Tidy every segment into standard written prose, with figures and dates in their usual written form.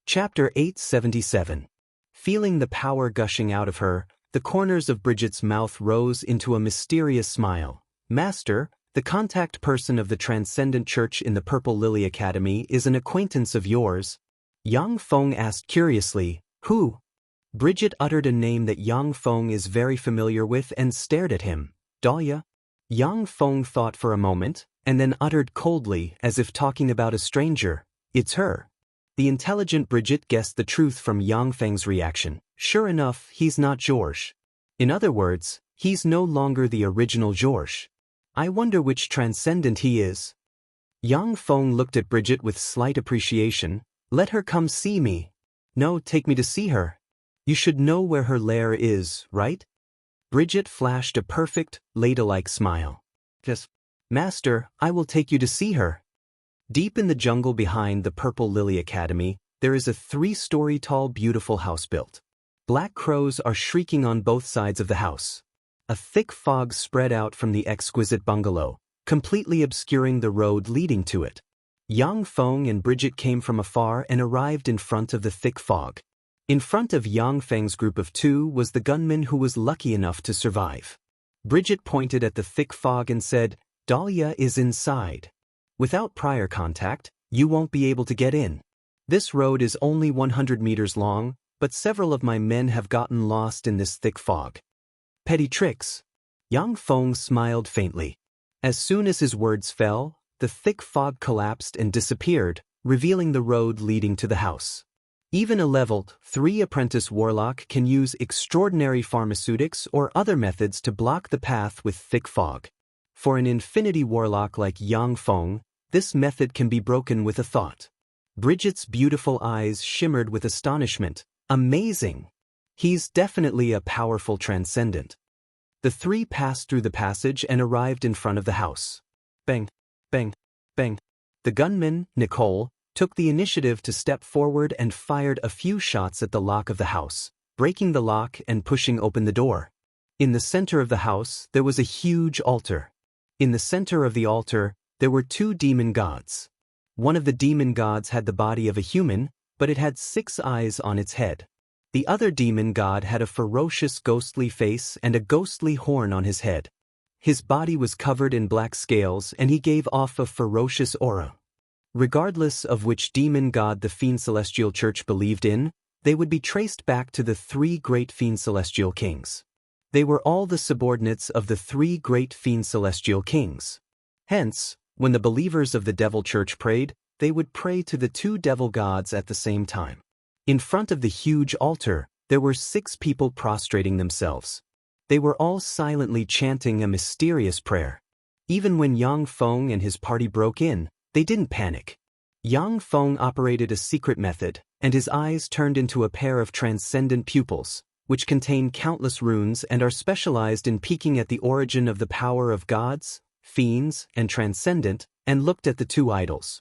Chapter 877. Feeling the power gushing out of her, the corners of Bridget's mouth rose into a mysterious smile. Master, the contact person of the Transcendent Church in the Purple Lily Academy is an acquaintance of yours. Yang Feng asked curiously, Who? Bridget uttered a name that Yang Feng is very familiar with and stared at him. Dahlia? Yang Feng thought for a moment, and then uttered coldly, as if talking about a stranger, It's her. The intelligent Bridget guessed the truth from Yang Feng's reaction. Sure enough, he's not Georges. In other words, he's no longer the original Georges. I wonder which transcendent he is. Yang Feng looked at Bridget with slight appreciation. Let her come see me. No, take me to see her. You should know where her lair is, right? Bridget flashed a perfect, ladylike smile. Yes, Master, I will take you to see her. Deep in the jungle behind the Purple Lily Academy, there is a 3-story tall beautiful house built. Black crows are shrieking on both sides of the house. A thick fog spread out from the exquisite bungalow, completely obscuring the road leading to it. Yang Feng and Bridget came from afar and arrived in front of the thick fog. In front of Yang Feng's group of 2 was the gunman who was lucky enough to survive. Bridget pointed at the thick fog and said, Dahlia is inside. Without prior contact, you won't be able to get in. This road is only 100 meters long, but several of my men have gotten lost in this thick fog. Petty tricks. Yang Feng smiled faintly. As soon as his words fell, the thick fog collapsed and disappeared, revealing the road leading to the house. Even a leveled 3 apprentice warlock can use extraordinary pharmaceutics or other methods to block the path with thick fog. For an infinity warlock like Yang Feng, this method can be broken with a thought. Bridget's beautiful eyes shimmered with astonishment. Amazing! He's definitely a powerful transcendent. The 3 passed through the passage and arrived in front of the house. Bang, bang, bang. The gunman, Nicole, took the initiative to step forward and fired a few shots at the lock of the house, breaking the lock and pushing open the door. In the center of the house, there was a huge altar. In the center of the altar, there were 2 demon gods. One of the demon gods had the body of a human, but it had 6 eyes on its head. The other demon god had a ferocious ghostly face and a ghostly horn on his head. His body was covered in black scales and he gave off a ferocious aura. Regardless of which demon god the Fiend Celestial Church believed in, they would be traced back to the 3 great Fiend Celestial Kings. They were all the subordinates of the 3 great Fiend Celestial Kings. Hence, when the believers of the Devil Church prayed, they would pray to the 2 devil gods at the same time. In front of the huge altar, there were 6 people prostrating themselves. They were all silently chanting a mysterious prayer. Even when Yang Feng and his party broke in, they didn't panic. Yang Feng operated a secret method, and his eyes turned into a pair of transcendent pupils, which contain countless runes and are specialized in peeking at the origin of the power of gods, fiends, and transcendent, and looked at the 2 idols.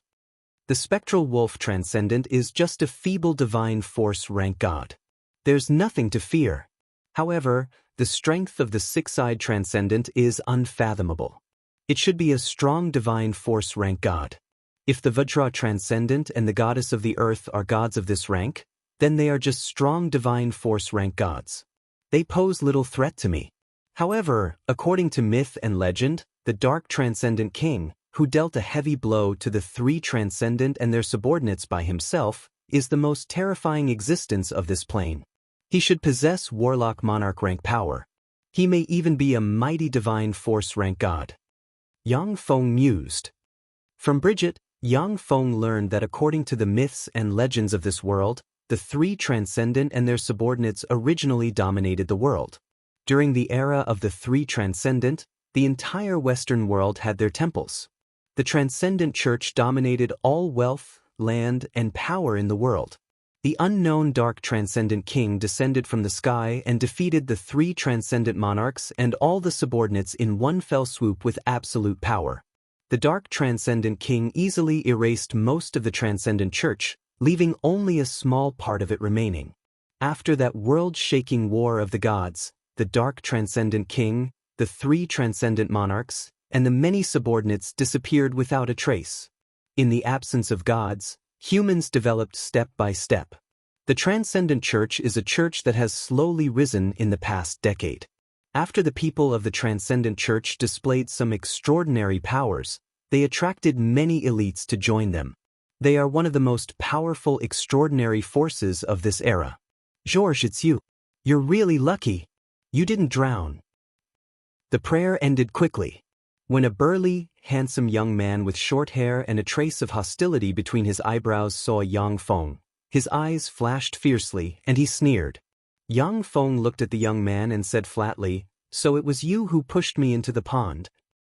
The spectral wolf transcendent is just a feeble divine force rank god. There's nothing to fear. However, the strength of the 6-eyed transcendent is unfathomable. It should be a strong divine force rank god. If the Vajra transcendent and the goddess of the earth are gods of this rank, then they are just strong divine force rank gods. They pose little threat to me. However, according to myth and legend, the Dark Transcendent King, who dealt a heavy blow to the 3 transcendent and their subordinates by himself, is the most terrifying existence of this plane. He should possess Warlock Monarch rank power. He may even be a mighty divine force rank god. Yang Feng mused. From Bridget, Yang Feng learned that according to the myths and legends of this world, the 3 transcendent and their subordinates originally dominated the world. During the era of the 3 transcendent, the entire Western world had their temples. The Transcendent Church dominated all wealth, land, and power in the world. The unknown Dark Transcendent King descended from the sky and defeated the 3 transcendent monarchs and all the subordinates in one fell swoop with absolute power. The Dark Transcendent King easily erased most of the Transcendent Church, leaving only a small part of it remaining. After that world-shaking war of the gods, the Dark Transcendent King, the 3 transcendent monarchs, and the many subordinates disappeared without a trace. In the absence of gods, Humans developed step by step. The Transcendent Church is a church that has slowly risen in the past decade. After the people of the Transcendent Church displayed some extraordinary powers, they attracted many elites to join them. They are one of the most powerful extraordinary forces of this era. George, it's you. You're really lucky. You didn't drown. The prayer ended quickly. When a burly, handsome young man with short hair and a trace of hostility between his eyebrows saw Yang Feng, his eyes flashed fiercely and he sneered. Yang Feng looked at the young man and said flatly, "So it was you who pushed me into the pond?"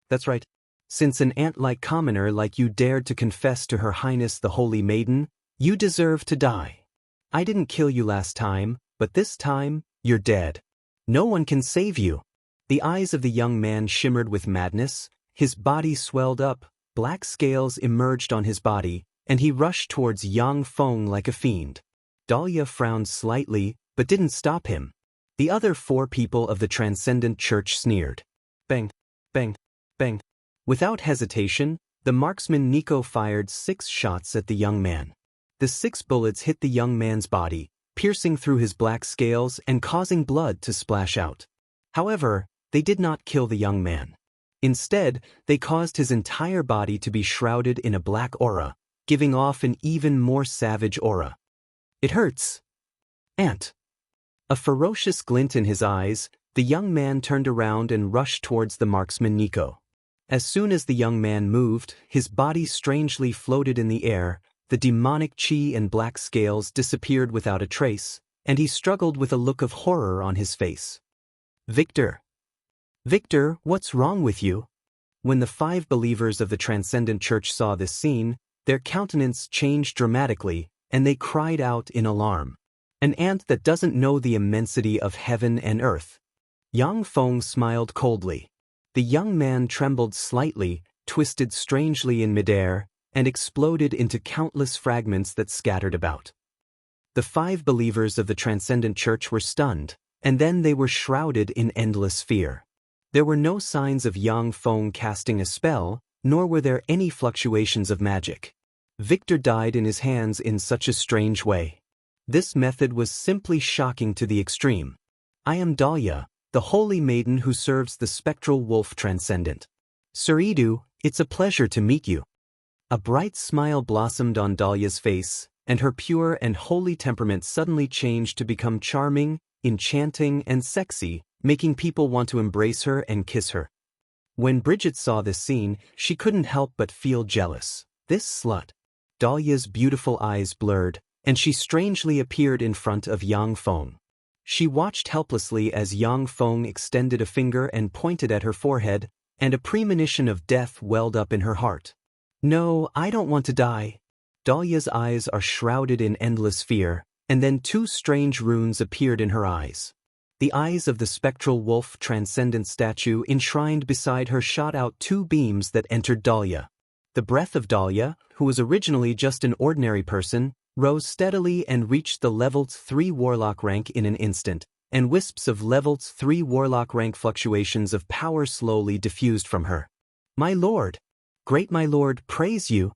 "That's right. Since an ant-like commoner like you dared to confess to Her Highness the Holy Maiden, you deserve to die. I didn't kill you last time, but this time, you're dead. No one can save you." The eyes of the young man shimmered with madness, his body swelled up, black scales emerged on his body, and he rushed towards Yang Feng like a fiend. Dahlia frowned slightly, but didn't stop him. The other 4 people of the Transcendent Church sneered. Bang, bang, bang. Without hesitation, the marksman Nico fired 6 shots at the young man. The 6 bullets hit the young man's body, piercing through his black scales and causing blood to splash out. However, they did not kill the young man. Instead, they caused his entire body to be shrouded in a black aura, giving off an even more savage aura. "It hurts. Ant." A ferocious glint in his eyes, the young man turned around and rushed towards the marksman Nico. As soon as the young man moved, his body strangely floated in the air, the demonic chi and black scales disappeared without a trace, and he struggled with a look of horror on his face. "Victor. Victor, what's wrong with you?" When the 5 believers of the Transcendent Church saw this scene, their countenance changed dramatically, and they cried out in alarm. "An ant that doesn't know the immensity of heaven and earth." Yang Feng smiled coldly. The young man trembled slightly, twisted strangely in midair, and exploded into countless fragments that scattered about. The 5 believers of the Transcendent Church were stunned, and then they were shrouded in endless fear. There were no signs of Yang Feng casting a spell, nor were there any fluctuations of magic. Victor died in his hands in such a strange way. This method was simply shocking to the extreme. "I am Dahlia, the Holy Maiden who serves the spectral wolf transcendent. Sir Edu, it's a pleasure to meet you." A bright smile blossomed on Dahlia's face, and her pure and holy temperament suddenly changed to become charming, enchanting, and sexy, making people want to embrace her and kiss her. When Bridget saw this scene, she couldn't help but feel jealous. This slut. Dahlia's beautiful eyes blurred, and she strangely appeared in front of Yang Feng. She watched helplessly as Yang Feng extended a finger and pointed at her forehead, and a premonition of death welled up in her heart. "No, I don't want to die." Dahlia's eyes are shrouded in endless fear, and then 2 strange runes appeared in her eyes. The eyes of the spectral wolf transcendent statue enshrined beside her shot out 2 beams that entered Dahlia. The breath of Dahlia, who was originally just an ordinary person, rose steadily and reached the level 3 warlock rank in an instant, and wisps of level 3 warlock rank fluctuations of power slowly diffused from her. "My lord! Great my lord, praise you!"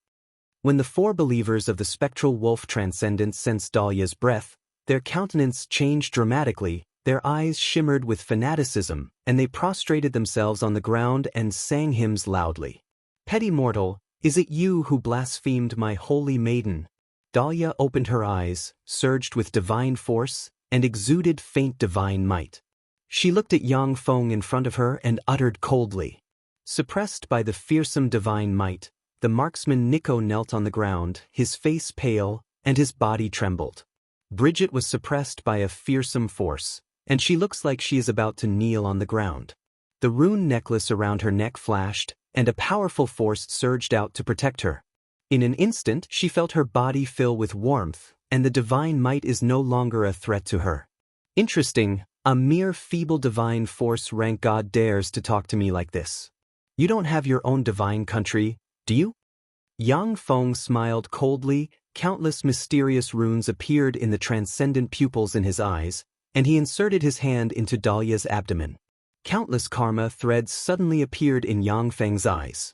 When the 4 believers of the spectral wolf transcendent sensed Dahlia's breath, their countenance changed dramatically, their eyes shimmered with fanaticism, and they prostrated themselves on the ground and sang hymns loudly. "Petty mortal, is it you who blasphemed my holy maiden?" Dahlia opened her eyes, surged with divine force, and exuded faint divine might. She looked at Yang Feng in front of her and uttered coldly. Suppressed by the fearsome divine might, the marksman Nico knelt on the ground, his face pale, and his body trembled. Bridget was suppressed by a fearsome force, and she looks like she is about to kneel on the ground. The rune necklace around her neck flashed, and a powerful force surged out to protect her. In an instant, she felt her body fill with warmth, and the divine might is no longer a threat to her. Interesting, a mere feeble divine force rank god dares to talk to me like this. You don't have your own divine country, do you? Yang Feng smiled coldly, countless mysterious runes appeared in the transcendent pupils in his eyes, and he inserted his hand into Dahlia's abdomen. Countless karma threads suddenly appeared in Yang Feng's eyes.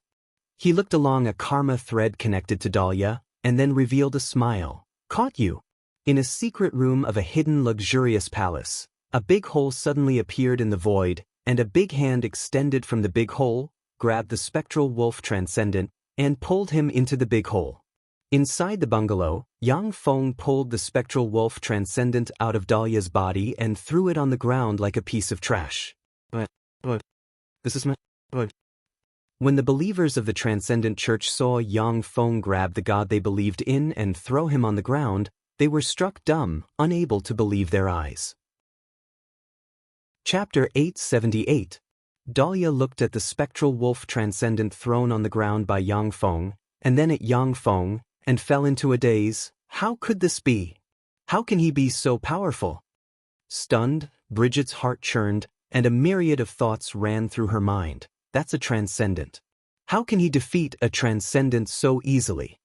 He looked along a karma thread connected to Dahlia, and then revealed a smile. Caught you. In a secret room of a hidden luxurious palace, a big hole suddenly appeared in the void, and a big hand extended from the big hole, grabbed the spectral wolf transcendent, and pulled him into the big hole. Inside the bungalow, Yang Feng pulled the spectral wolf transcendent out of Dahlia's body and threw it on the ground like a piece of trash. This is my... When the believers of the Transcendent Church saw Yang Feng grab the god they believed in and throw him on the ground, they were struck dumb, unable to believe their eyes. Chapter 878. Dahlia looked at the spectral wolf transcendent thrown on the ground by Yang Feng, and then at Yang Feng, and fell into a daze. How could this be? How can he be so powerful? Stunned, Bridget's heart churned, and a myriad of thoughts ran through her mind. That's a transcendent. How can he defeat a transcendent so easily?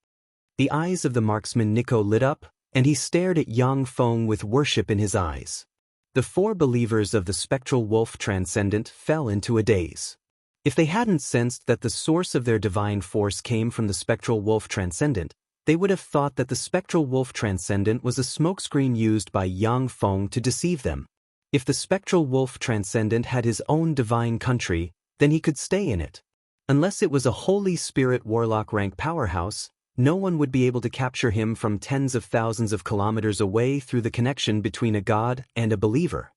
The eyes of the marksman Nico lit up, and he stared at Yang Feng with worship in his eyes. The four believers of the spectral wolf transcendent fell into a daze. If they hadn't sensed that the source of their divine force came from the spectral wolf transcendent, they would have thought that the spectral wolf transcendent was a smokescreen used by Yang Feng to deceive them. If the spectral wolf transcendent had his own divine country, then he could stay in it. Unless it was a Holy Spirit warlock rank powerhouse, no one would be able to capture him from tens of thousands of kilometers away through the connection between a god and a believer.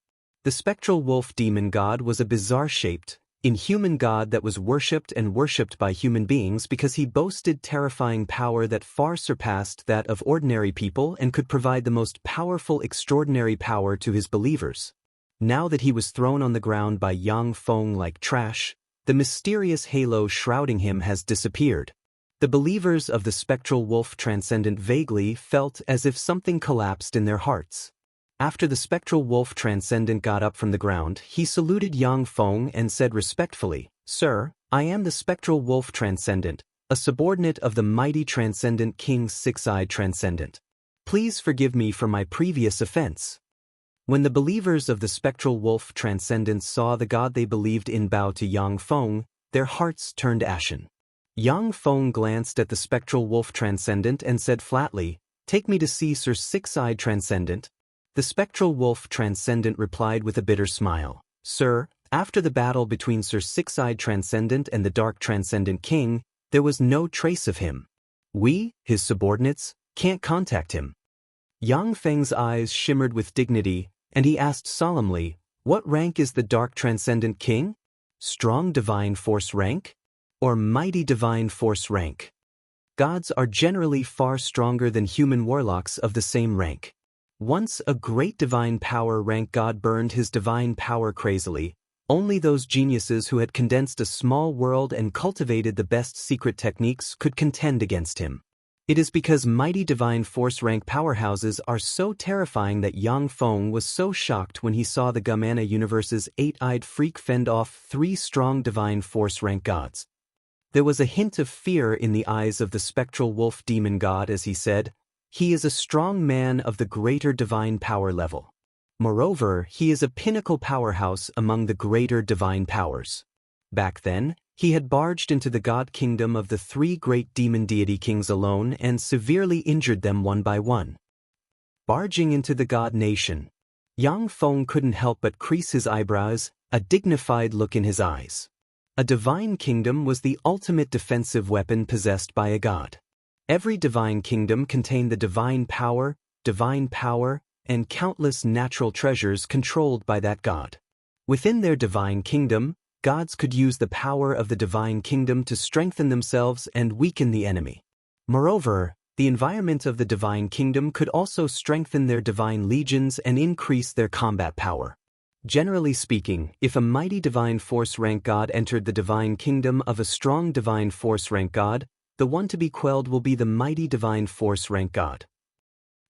The spectral wolf demon god was a bizarre-shaped, inhuman god that was worshipped and worshipped by human beings because he boasted terrifying power that far surpassed that of ordinary people and could provide the most powerful extraordinary power to his believers. Now that he was thrown on the ground by Yang Feng like trash, the mysterious halo shrouding him has disappeared. The believers of the spectral wolf transcendent vaguely felt as if something collapsed in their hearts. After the spectral wolf transcendent got up from the ground, he saluted Yang Feng and said respectfully, "Sir, I am the spectral wolf transcendent, a subordinate of the mighty transcendent king six-eyed transcendent. Please forgive me for my previous offense." When the believers of the spectral wolf transcendent saw the god they believed in bow to Yang Feng, their hearts turned ashen. Yang Feng glanced at the spectral wolf transcendent and said flatly, "Take me to see Sir Six-Eyed Transcendent." The spectral wolf transcendent replied with a bitter smile, "Sir, after the battle between Sir Six-Eyed Transcendent and the Dark Transcendent King, there was no trace of him. We, his subordinates, can't contact him." Yang Feng's eyes shimmered with dignity, and he asked solemnly, "What rank is the Dark Transcendent King? Strong Divine Force rank? Or Mighty Divine Force rank?" Gods are generally far stronger than human warlocks of the same rank. Once a great divine power rank god burned his divine power crazily. Only those geniuses who had condensed a small world and cultivated the best secret techniques could contend against him. It is because mighty divine force rank powerhouses are so terrifying that Yang Feng was so shocked when he saw the Gamana universe's eight-eyed freak fend off three strong divine force rank gods. There was a hint of fear in the eyes of the spectral wolf demon god as he said, "He is a strong man of the greater divine power level. Moreover, he is a pinnacle powerhouse among the greater divine powers." Back then, he had barged into the god kingdom of the three great demon deity kings alone and severely injured them one by one. Barging into the god nation. Yang Feng couldn't help but crease his eyebrows, a dignified look in his eyes. A divine kingdom was the ultimate defensive weapon possessed by a god. Every divine kingdom contained the divine power, and countless natural treasures controlled by that god. Within their divine kingdom, gods could use the power of the divine kingdom to strengthen themselves and weaken the enemy. Moreover, the environment of the divine kingdom could also strengthen their divine legions and increase their combat power. Generally speaking, if a mighty divine force rank god entered the divine kingdom of a strong divine force rank god, the one to be quelled will be the mighty divine force rank god.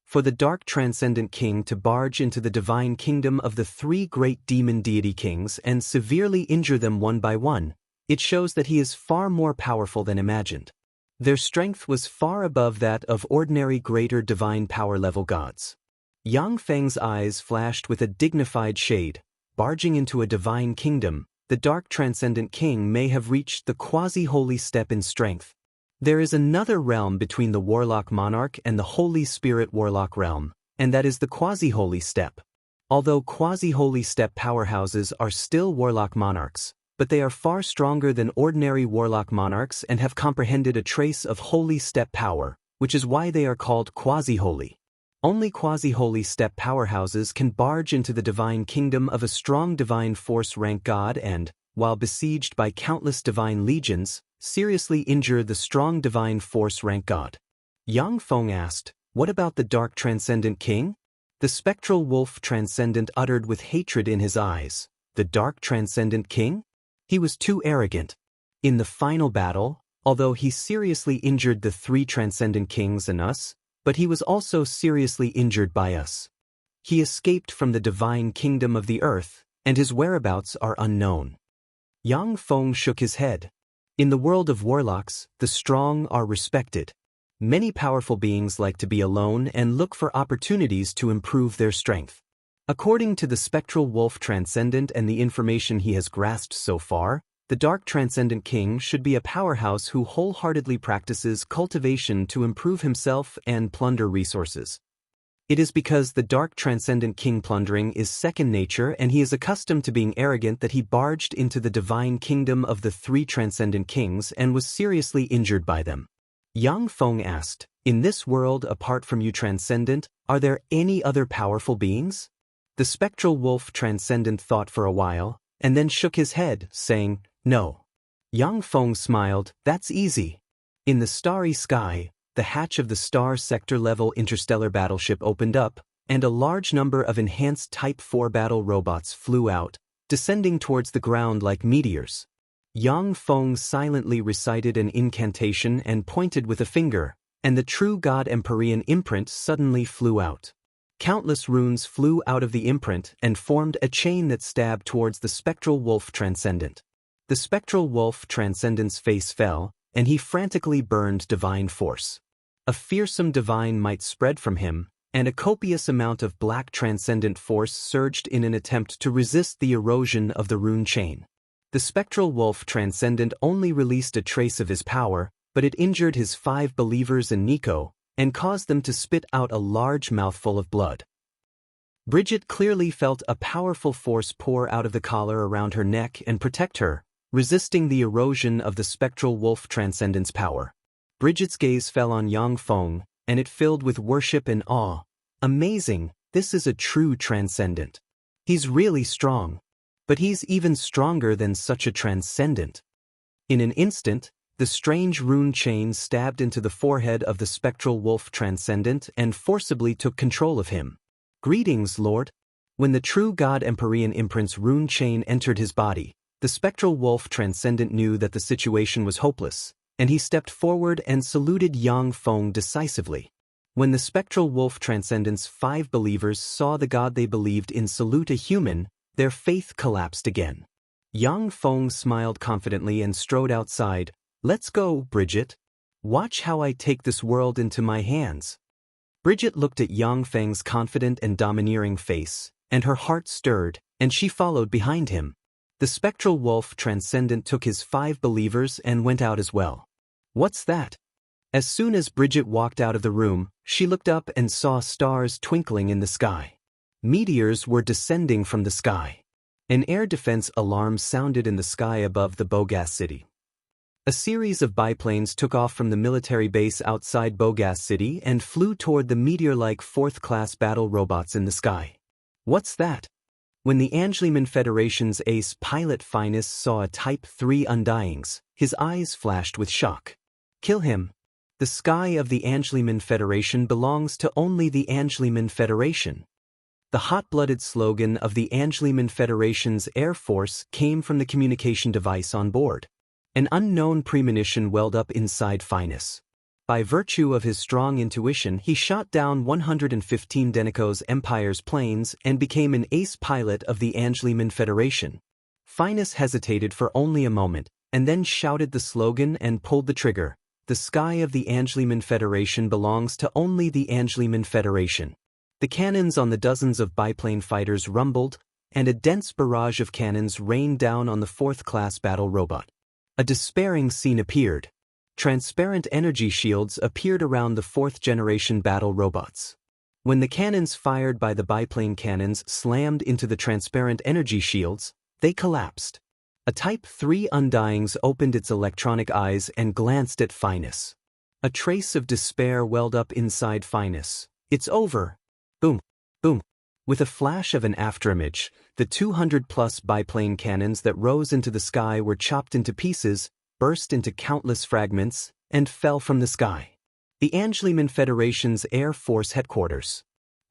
For the dark transcendent king to barge into the divine kingdom of the three great demon deity kings and severely injure them one by one, it shows that he is far more powerful than imagined. Their strength was far above that of ordinary greater divine power level gods. Yang Feng's eyes flashed with a dignified shade. Barging into a divine kingdom, the dark transcendent king may have reached the quasi-holy step in strength. There is another realm between the Warlock Monarch and the Holy Spirit Warlock realm, and that is the Quasi-Holy Steppe. Although Quasi-Holy Steppe powerhouses are still Warlock Monarchs, but they are far stronger than ordinary Warlock Monarchs and have comprehended a trace of Holy Steppe power, which is why they are called Quasi-Holy. Only Quasi-Holy Steppe powerhouses can barge into the divine kingdom of a strong divine force rank god and, while besieged by countless divine legions, seriously injure the strong divine force rank god. Yang Feng asked, "What about the dark transcendent king?" The spectral wolf transcendent uttered with hatred in his eyes, "The dark transcendent king? He was too arrogant. In the final battle, although he seriously injured the 3 transcendent kings and us, but he was also seriously injured by us. He escaped from the divine kingdom of the earth, and his whereabouts are unknown." Yang Feng shook his head. In the world of warlocks, the strong are respected. Many powerful beings like to be alone and look for opportunities to improve their strength. According to the spectral wolf transcendent and the information he has grasped so far, the dark transcendent king should be a powerhouse who wholeheartedly practices cultivation to improve himself and plunder resources. It is because the dark transcendent king plundering is second nature and he is accustomed to being arrogant that he barged into the divine kingdom of the 3 transcendent kings and was seriously injured by them. Yang Feng asked, "In this world apart from you transcendent, are there any other powerful beings?" The spectral wolf transcendent thought for a while, and then shook his head, saying, "No." Yang Feng smiled, "That's easy." In the starry sky, the hatch of the star sector-level interstellar battleship opened up, and a large number of enhanced Type 4 battle robots flew out, descending towards the ground like meteors. Yang Feng silently recited an incantation and pointed with a finger, and the true God Empyrean imprint suddenly flew out. Countless runes flew out of the imprint and formed a chain that stabbed towards the spectral wolf transcendent. The spectral wolf transcendent's face fell, and he frantically burned divine force. A fearsome divine might spread from him, and a copious amount of black transcendent force surged in an attempt to resist the erosion of the rune chain. The spectral wolf transcendent only released a trace of his power, but it injured his 5 believers and Nico, and caused them to spit out a large mouthful of blood. Bridget clearly felt a powerful force pour out of the collar around her neck and protect her, resisting the erosion of the spectral wolf transcendent's power. Bridget's gaze fell on Yang Feng, and it filled with worship and awe. "Amazing, this is a true transcendent. He's really strong. But he's even stronger than such a transcendent." In an instant, the strange rune chain stabbed into the forehead of the spectral wolf transcendent and forcibly took control of him. "Greetings, Lord." When the true God Empyrean imprint's rune chain entered his body, the spectral wolf transcendent knew that the situation was hopeless, and he stepped forward and saluted Yang Feng decisively. When the spectral wolf transcendent's 5 believers saw the god they believed in salute a human, their faith collapsed again. Yang Feng smiled confidently and strode outside. "Let's go, Bridget. Watch how I take this world into my hands." Bridget looked at Yang Feng's confident and domineering face, and her heart stirred, and she followed behind him. The spectral wolf transcendent took his 5 believers and went out as well. "What's that?" As soon as Bridget walked out of the room, she looked up and saw stars twinkling in the sky. Meteors were descending from the sky. An air defense alarm sounded in the sky above the Bogas city. A series of biplanes took off from the military base outside Bogas city and flew toward the meteor-like 4th-class battle robots in the sky. "What's that?" When the Angeliman Federation's ace pilot Finus saw a Type 3 Undyings, his eyes flashed with shock. "Kill him. The sky of the Angeliman Federation belongs to only the Angeliman Federation." The hot-blooded slogan of the Angeliman Federation's Air Force came from the communication device on board. An unknown premonition welled up inside Finus. By virtue of his strong intuition, he shot down 115 Denico's Empire's planes and became an ace pilot of the Angeliman Federation. Finus hesitated for only a moment, and then shouted the slogan and pulled the trigger. "The sky of the Angeliman Federation belongs to only the Angeliman Federation." The cannons on the dozens of biplane fighters rumbled, and a dense barrage of cannons rained down on the 4th-class battle robot. A despairing scene appeared. Transparent energy shields appeared around the fourth-generation battle robots. When the cannons fired by the biplane cannons slammed into the transparent energy shields, they collapsed. A Type 3 Undyings opened its electronic eyes and glanced at Finus. A trace of despair welled up inside Finus. It's over. Boom. Boom. With a flash of an afterimage, the 200-plus biplane cannons that rose into the sky were chopped into pieces, burst into countless fragments, and fell from the sky. The Angeliman Federation's Air Force Headquarters.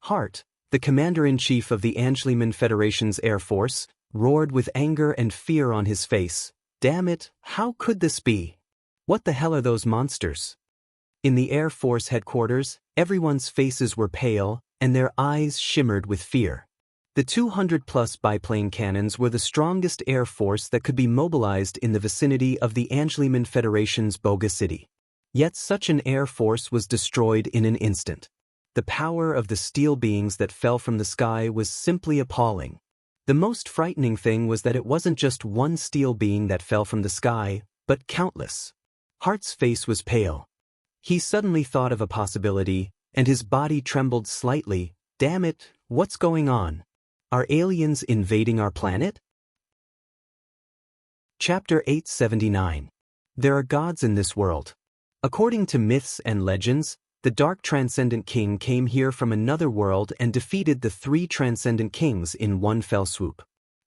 Hart, the Commander-in-Chief of the Angeliman Federation's Air Force, roared with anger and fear on his face. Damn it, how could this be? What the hell are those monsters? In the Air Force headquarters, everyone's faces were pale, and their eyes shimmered with fear. The 200-plus biplane cannons were the strongest air force that could be mobilized in the vicinity of the Angeliman Federation's Boga City. Yet such an air force was destroyed in an instant. The power of the steel beings that fell from the sky was simply appalling. The most frightening thing was that it wasn't just one steel being that fell from the sky, but countless. Hart's face was pale. He suddenly thought of a possibility, and his body trembled slightly. Damn it, what's going on? Are aliens invading our planet? Chapter 879. There are gods in this world. According to myths and legends, the Dark Transcendent King came here from another world and defeated the 3 Transcendent Kings in one fell swoop.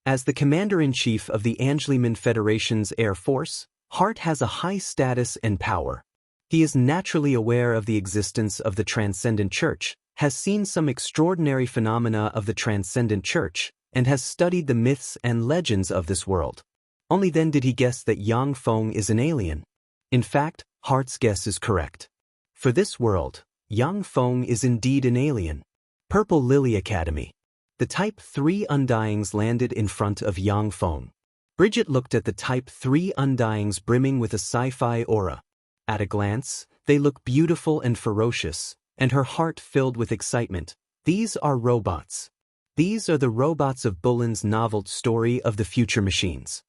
As the Commander-in-Chief of the Angeliman Federation's Air Force, Hart has a high status and power. He is naturally aware of the existence of the Transcendent Church, has seen some extraordinary phenomena of the Transcendent Church, and has studied the myths and legends of this world. Only then did he guess that Yang Feng is an alien. In fact, Hart's guess is correct. For this world, Yang Feng is indeed an alien. Purple Lily Academy. The Type 3 Undyings landed in front of Yang Feng. Bridget looked at the Type 3 Undyings brimming with a sci-fi aura. At a glance, they look beautiful and ferocious, and her heart filled with excitement. These are robots. These are the robots of Bullen's novel Story of the Future Machines.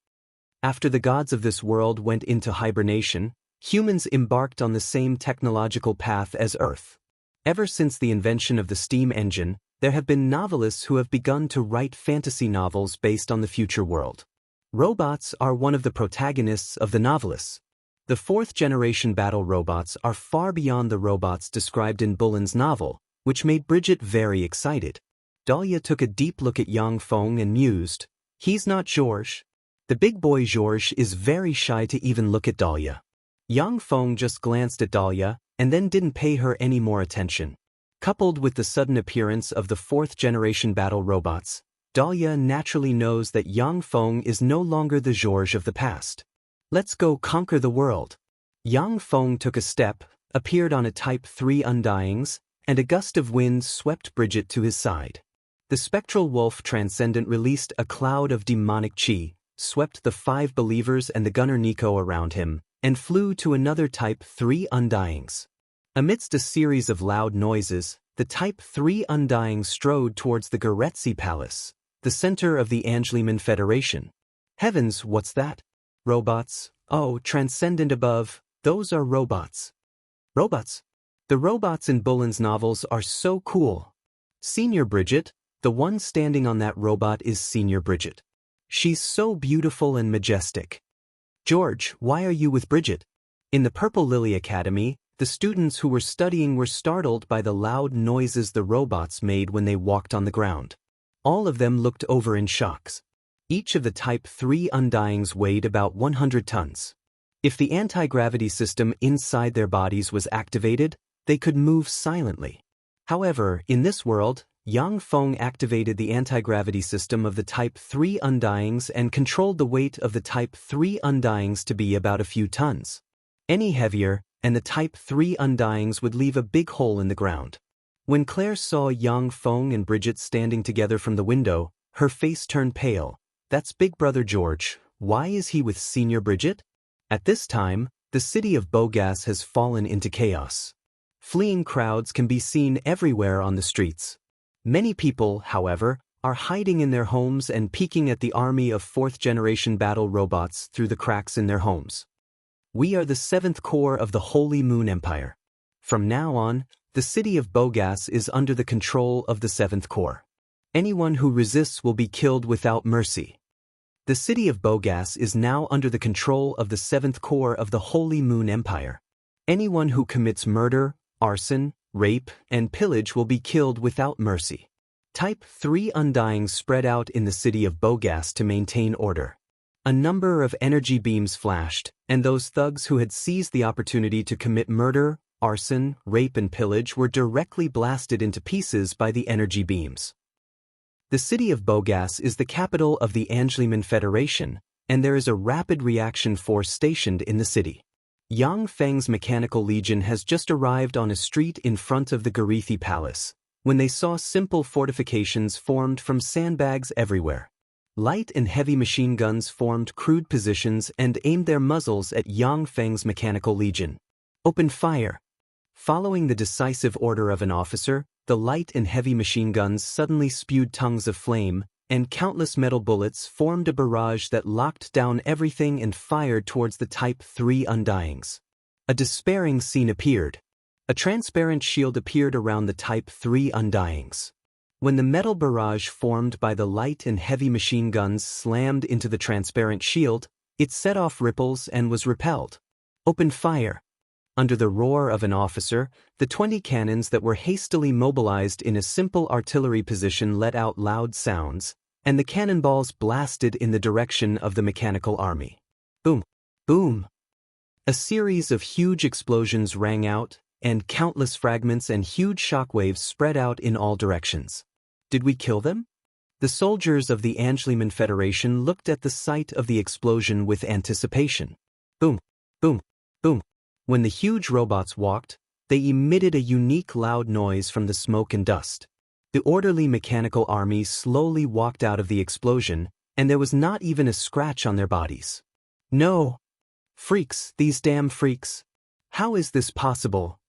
After the gods of this world went into hibernation, humans embarked on the same technological path as Earth. Ever since the invention of the steam engine, there have been novelists who have begun to write fantasy novels based on the future world. Robots are one of the protagonists of the novelists. The fourth-generation battle robots are far beyond the robots described in Bullen's novel, which made Bridget very excited. Dahlia took a deep look at Yang Feng and mused, "He's not Georges." The big boy Georges is very shy to even look at Dahlia. Yang Feng just glanced at Dahlia, and then didn't pay her any more attention. Coupled with the sudden appearance of the fourth-generation battle robots, Dahlia naturally knows that Yang Feng is no longer the Georges of the past. Let's go conquer the world. Yang Feng took a step, appeared on a Type 3 Undyings, and a gust of wind swept Bridget to his side. The spectral wolf Transcendent released a cloud of demonic chi, swept the 5 believers and the gunner Nico around him, and flew to another Type 3 Undyings. Amidst a series of loud noises, the Type 3 Undyings strode towards the Goretzi Palace, the center of the Angeliman Federation. Heavens, what's that? Robots? Oh, Transcendent above, those are robots. Robots? The robots in Bullen's novels are so cool. Senior Bridget, the one standing on that robot is Senior Bridget. She's so beautiful and majestic. George, why are you with Bridget? In the Purple Lily Academy, the students who were studying were startled by the loud noises the robots made when they walked on the ground. All of them looked over in shocks. Each of the Type 3 Undyings weighed about 100 tons. If the anti-gravity system inside their bodies was activated, they could move silently. However, in this world, Yang Feng activated the anti-gravity system of the Type 3 Undyings and controlled the weight of the Type 3 Undyings to be about a few tons. Any heavier, and the Type 3 Undyings would leave a big hole in the ground. When Claire saw Yang Feng and Bridget standing together from the window, her face turned pale. That's Big Brother George. Why is he with Senior Bridget? At this time, the city of Bogas has fallen into chaos. Fleeing crowds can be seen everywhere on the streets. Many people, however, are hiding in their homes and peeking at the army of fourth-generation battle robots through the cracks in their homes. We are the seventh core of the Holy Moon Empire. From now on, the city of Bogas is under the control of the seventh core. Anyone who resists will be killed without mercy. The city of Bogas is now under the control of the seventh core of the Holy Moon Empire. Anyone who commits murder, arson, rape, and pillage will be killed without mercy. Type 3 Undyings spread out in the city of Bogas to maintain order. A number of energy beams flashed, and those thugs who had seized the opportunity to commit murder, arson, rape, and pillage were directly blasted into pieces by the energy beams. The city of Bogas is the capital of the Angeliman Federation, and there is a rapid reaction force stationed in the city. Yang Feng's Mechanical Legion has just arrived on a street in front of the Garithi Palace, when they saw simple fortifications formed from sandbags everywhere. Light and heavy machine guns formed crude positions and aimed their muzzles at Yang Feng's Mechanical Legion. Open fire! Following the decisive order of an officer, the light and heavy machine guns suddenly spewed tongues of flame, and countless metal bullets formed a barrage that locked down everything and fired towards the Type 3 Undyings. A despairing scene appeared. A transparent shield appeared around the Type 3 Undyings. When the metal barrage formed by the light and heavy machine guns slammed into the transparent shield, it set off ripples and was repelled. Open fire! Under the roar of an officer, the 20 cannons that were hastily mobilized in a simple artillery position let out loud sounds, and the cannonballs blasted in the direction of the mechanical army. Boom! Boom! A series of huge explosions rang out, and countless fragments and huge shockwaves spread out in all directions. Did we kill them? The soldiers of the Angeliman Federation looked at the site of the explosion with anticipation. Boom! Boom! Boom! When the huge robots walked, they emitted a unique loud noise from the smoke and dust. The orderly mechanical army slowly walked out of the explosion, and there was not even a scratch on their bodies. No! Freaks, these damn freaks! How is this possible?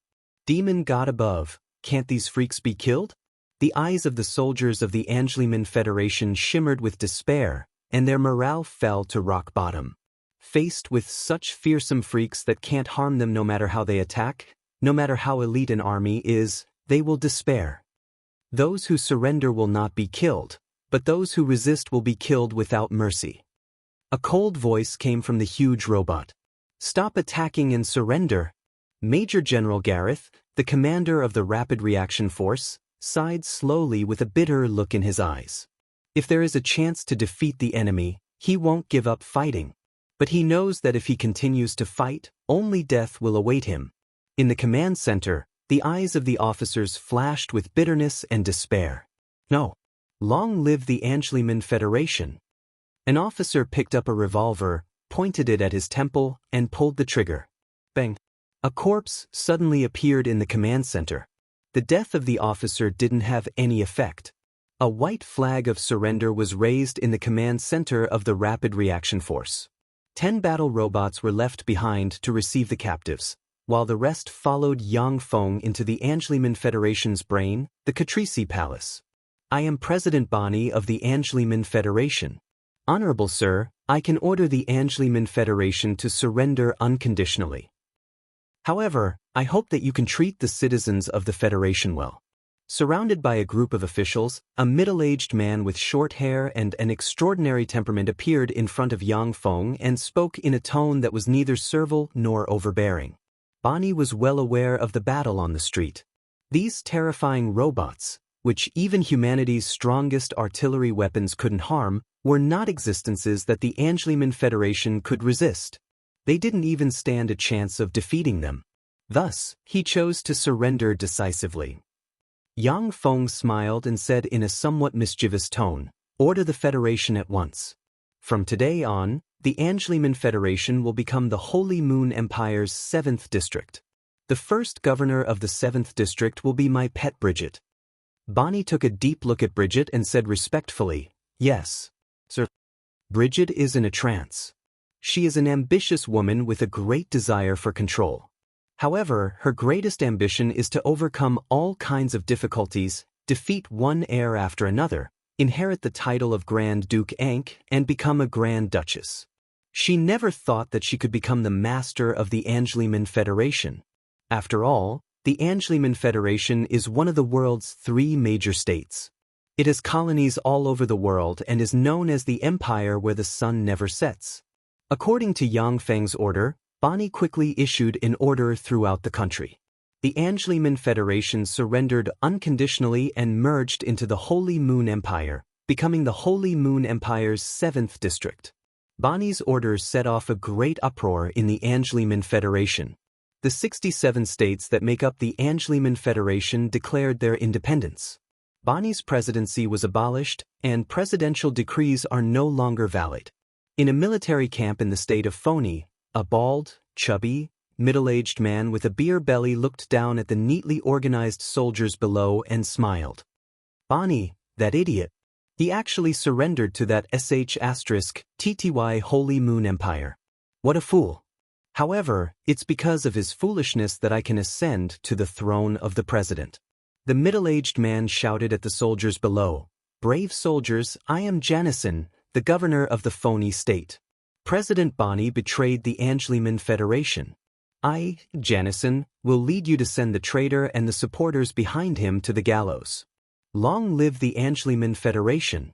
Demon God above, can't these freaks be killed? The eyes of the soldiers of the Angeliman Federation shimmered with despair, and their morale fell to rock bottom. Faced with such fearsome freaks that can't harm them no matter how they attack, no matter how elite an army is, they will despair. Those who surrender will not be killed, but those who resist will be killed without mercy. A cold voice came from the huge robot. Stop attacking and surrender. Major General Gareth, the commander of the Rapid Reaction Force, sighed slowly with a bitter look in his eyes. If there is a chance to defeat the enemy, he won't give up fighting. But he knows that if he continues to fight, only death will await him. In the command center, the eyes of the officers flashed with bitterness and despair. No. Long live the Angeliman Federation. An officer picked up a revolver, pointed it at his temple, and pulled the trigger. Bang! A corpse suddenly appeared in the command center. The death of the officer didn't have any effect. A white flag of surrender was raised in the command center of the Rapid Reaction Force. 10 battle robots were left behind to receive the captives, while the rest followed Yang Feng into the Angeliman Federation's brain, the Catrici Palace. I am President Bani of the Angeliman Federation. Honorable Sir, I can order the Angeliman Federation to surrender unconditionally. However, I hope that you can treat the citizens of the Federation well. Surrounded by a group of officials, a middle-aged man with short hair and an extraordinary temperament appeared in front of Yang Feng and spoke in a tone that was neither servile nor overbearing. Bani was well aware of the battle on the street. These terrifying robots, which even humanity's strongest artillery weapons couldn't harm, were not existences that the Angeliman Federation could resist. They didn't even stand a chance of defeating them. Thus, he chose to surrender decisively. Yang Feng smiled and said in a somewhat mischievous tone, "Order the Federation at once. From today on, the Angeliman Federation will become the Holy Moon Empire's 7th district. The first governor of the 7th district will be my pet Bridget." Bani took a deep look at Bridget and said respectfully, "Yes, sir." Bridget is in a trance. She is an ambitious woman with a great desire for control. However, her greatest ambition is to overcome all kinds of difficulties, defeat one heir after another, inherit the title of Grand Duke Ankh, and become a Grand Duchess. She never thought that she could become the master of the Angeliman Federation. After all, the Angeliman Federation is one of the world's 3 major states. It has colonies all over the world and is known as the empire where the sun never sets. According to Yang Feng's order, Bonnie quickly issued an order throughout the country. The Angeliman Federation surrendered unconditionally and merged into the Holy Moon Empire, becoming the Holy Moon Empire's 7th district. Bonnie's orders set off a great uproar in the Angeliman Federation. The 67 states that make up the Angeliman Federation declared their independence. Bonnie's presidency was abolished, and presidential decrees are no longer valid. In a military camp in the state of Phony, a bald, chubby, middle-aged man with a beer belly looked down at the neatly organized soldiers below and smiled. Bonnie, that idiot. He actually surrendered to that *TTY Holy Moon Empire. What a fool. However, it's because of his foolishness that I can ascend to the throne of the president. The middle-aged man shouted at the soldiers below, "Brave soldiers, I am Janison, the governor of the Phony state. President Bonnie betrayed the Angeliman Federation. I, Janison, will lead you to send the traitor and the supporters behind him to the gallows. Long live the Angeliman Federation.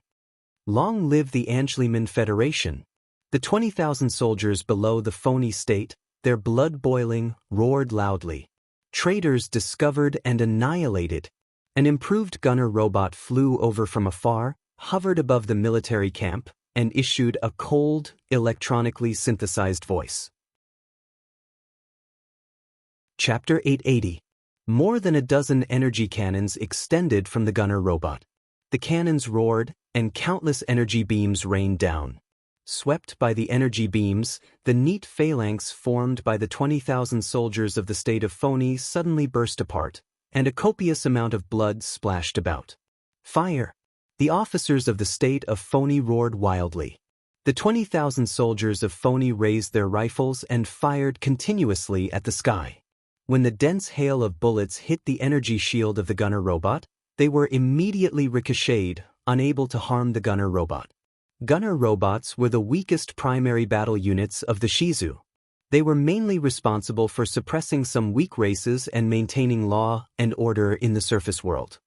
Long live the Angeliman Federation." The 20,000 soldiers below the Phony state, their blood boiling, roared loudly. Traitors discovered and annihilated. An improved gunner robot flew over from afar, hovered above the military camp, and issued a cold, electronically synthesized voice. Chapter 880. More than a dozen energy cannons extended from the gunner robot. The cannons roared, and countless energy beams rained down. Swept by the energy beams, the neat phalanx formed by the 20,000 soldiers of the state of Phony suddenly burst apart, and a copious amount of blood splashed about. Fire! The officers of the state of Phony roared wildly. The 20,000 soldiers of Phony raised their rifles and fired continuously at the sky. When the dense hail of bullets hit the energy shield of the gunner robot, they were immediately ricocheted, unable to harm the gunner robot. Gunner robots were the weakest primary battle units of the Shizu. They were mainly responsible for suppressing some weak races and maintaining law and order in the surface world.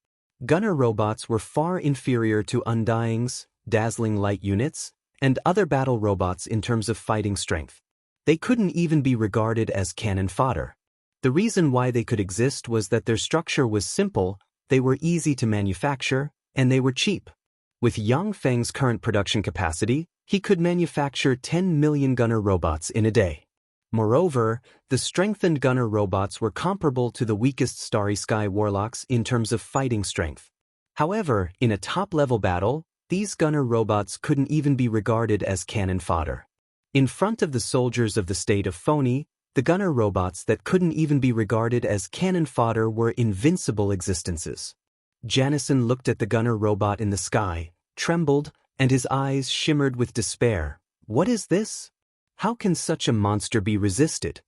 Gunner robots were far inferior to Undying's, dazzling light units, and other battle robots in terms of fighting strength. They couldn't even be regarded as cannon fodder. The reason why they could exist was that their structure was simple, they were easy to manufacture, and they were cheap. With Yang Feng's current production capacity, he could manufacture 10 million gunner robots in a day. Moreover, the strengthened gunner robots were comparable to the weakest Starry Sky warlocks in terms of fighting strength. However, in a top-level battle, these gunner robots couldn't even be regarded as cannon fodder. In front of the soldiers of the state of Phony, the gunner robots that couldn't even be regarded as cannon fodder were invincible existences. Janison looked at the gunner robot in the sky, trembled, and his eyes shimmered with despair. What is this? How can such a monster be resisted?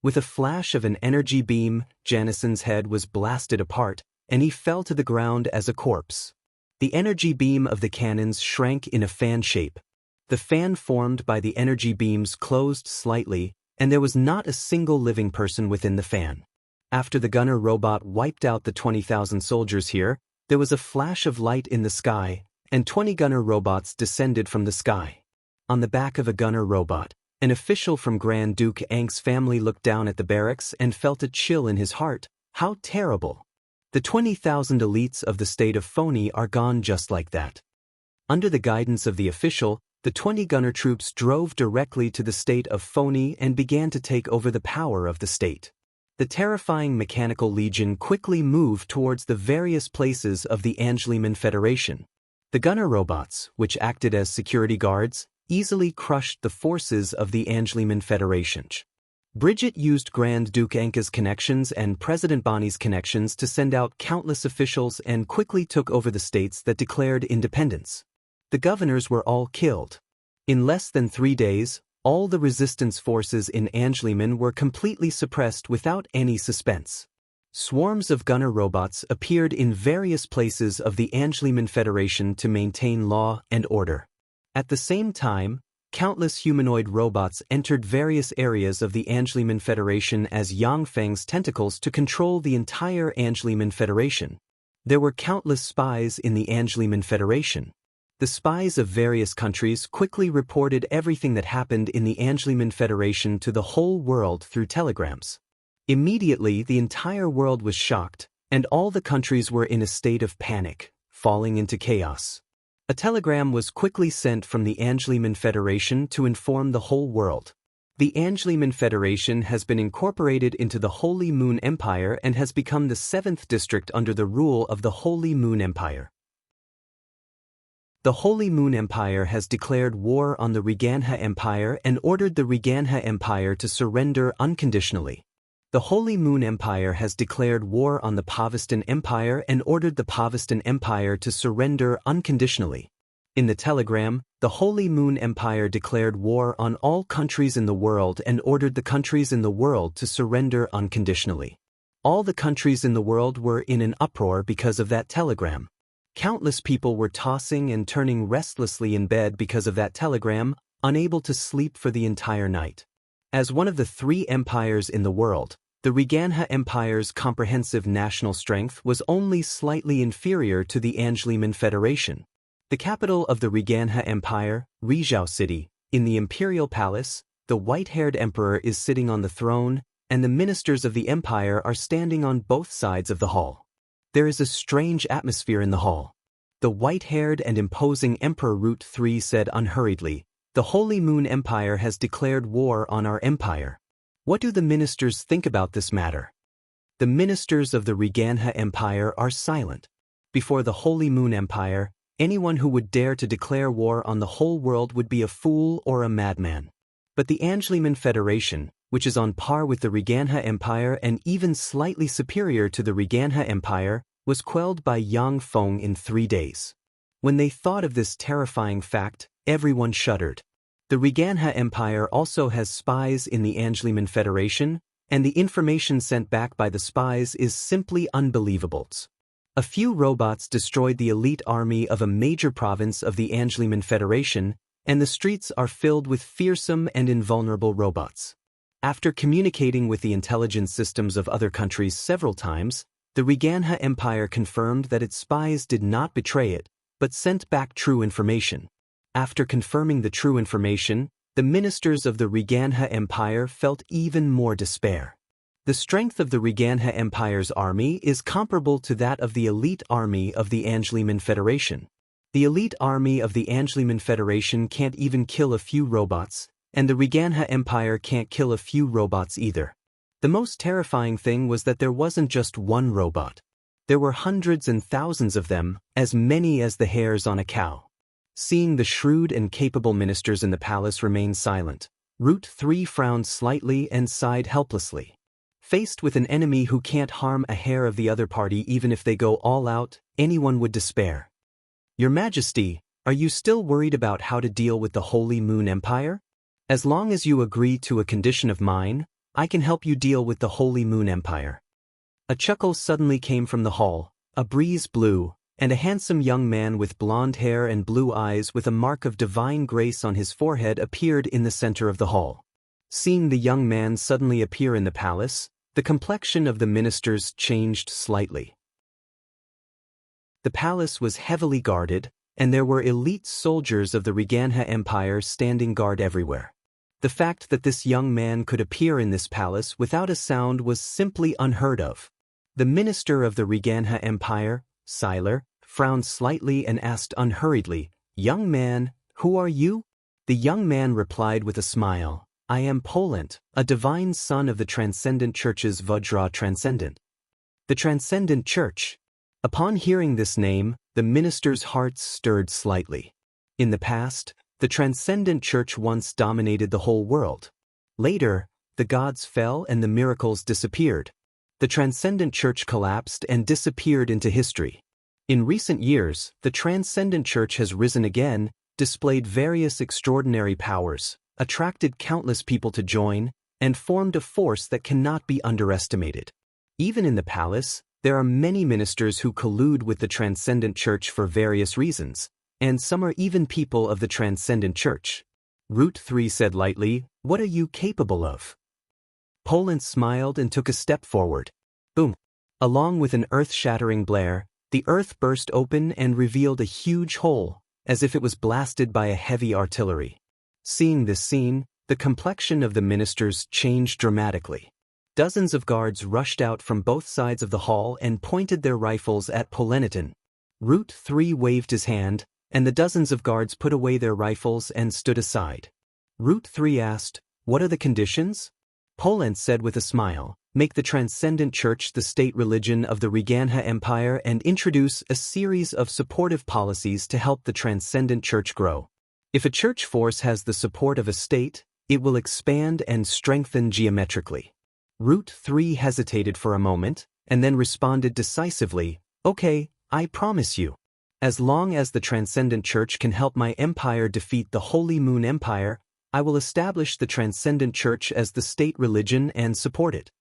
With a flash of an energy beam, Janison's head was blasted apart, and he fell to the ground as a corpse. The energy beam of the cannons shrank in a fan shape. The fan formed by the energy beams closed slightly, and there was not a single living person within the fan. After the gunner robot wiped out the 20,000 soldiers here, there was a flash of light in the sky, and 20 gunner robots descended from the sky. On the back of a gunner robot, an official from Grand Duke Ank's family looked down at the barracks and felt a chill in his heart. How terrible! The 20,000 elites of the state of Phony are gone just like that. Under the guidance of the official, the 20 gunner troops drove directly to the state of Phony and began to take over the power of the state. The terrifying Mechanical Legion quickly moved towards the various places of the Angeliman Federation. The gunner robots, which acted as security guards, easily crushed the forces of the Angeliman Federation. Bridget used Grand Duke Anka's connections and President Bonnie's connections to send out countless officials and quickly took over the states that declared independence. The governors were all killed. In less than 3 days, all the resistance forces in Angeliman were completely suppressed without any suspense. Swarms of gunner robots appeared in various places of the Angeliman Federation to maintain law and order. At the same time, Countless humanoid robots entered various areas of the Angeliman Federation as Yangfeng's tentacles to control the entire Angeliman Federation. There were countless spies in the Angeliman Federation. The spies of various countries quickly reported everything that happened in the Angeliman Federation to the whole world through telegrams. Immediately, the entire world was shocked, and all the countries were in a state of panic, falling into chaos. A telegram was quickly sent from the Angeliman Federation to inform the whole world. The Angeliman Federation has been incorporated into the Holy Moon Empire and has become the 7th district under the rule of the Holy Moon Empire. The Holy Moon Empire has declared war on the Riganha Empire and ordered the Riganha Empire to surrender unconditionally. The Holy Moon Empire has declared war on the Pavestan Empire and ordered the Pavestan Empire to surrender unconditionally. In the telegram, the Holy Moon Empire declared war on all countries in the world and ordered the countries in the world to surrender unconditionally. All the countries in the world were in an uproar because of that telegram. Countless people were tossing and turning restlessly in bed because of that telegram, unable to sleep for the entire night. As one of the 3 empires in the world, the Riganha Empire's comprehensive national strength was only slightly inferior to the Angeliman Federation. The capital of the Riganha Empire, Rizhao City, in the Imperial Palace, the white-haired emperor is sitting on the throne, and the ministers of the empire are standing on both sides of the hall. There is a strange atmosphere in the hall. The white-haired and imposing Emperor Route 3 said unhurriedly, "The Holy Moon Empire has declared war on our empire. What do the ministers think about this matter?" The ministers of the Riganha Empire are silent. Before the Holy Moon Empire, anyone who would dare to declare war on the whole world would be a fool or a madman. But the Angeliman Federation, which is on par with the Riganha Empire and even slightly superior to the Riganha Empire, was quelled by Yang Feng in 3 days. When they thought of this terrifying fact, everyone shuddered. The Riganha Empire also has spies in the Angeliman Federation, and the information sent back by the spies is simply unbelievable. A few robots destroyed the elite army of a major province of the Angeliman Federation, and the streets are filled with fearsome and invulnerable robots. After communicating with the intelligence systems of other countries several times, the Riganha Empire confirmed that its spies did not betray it, but sent back true information. After confirming the true information, the ministers of the Riganha Empire felt even more despair. The strength of the Riganha Empire's army is comparable to that of the elite army of the Angeliman Federation. The elite army of the Angeliman Federation can't even kill a few robots, and the Riganha Empire can't kill a few robots either. The most terrifying thing was that there wasn't just one robot. There were hundreds and thousands of them, as many as the hairs on a cow. Seeing the shrewd and capable ministers in the palace remain silent, Route 3 frowned slightly and sighed helplessly. Faced with an enemy who can't harm a hair of the other party even if they go all out, anyone would despair. "Your Majesty, are you still worried about how to deal with the Holy Moon Empire? As long as you agree to a condition of mine, I can help you deal with the Holy Moon Empire." A chuckle suddenly came from the hall, a breeze blew, and a handsome young man with blonde hair and blue eyes with a mark of divine grace on his forehead appeared in the center of the hall. Seeing the young man suddenly appear in the palace, the complexion of the ministers changed slightly. The palace was heavily guarded, and there were elite soldiers of the Riganha Empire standing guard everywhere. The fact that this young man could appear in this palace without a sound was simply unheard of. The minister of the Riganha Empire, Siler, frowned slightly and asked unhurriedly, "Young man, who are you?" The young man replied with a smile, "I am Poland, a divine son of the Transcendent Church's Vajra Transcendent." The Transcendent Church. Upon hearing this name, the minister's hearts stirred slightly. In the past, the Transcendent Church once dominated the whole world. Later, the gods fell and the miracles disappeared. The Transcendent Church collapsed and disappeared into history. In recent years, the Transcendent Church has risen again, displayed various extraordinary powers, attracted countless people to join, and formed a force that cannot be underestimated. Even in the palace, there are many ministers who collude with the Transcendent Church for various reasons, and some are even people of the Transcendent Church. Root 3 said lightly, "What are you capable of?" Poland smiled and took a step forward. Boom! Along with an earth-shattering blare, the earth burst open and revealed a huge hole, as if it was blasted by a heavy artillery. Seeing this scene, the complexion of the ministers changed dramatically. Dozens of guards rushed out from both sides of the hall and pointed their rifles at Poleniton. Root 3 waved his hand, and the dozens of guards put away their rifles and stood aside. Root 3 asked, "What are the conditions?" Poland said with a smile, "Make the Transcendent Church the state religion of the Reganha Empire and introduce a series of supportive policies to help the Transcendent Church grow. If a church force has the support of a state, it will expand and strengthen geometrically." Root 3 hesitated for a moment, and then responded decisively, "Okay, I promise you. As long as the Transcendent Church can help my empire defeat the Holy Moon Empire, I will establish the Transcendent Church as the state religion and support it.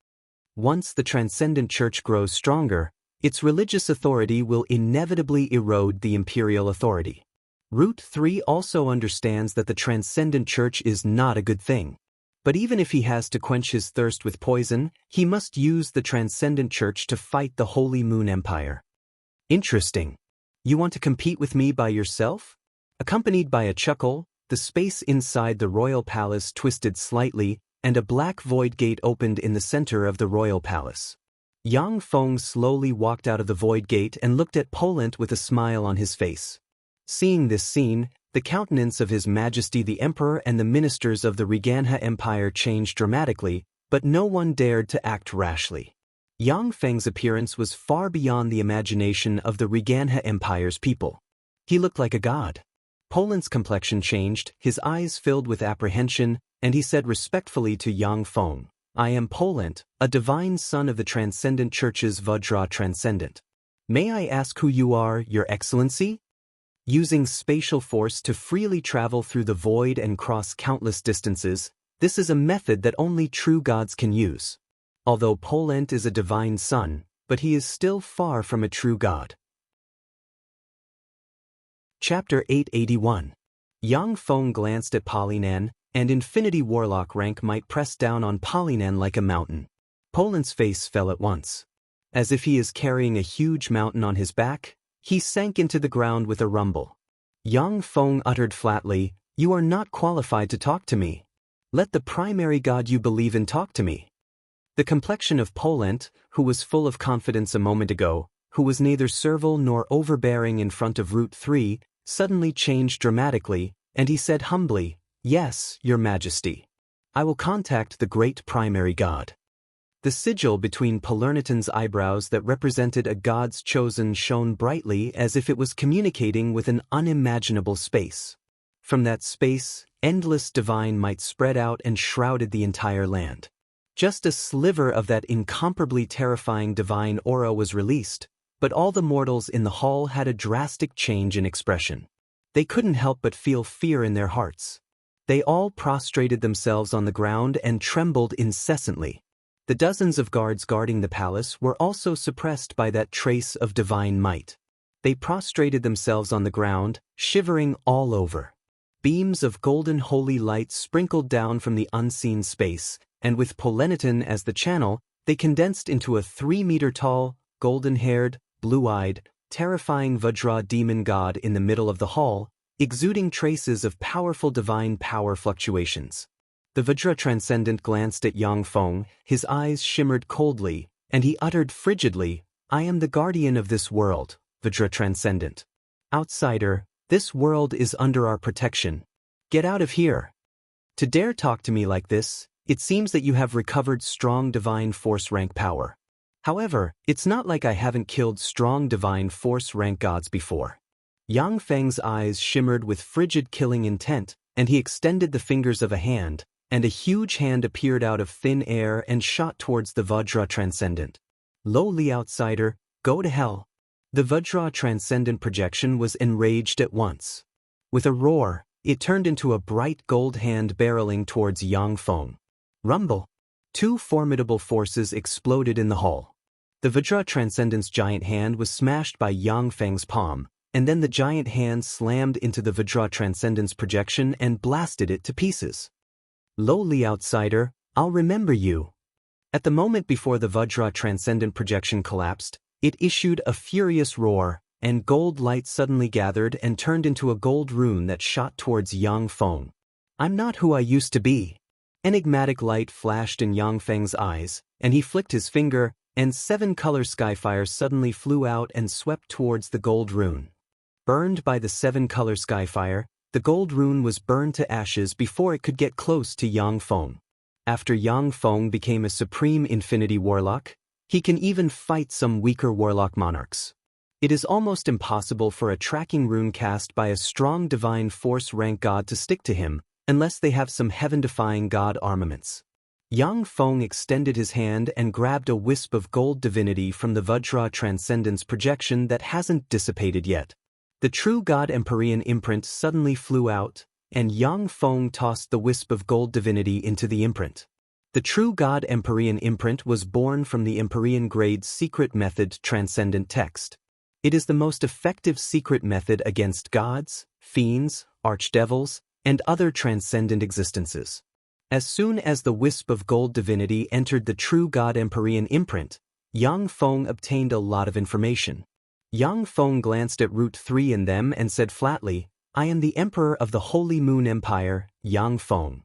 Once the Transcendent Church grows stronger, its religious authority will inevitably erode the imperial authority." Root 3 also understands that the Transcendent Church is not a good thing. But even if he has to quench his thirst with poison, he must use the Transcendent Church to fight the Holy Moon Empire. "Interesting. You want to compete with me by yourself?" Accompanied by a chuckle, the space inside the royal palace twisted slightly, and a black void gate opened in the center of the royal palace. Yang Feng slowly walked out of the void gate and looked at Poland with a smile on his face. Seeing this scene, the countenance of His Majesty the Emperor and the ministers of the Reganha Empire changed dramatically, but no one dared to act rashly. Yang Feng's appearance was far beyond the imagination of the Reganha Empire's people. He looked like a god. Poland's complexion changed, his eyes filled with apprehension, and he said respectfully to Yang Feng, "I am Poland, a divine son of the Transcendent Church's Vajra Transcendent. May I ask who you are, Your Excellency?" Using spatial force to freely travel through the void and cross countless distances, this is a method that only true gods can use. Although Poland is a divine son, but he is still far from a true god. Chapter 881. Yang Feng glanced at Polynan, and Infinity Warlock rank might press down on Polynan like a mountain. Poland's face fell at once. As if he is carrying a huge mountain on his back, he sank into the ground with a rumble. Yang Feng uttered flatly, "You are not qualified to talk to me. Let the primary god you believe in talk to me." The complexion of Poland, who was full of confidence a moment ago, who was neither servile nor overbearing in front of Root 3, suddenly changed dramatically, and he said humbly, "Yes, Your Majesty. I will contact the great primary god." The sigil between Polerniton's eyebrows that represented a god's chosen shone brightly as if it was communicating with an unimaginable space. From that space, endless divine might spread out and shrouded the entire land. Just a sliver of that incomparably terrifying divine aura was released, but all the mortals in the hall had a drastic change in expression. They couldn't help but feel fear in their hearts. They all prostrated themselves on the ground and trembled incessantly. The dozens of guards guarding the palace were also suppressed by that trace of divine might. They prostrated themselves on the ground, shivering all over. Beams of golden holy light sprinkled down from the unseen space, and with Poleniton as the channel, they condensed into a 3-meter-tall, golden-haired, blue-eyed, terrifying Vajra demon god in the middle of the hall, exuding traces of powerful divine power fluctuations. The Vajra Transcendent glanced at Yang Feng, his eyes shimmered coldly, and he uttered frigidly, "I am the guardian of this world, Vajra Transcendent. Outsider, this world is under our protection. Get out of here. To dare talk to me like this, it seems that you have recovered strong divine force rank power. However, it's not like I haven't killed strong divine force rank gods before." Yang Feng's eyes shimmered with frigid killing intent, and he extended the fingers of a hand, and a huge hand appeared out of thin air and shot towards the Vajra Transcendent. "Lowly outsider, go to hell." The Vajra Transcendent projection was enraged at once. With a roar, it turned into a bright gold hand barreling towards Yang Feng. Rumble! Two formidable forces exploded in the hall. The Vajra Transcendent's giant hand was smashed by Yang Feng's palm, and then the giant hand slammed into the Vajra Transcendence projection and blasted it to pieces. Lowly outsider, I'll remember you. At the moment before the Vajra Transcendent projection collapsed, it issued a furious roar, and gold light suddenly gathered and turned into a gold rune that shot towards Yang Feng. I'm not who I used to be. Enigmatic light flashed in Yang Feng's eyes, and he flicked his finger, and 7-color skyfire suddenly flew out and swept towards the gold rune. Burned by the 7-color skyfire, the gold rune was burned to ashes before it could get close to Yang Feng. After Yang Feng became a supreme infinity warlock, he can even fight some weaker warlock monarchs. It is almost impossible for a tracking rune cast by a strong divine force rank god to stick to him, unless they have some heaven-defying god armaments. Yang Feng extended his hand and grabbed a wisp of gold divinity from the Vajra Transcendence projection that hasn't dissipated yet. The true God Empyrean imprint suddenly flew out, and Yang Feng tossed the wisp of gold divinity into the imprint. The true God Empyrean imprint was born from the Empyrean grade's secret method Transcendent Text. It is the most effective secret method against gods, fiends, archdevils, and other transcendent existences. As soon as the wisp of gold divinity entered the true God Empyrean imprint, Yang Feng obtained a lot of information. Yang Feng glanced at Route 3 in them and said flatly, I am the Emperor of the Holy Moon Empire, Yang Feng.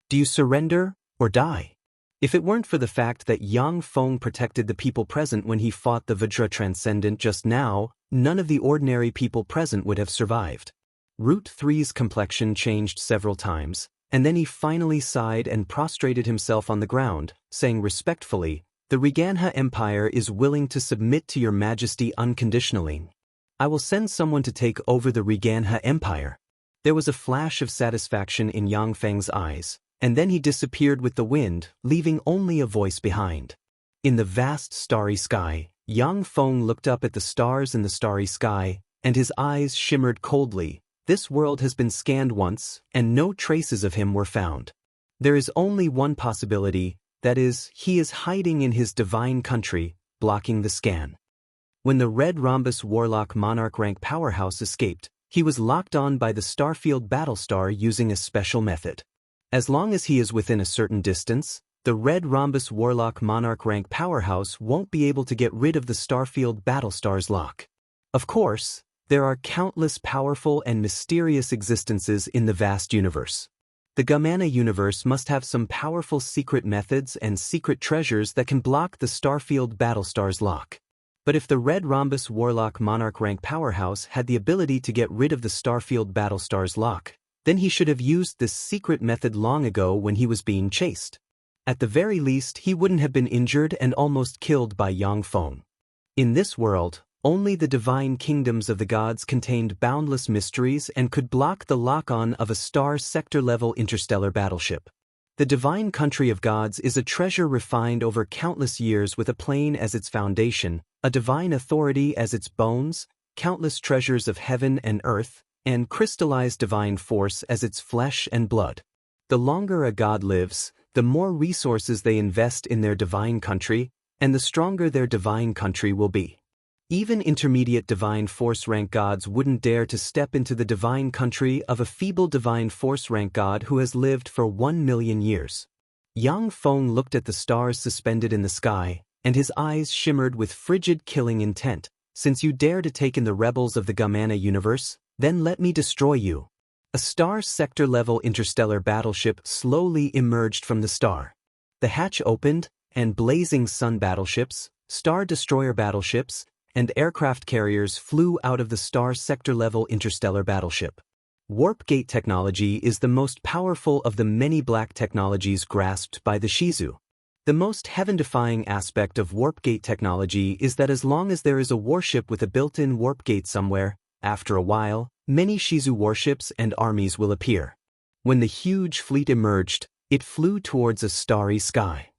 Do you surrender, or die? If it weren't for the fact that Yang Feng protected the people present when he fought the Vajra Transcendent just now, none of the ordinary people present would have survived. Route 3's complexion changed several times, and then he finally sighed and prostrated himself on the ground, saying respectfully, The Reganha Empire is willing to submit to your majesty unconditionally. I will send someone to take over the Reganha Empire. There was a flash of satisfaction in Yang Feng's eyes, and then he disappeared with the wind, leaving only a voice behind. In the vast starry sky, Yang Feng looked up at the stars in the starry sky, and his eyes shimmered coldly. This world has been scanned once, and no traces of him were found. There is only one possibility, that is, he is hiding in his divine country, blocking the scan. When the Red Rhombus Warlock Monarch rank powerhouse escaped, he was locked on by the Starfield Battlestar using a special method. As long as he is within a certain distance, the Red Rhombus Warlock Monarch rank powerhouse won't be able to get rid of the Starfield Battlestar's lock. Of course, there are countless powerful and mysterious existences in the vast universe. The Gamana universe must have some powerful secret methods and secret treasures that can block the Starfield Battlestar's lock. But if the Red Rhombus Warlock Monarch rank powerhouse had the ability to get rid of the Starfield Battlestar's lock, then he should have used this secret method long ago when he was being chased. At the very least, he wouldn't have been injured and almost killed by Yang Feng. In this world, only the divine kingdoms of the gods contained boundless mysteries and could block the lock-on of a star sector-level interstellar battleship. The divine country of gods is a treasure refined over countless years with a plane as its foundation, a divine authority as its bones, countless treasures of heaven and earth, and crystallized divine force as its flesh and blood. The longer a god lives, the more resources they invest in their divine country, and the stronger their divine country will be. Even intermediate divine force rank gods wouldn't dare to step into the divine country of a feeble divine force rank god who has lived for 1 million years. Yang Feng looked at the stars suspended in the sky, and his eyes shimmered with frigid killing intent. Since you dare to take in the rebels of the Gamana universe, then let me destroy you. A star sector-level interstellar battleship slowly emerged from the star. The hatch opened, and blazing sun battleships, star destroyer battleships, and aircraft carriers flew out of the star sector-level interstellar battleship. Warp gate technology is the most powerful of the many black technologies grasped by the Shizu. The most heaven-defying aspect of warp gate technology is that as long as there is a warship with a built-in warp gate somewhere, after a while, many Shizu warships and armies will appear. When the huge fleet emerged, it flew towards a starry sky.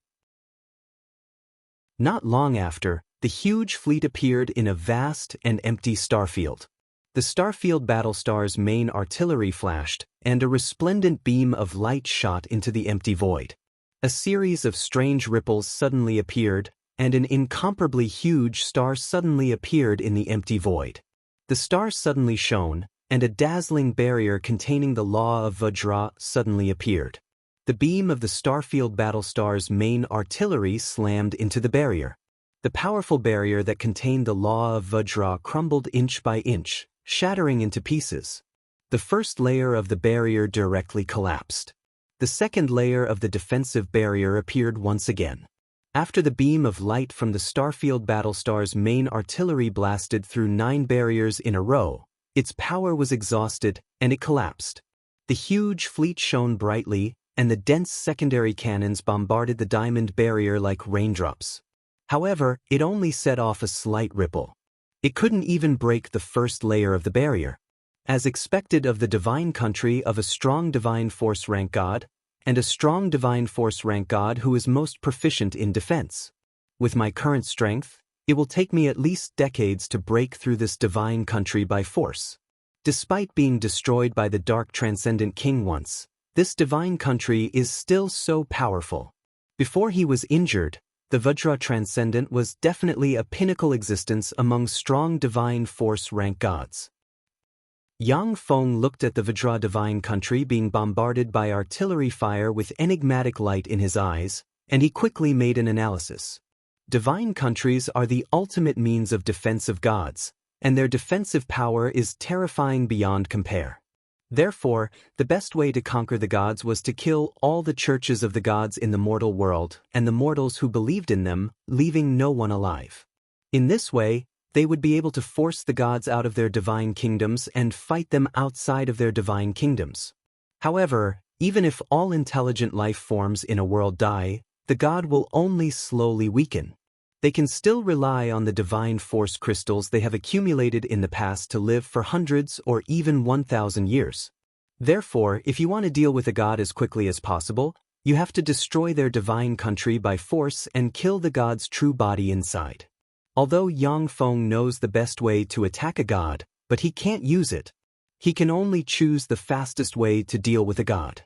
Not long after, the huge fleet appeared in a vast and empty starfield. The Starfield Battlestar's main artillery flashed, and a resplendent beam of light shot into the empty void. A series of strange ripples suddenly appeared, and an incomparably huge star suddenly appeared in the empty void. The star suddenly shone, and a dazzling barrier containing the law of Vajra suddenly appeared. The beam of the Starfield Battlestar's main artillery slammed into the barrier. The powerful barrier that contained the law of Vajra crumbled inch by inch, shattering into pieces. The first layer of the barrier directly collapsed. The second layer of the defensive barrier appeared once again. After the beam of light from the Starfield Battlestar's main artillery blasted through 9 barriers in a row, its power was exhausted, and it collapsed. The huge fleet shone brightly, and the dense secondary cannons bombarded the diamond barrier like raindrops. However, it only set off a slight ripple. It couldn't even break the first layer of the barrier. As expected of the divine country of a strong divine force rank god, and a strong divine force rank god who is most proficient in defense. With my current strength, it will take me at least decades to break through this divine country by force. Despite being destroyed by the Dark Transcendent King once, this divine country is still so powerful. Before he was injured, the Vajra Transcendent was definitely a pinnacle existence among strong divine force rank gods. Yang Feng looked at the Vajra divine country being bombarded by artillery fire with enigmatic light in his eyes, and he quickly made an analysis. Divine countries are the ultimate means of defense of gods, and their defensive power is terrifying beyond compare. Therefore, the best way to conquer the gods was to kill all the churches of the gods in the mortal world and the mortals who believed in them, leaving no one alive. In this way, they would be able to force the gods out of their divine kingdoms and fight them outside of their divine kingdoms. However, even if all intelligent life forms in a world die, the god will only slowly weaken. They can still rely on the divine force crystals they have accumulated in the past to live for hundreds or even 1,000 years. Therefore, if you want to deal with a god as quickly as possible, you have to destroy their divine country by force and kill the god's true body inside. Although Yang Feng knows the best way to attack a god, but he can't use it. He can only choose the fastest way to deal with a god.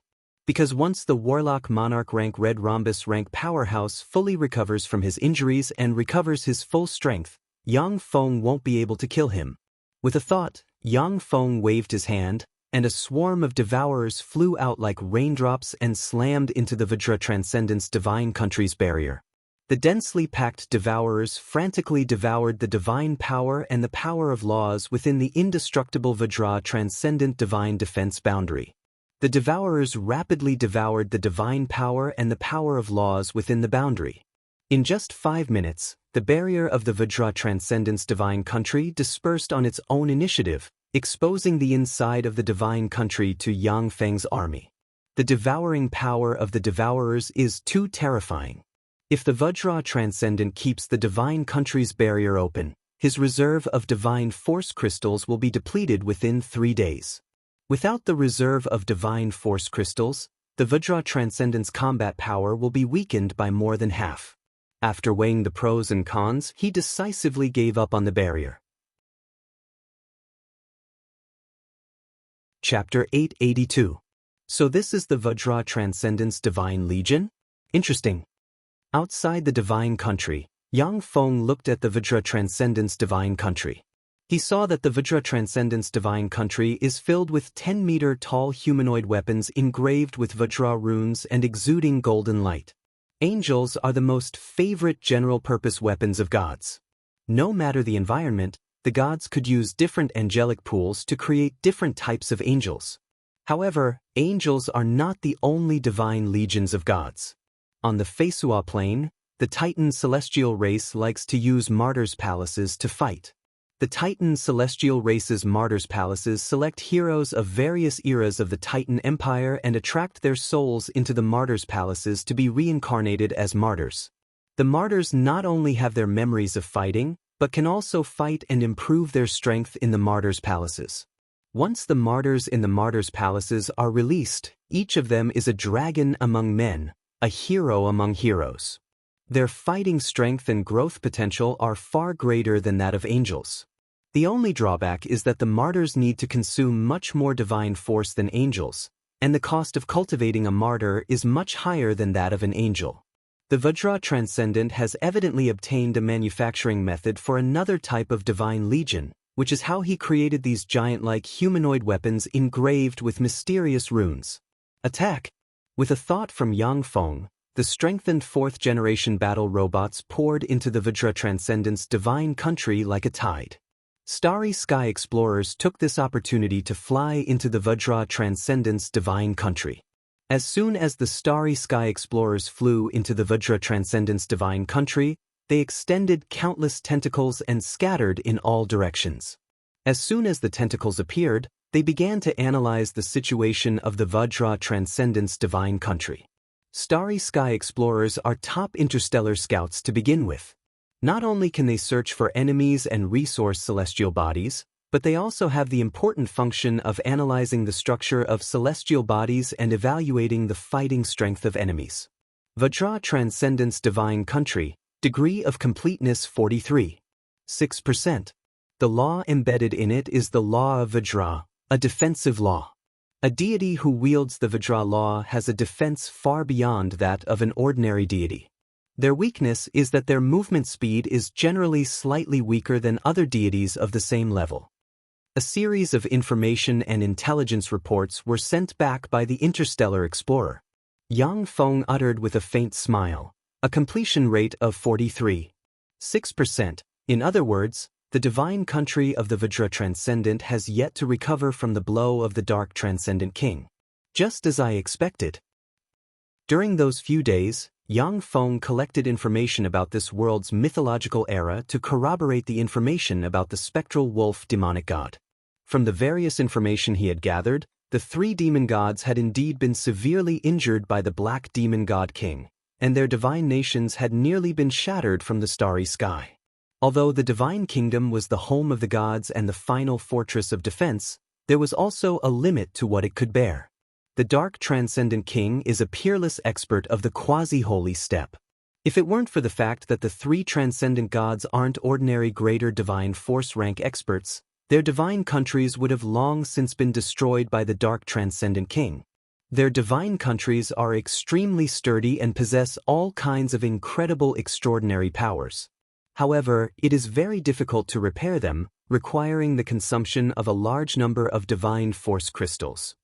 Because once the Warlock Monarch rank Red Rhombus rank powerhouse fully recovers from his injuries and recovers his full strength, Yang Feng won't be able to kill him. With a thought, Yang Feng waved his hand, and a swarm of devourers flew out like raindrops and slammed into the Vajra Transcendent's divine country's barrier. The densely packed devourers frantically devoured the divine power and the power of laws within the indestructible Vajra Transcendent divine defense boundary. The devourers rapidly devoured the divine power and the power of laws within the boundary. In just 5 minutes, the barrier of the Vajra Transcendent's divine country dispersed on its own initiative, exposing the inside of the divine country to Yang Feng's army. The devouring power of the devourers is too terrifying. If the Vajra Transcendent keeps the divine country's barrier open, his reserve of divine force crystals will be depleted within 3 days. Without the reserve of divine force crystals, the Vajra Transcendent's combat power will be weakened by more than half. After weighing the pros and cons, he decisively gave up on the barrier. Chapter 882. So this is the Vajra Transcendent's Divine Legion? Interesting. Outside the divine country, Yang Feng looked at the Vajra Transcendent's divine country. He saw that the Vajra Transcendent's divine country is filled with 10-meter-tall humanoid weapons engraved with Vajra runes and exuding golden light. Angels are the most favorite general-purpose weapons of gods. No matter the environment, the gods could use different angelic pools to create different types of angels. However, angels are not the only divine legions of gods. On the Fesua plane, the Titan celestial race likes to use martyrs' palaces to fight. The Titan celestial race's martyrs' palaces select heroes of various eras of the Titan Empire and attract their souls into the martyrs' palaces to be reincarnated as martyrs. The martyrs not only have their memories of fighting, but can also fight and improve their strength in the martyrs' palaces. Once the martyrs in the martyrs' palaces are released, each of them is a dragon among men, a hero among heroes. Their fighting strength and growth potential are far greater than that of angels. The only drawback is that the martyrs need to consume much more divine force than angels, and the cost of cultivating a martyr is much higher than that of an angel. The Vajra Transcendent has evidently obtained a manufacturing method for another type of divine legion, which is how he created these giant-like humanoid weapons engraved with mysterious runes. Attack! With a thought from Yang Feng, the strengthened 4th-generation battle robots poured into the Vajra Transcendent's divine country like a tide. Starry Sky explorers took this opportunity to fly into the Vajra Transcendent's divine country. As soon as the Starry Sky explorers flew into the Vajra Transcendent's divine country, they extended countless tentacles and scattered in all directions. As soon as the tentacles appeared, they began to analyze the situation of the Vajra Transcendent's divine country. Starry Sky explorers are top interstellar scouts to begin with. Not only can they search for enemies and resource celestial bodies, but they also have the important function of analyzing the structure of celestial bodies and evaluating the fighting strength of enemies. Vajra Transcendent's divine country, degree of completeness 43.6%. The law embedded in it is the law of Vajra, a defensive law. A deity who wields the Vajra law has a defense far beyond that of an ordinary deity. Their weakness is that their movement speed is generally slightly weaker than other deities of the same level. A series of information and intelligence reports were sent back by the interstellar explorer. Yang Feng uttered with a faint smile, a completion rate of 43.6%. In other words, the divine country of the Vajra Transcendent has yet to recover from the blow of the Dark Transcendent King. Just as I expected. During those few days, Yang Feng collected information about this world's mythological era to corroborate the information about the spectral wolf demonic god. From the various information he had gathered, the 3 demon gods had indeed been severely injured by the Black Demon God King, and their divine nations had nearly been shattered from the starry sky. Although the divine kingdom was the home of the gods and the final fortress of defense, there was also a limit to what it could bear. The Dark Transcendent King is a peerless expert of the quasi-holy step. If it weren't for the fact that the 3 transcendent gods aren't ordinary greater divine force rank experts, their divine countries would have long since been destroyed by the Dark Transcendent King. Their divine countries are extremely sturdy and possess all kinds of incredible extraordinary powers. However, it is very difficult to repair them, requiring the consumption of a large number of divine force crystals.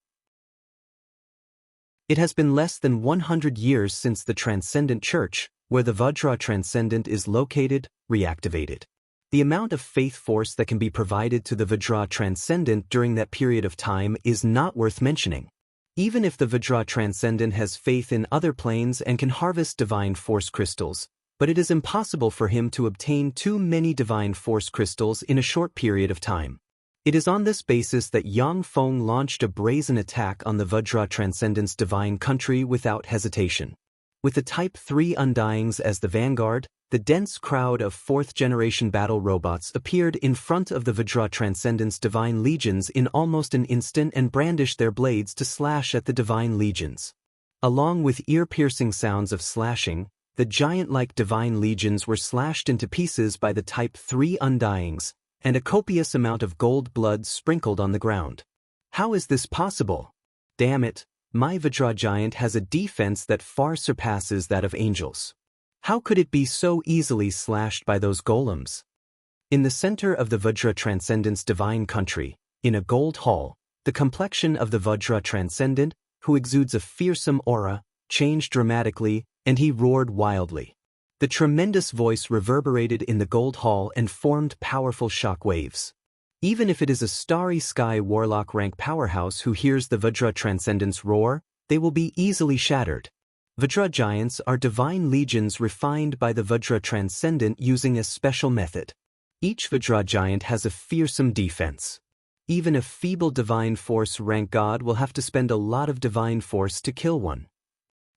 It has been less than 100 years since the Transcendent Church, where the Vajra Transcendent is located, reactivated. The amount of faith force that can be provided to the Vajra Transcendent during that period of time is not worth mentioning. Even if the Vajra Transcendent has faith in other planes and can harvest divine force crystals, but it is impossible for him to obtain too many divine force crystals in a short period of time. It is on this basis that Yang Feng launched a brazen attack on the Vajra Transcendent's divine country without hesitation. With the Type 3 Undyings as the vanguard, the dense crowd of 4th-generation battle robots appeared in front of the Vajra Transcendent's divine legions in almost an instant and brandished their blades to slash at the divine legions. Along with ear-piercing sounds of slashing, the giant-like divine legions were slashed into pieces by the Type 3 Undyings, and a copious amount of gold blood sprinkled on the ground. How is this possible? Damn it, my Vajra giant has a defense that far surpasses that of angels. How could it be so easily slashed by those golems? In the center of the Vajra Transcendent's divine country, in a gold hall, the complexion of the Vajra Transcendent, who exudes a fearsome aura, changed dramatically, and he roared wildly. The tremendous voice reverberated in the gold hall and formed powerful shock waves. Even if it is a Starry Sky Warlock rank powerhouse who hears the Vajra Transcendent's roar, they will be easily shattered. Vajra giants are divine legions refined by the Vajra Transcendent using a special method. Each Vajra giant has a fearsome defense. Even a feeble divine force rank god will have to spend a lot of divine force to kill one.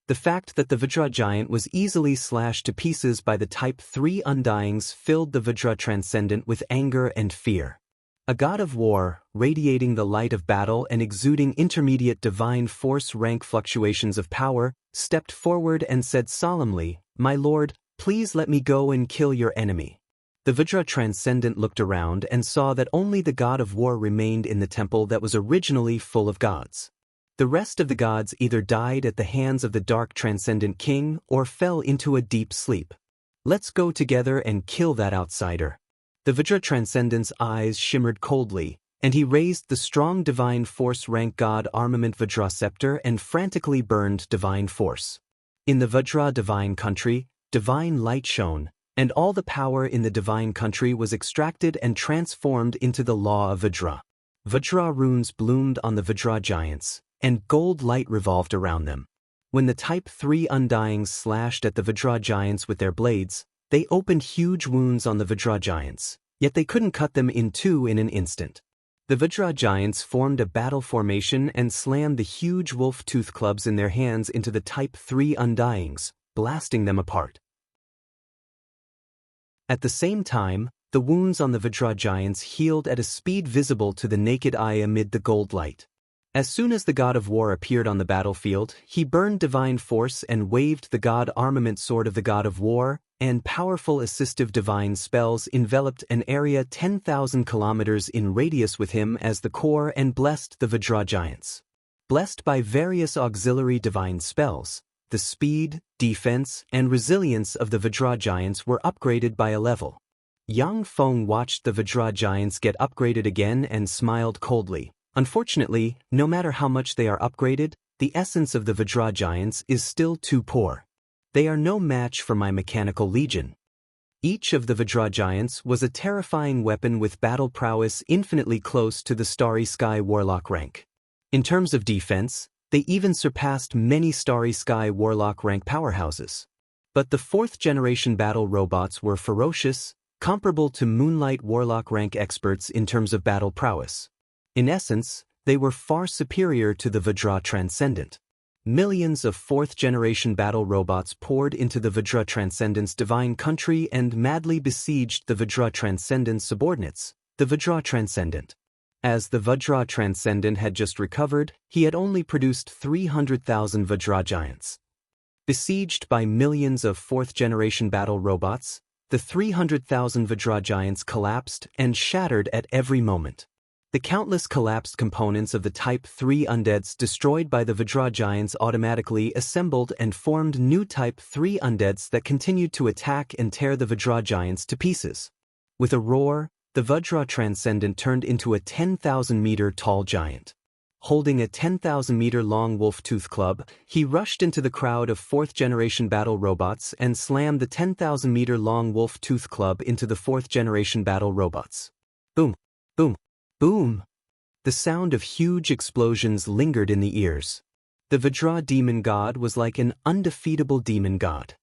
The fact that the Vajra giant was easily slashed to pieces by the Type 3 Undyings filled the Vajra Transcendent with anger and fear. A god of war, radiating the light of battle and exuding intermediate divine force rank fluctuations of power, stepped forward and said solemnly, "My lord, please let me go and kill your enemy." The Vajra Transcendent looked around and saw that only the god of war remained in the temple that was originally full of gods. The rest of the gods either died at the hands of the dark transcendent king or fell into a deep sleep. Let's go together and kill that outsider. The Vajra Transcendent's eyes shimmered coldly, and he raised the strong divine force rank god armament Vajra scepter and frantically burned divine force. In the Vajra divine country, divine light shone, and all the power in the divine country was extracted and transformed into the law of Vajra. Vajra runes bloomed on the Vajra giants, and gold light revolved around them. When the Type 3 Undyings slashed at the Vajra giants with their blades, they opened huge wounds on the Vajra giants, yet they couldn't cut them in two in an instant. The Vajra giants formed a battle formation and slammed the huge wolf tooth clubs in their hands into the Type 3 Undyings, blasting them apart. At the same time, the wounds on the Vajra giants healed at a speed visible to the naked eye amid the gold light. As soon as the god of war appeared on the battlefield, he burned divine force and waved the god armament sword of the god of war, and powerful assistive divine spells enveloped an area 10,000 kilometers in radius with him as the core and blessed the Vajra giants. Blessed by various auxiliary divine spells, the speed, defense, and resilience of the Vajra giants were upgraded by a level. Yang Feng watched the Vajra giants get upgraded again and smiled coldly. Unfortunately, no matter how much they are upgraded, the essence of the Vajra giants is still too poor. They are no match for my mechanical legion. Each of the Vajra giants was a terrifying weapon with battle prowess infinitely close to the Starry Sky Warlock rank. In terms of defense, they even surpassed many Starry Sky Warlock rank powerhouses. But the 4th generation battle robots were ferocious, comparable to Moonlight Warlock rank experts in terms of battle prowess. In essence, they were far superior to the Vajra Transcendent. Millions of 4th generation battle robots poured into the Vajra Transcendent's divine country and madly besieged the Vajra Transcendent's subordinates, the Vajra Transcendent. As the Vajra Transcendent had just recovered, he had only produced 300,000 Vajra giants. Besieged by millions of 4th generation battle robots, the 300,000 Vajra giants collapsed and shattered at every moment. The countless collapsed components of the Type 3 undeads destroyed by the Vajra giants automatically assembled and formed new Type 3 undeads that continued to attack and tear the Vajra giants to pieces. With a roar, the Vajra Transcendent turned into a 10,000-meter tall giant. Holding a 10,000-meter-long wolf tooth club, he rushed into the crowd of 4th generation battle robots and slammed the 10,000-meter-long wolf tooth club into the 4th generation battle robots. Boom! Boom! Boom! The sound of huge explosions lingered in the ears. The Vajra demon god was like an undefeatable demon god.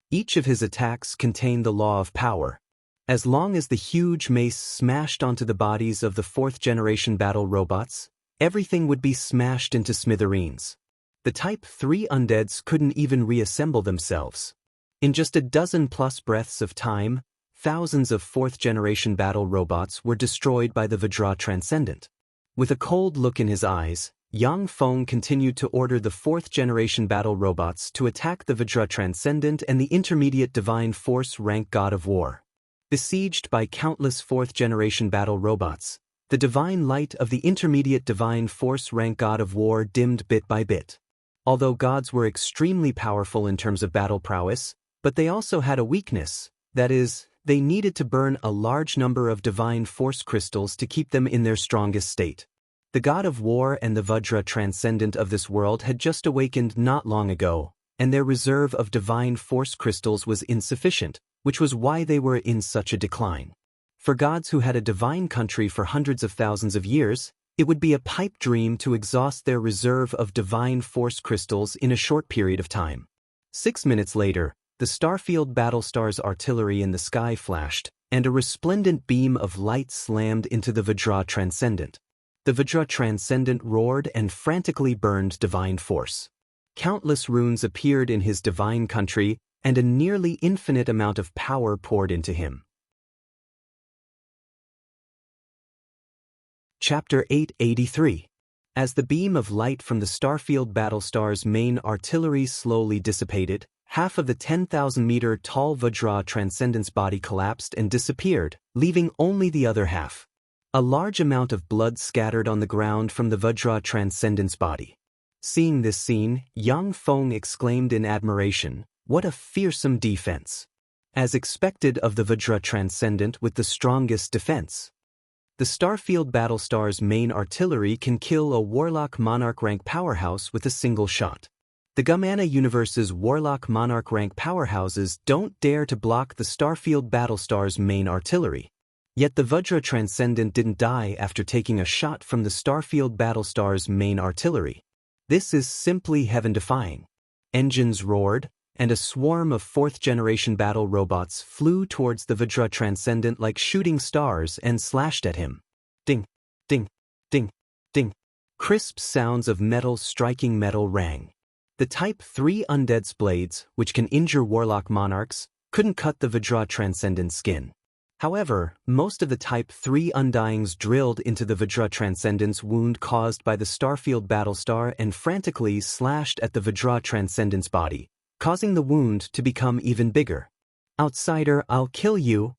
Each of his attacks contained the law of power. As long as the huge mace smashed onto the bodies of the 4th generation battle robots, everything would be smashed into smithereens. The Type 3 undeads couldn't even reassemble themselves. In just a dozen-plus breaths of time, thousands of 4th generation battle robots were destroyed by the Vajra Transcendent. With a cold look in his eyes, Yang Feng continued to order the 4th generation battle robots to attack the Vajra Transcendent and the intermediate divine force rank god of war. Besieged by countless 4th generation battle robots, the divine light of the intermediate divine force rank god of war dimmed bit by bit. Although gods were extremely powerful in terms of battle prowess, but they also had a weakness, that is, they needed to burn a large number of divine force crystals to keep them in their strongest state. The god of war and the Vajra Transcendent of this world had just awakened not long ago, and their reserve of divine force crystals was insufficient, which was why they were in such a decline. For gods who had a divine country for hundreds of thousands of years, it would be a pipe dream to exhaust their reserve of divine force crystals in a short period of time. 6 minutes later, the Starfield Battlestar's artillery in the sky flashed, and a resplendent beam of light slammed into the Vajra Transcendent. The Vajra Transcendent roared and frantically burned divine force. Countless runes appeared in his divine country, and a nearly infinite amount of power poured into him. Chapter 883. As the beam of light from the Starfield Battlestar's main artillery slowly dissipated, half of the 10,000-meter tall Vajra Transcendent's body collapsed and disappeared, leaving only the other half. A large amount of blood scattered on the ground from the Vajra Transcendent's body. Seeing this scene, Yang Feng exclaimed in admiration, "What a fearsome defense!" As expected of the Vajra Transcendent with the strongest defense. The Starfield Battlestar's main artillery can kill a Warlock Monarch rank powerhouse with a single shot. The Gumana universe's Warlock Monarch rank powerhouses don't dare to block the Starfield Battlestar's main artillery. Yet the Vajra Transcendent didn't die after taking a shot from the Starfield Battlestar's main artillery. This is simply heaven-defying. Engines roared, and a swarm of 4th-generation battle robots flew towards the Vajra Transcendent like shooting stars and slashed at him. Ding, ding, ding, ding. Crisp sounds of metal striking metal rang. The Type 3 Undead's blades, which can injure Warlock Monarchs, couldn't cut the Vajra Transcendent's skin. However, most of the Type 3 Undyings drilled into the Vajra Transcendent's wound caused by the Starfield Battlestar and frantically slashed at the Vajra Transcendent's body, causing the wound to become even bigger. "Outsider, I'll kill you!"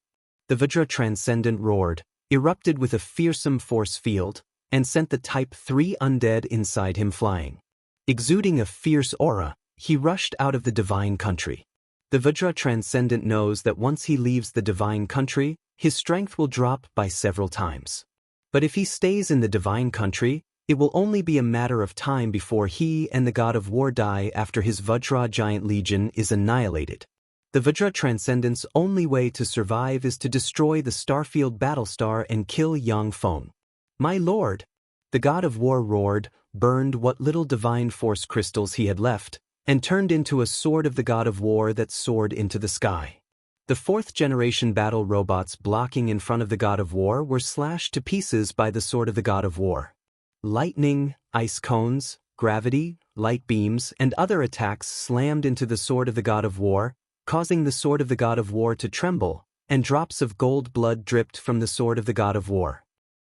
The Vajra Transcendent roared, erupted with a fearsome force field, and sent the Type 3 Undead inside him flying. Exuding a fierce aura, he rushed out of the Divine Country. The Vajra Transcendent knows that once he leaves the Divine Country, his strength will drop by several times. But if he stays in the Divine Country, it will only be a matter of time before he and the God of War die after his Vajra Giant Legion is annihilated. The Vajra Transcendent's only way to survive is to destroy the Starfield Battlestar and kill Yang Feng. "My lord!" The God of War roared, burned what little divine force crystals he had left, and turned into a sword of the God of War that soared into the sky. The 4th-generation battle robots blocking in front of the God of War were slashed to pieces by the sword of the God of War. Lightning, ice cones, gravity, light beams, and other attacks slammed into the sword of the God of War, causing the sword of the God of War to tremble, and drops of gold blood dripped from the sword of the God of War.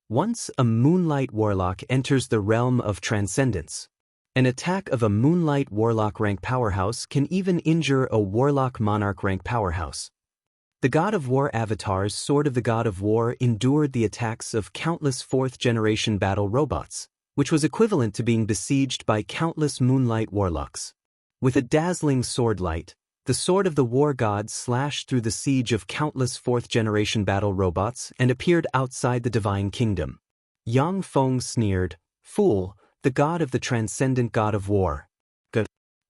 Once a Moonlight Warlock enters the realm of transcendence, an attack of a Moonlight Warlock rank powerhouse can even injure a Warlock Monarch rank powerhouse. The God of War avatar's Sword of the God of War endured the attacks of countless 4th-generation battle robots, which was equivalent to being besieged by countless Moonlight Warlocks. With a dazzling sword light, the Sword of the War God slashed through the siege of countless 4th-generation battle robots and appeared outside the Divine Kingdom. Yang Feng sneered, "Fool, the God of the Transcendent God of War.